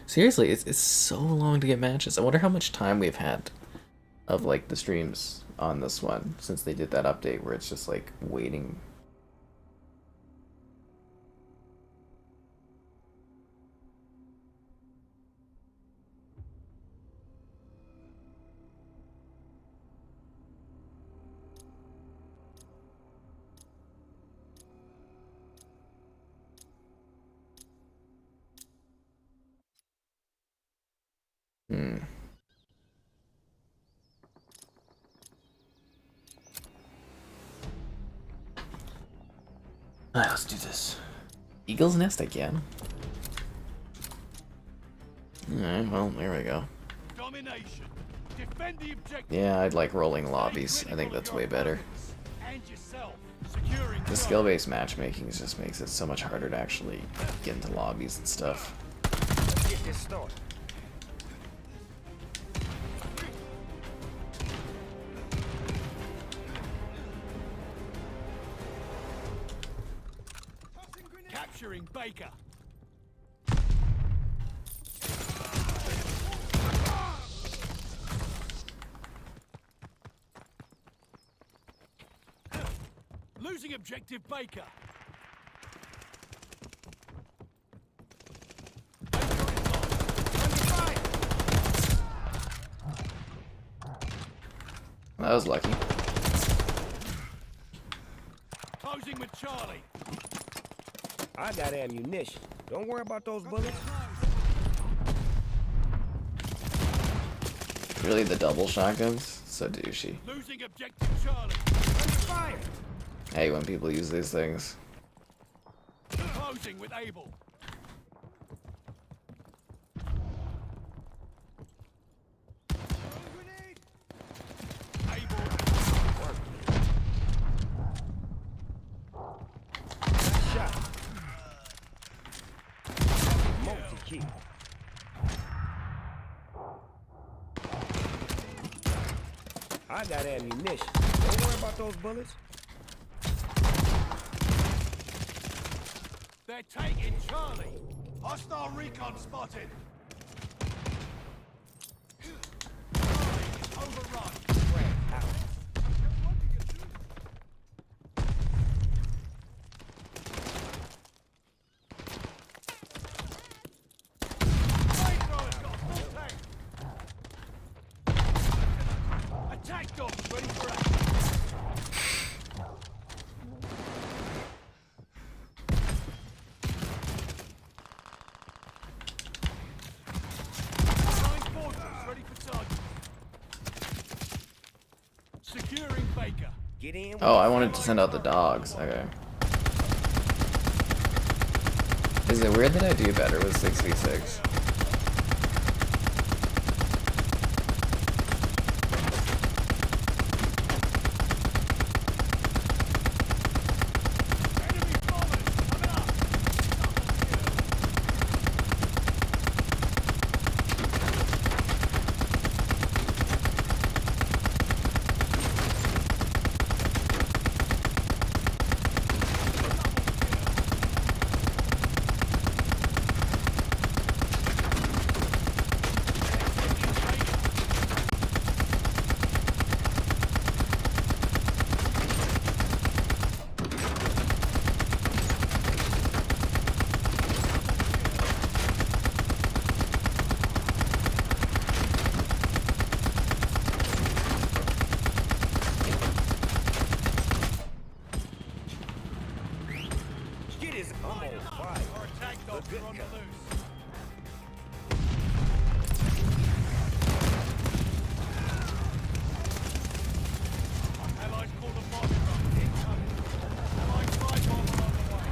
Seriously, it's so long to get matches. I wonder how much time we've had of, like, the streams on this one since they did that update where it's just, like, waiting. Alright, let's do this. Eagle's Nest again? Alright, well, there we go. Domination. Defend the objective. Yeah, I'd like rolling lobbies. I think that's way better. And yourself. Securing The skill-based matchmaking just makes it so much harder to actually get into lobbies and stuff. Let's get this started. Capturing Baker. Losing objective Baker. That was lucky. Closing with Charlie. I got ammunition. Don't worry about those bullets. Really, the double shotguns? So douchey. Losing objective Charlie. Under fire. I hate when people use these things. Closing with Abel. Abel. Shot. Multi-kill. I got ammunition. Don't worry about those bullets. They're taking Charlie. Hostile recon spotted. Charlie is overrun. Frag out. Flamethrowers got full tank. Attack dogs ready for action. Flying fortress ready for target. Securing Baker. Get in. Oh, I wanted to send out the dogs. Okay. Is it weird that I do better with 6v6? Enemy bombers coming up. Get his ammo fire. Our attack dogs Good are on the guy. loose. Allies call the bomb run. Incoming. Allied fire bomber on the way.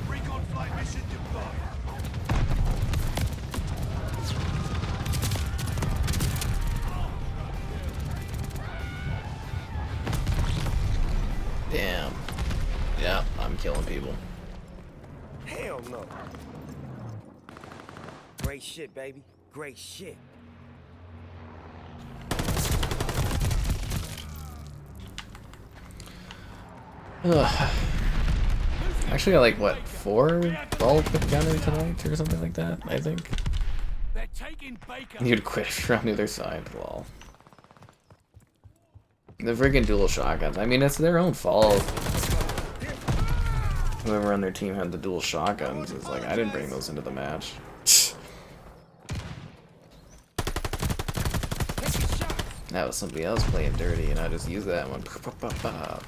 Recon flight mission deployed. Damn. Yeah, I'm killing people. Hell no. Great shit, baby. Great shit. Ugh. Actually, got like what, 4 ball together tonight or something like that, I think. They're taking Baker. You'd quit if you're on the other side, lol. The friggin' dual shotguns. I mean, it's their own fault. Whoever on their team had the dual shotguns is like, I didn't bring those into the match. That was somebody else playing dirty, and I just used that one. They're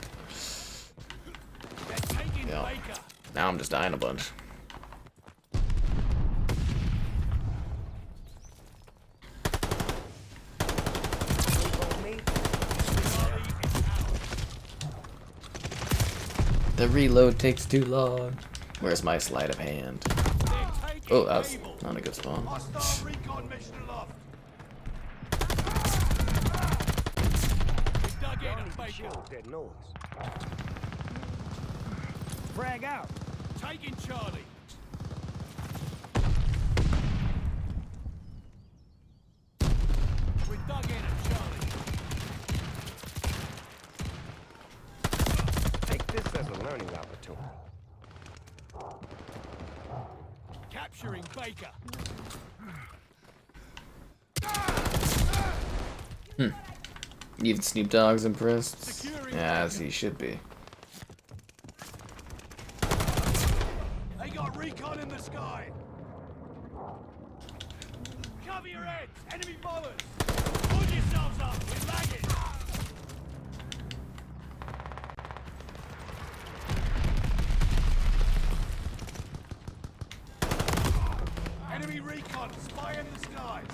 taking Yeah. Baker. Now I'm just dying a bunch. On me. The reload takes too long. Where's my sleight of hand? They're taking Oh, that's Abel. not a good spawn. Hostile recon mission aloft. We dug in at Baker. Chill with that noise. Frag out. Taking Charlie. We dug in at Charlie. Take this as a learning opportunity. Capturing Baker. Even Snoop Dogg's impressed. Yeah, as he should be. They got recon in the sky. Cover your heads. Enemy bombers. Pull yourselves up. We're lagging. Enemy recon. Spy in the skies.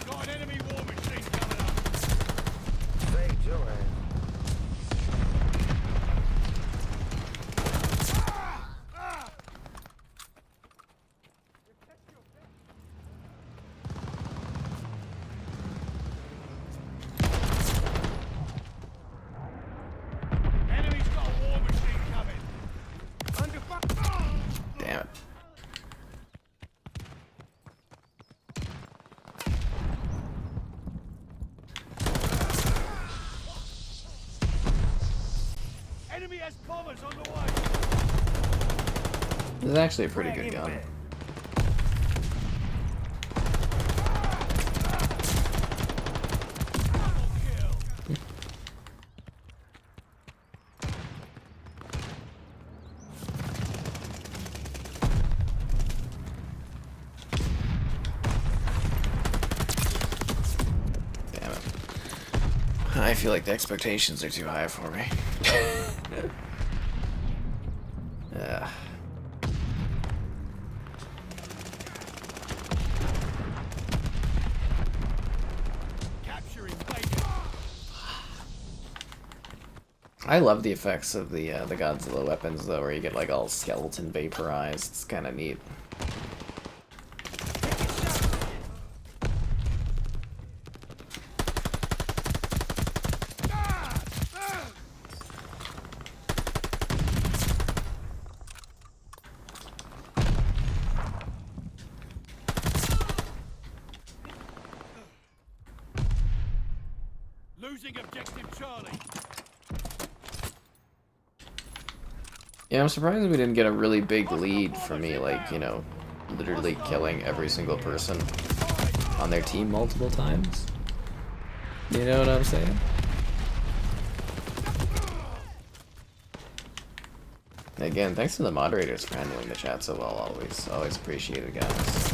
Got an enemy war machine coming up. Saved your ass. Enemy's got a war machine coming. Under fire. Damn it. Enemy has bombers on the way. This is actually a pretty good gun. Double kill. Damn it. I feel like the expectations are too high for me. Yeah. Capturing Baker. I love the effects of the Godzilla weapons though, where you get like all skeleton vaporized. It's kind of neat. Losing objective Charlie. Yeah, I'm surprised we didn't get a really big lead for me, like, you know, literally killing every single person on their team multiple times. You know what I'm saying? Again, thanks to the moderators for handling the chat so well, always appreciate it, guys.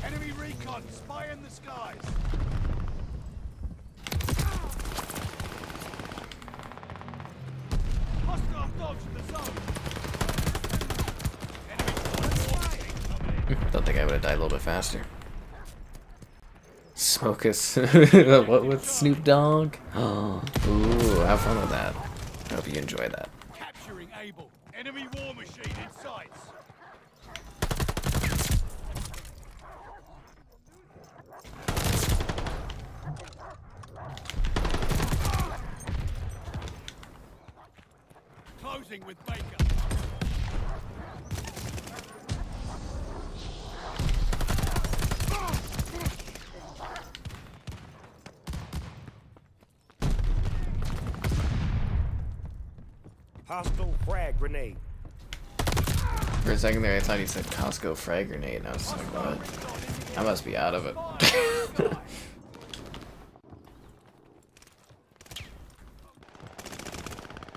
Enemy recon. Spy in the skies. Hostile dogs in the zone. Enemy war machine coming in. Don't think I would have died a little bit faster. Smoke us. What with Snoop Dogg? Oh, ooh, have fun with that. I hope you enjoy that. Capturing Able. Enemy war machine in sights. Closing with Baker. Hostile frag grenade. For a second there, I thought he said Costco frag grenade, and I was like, what? I must be out of it.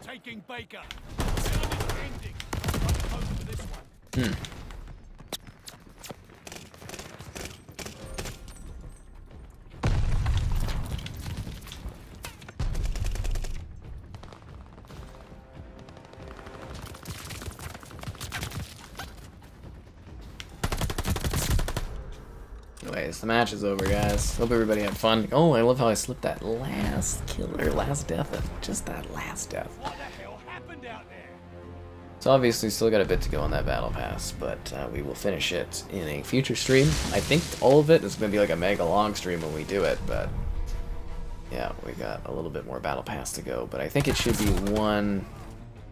Taking Baker. Round is ending. I'm close to this one. Anyways, the match is over, guys. Hope everybody had fun. Oh, I love how I slipped that last kill, or last death. Just that last death. What the hell happened out there? So obviously still got a bit to go on that battle pass, but we will finish it in a future stream. I think all of it is going to be like a mega long stream when we do it, but yeah, we got a little bit more battle pass to go, but I think it should be one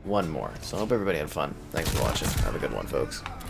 more. So I hope everybody had fun. Thanks for watching. Have a good one, folks.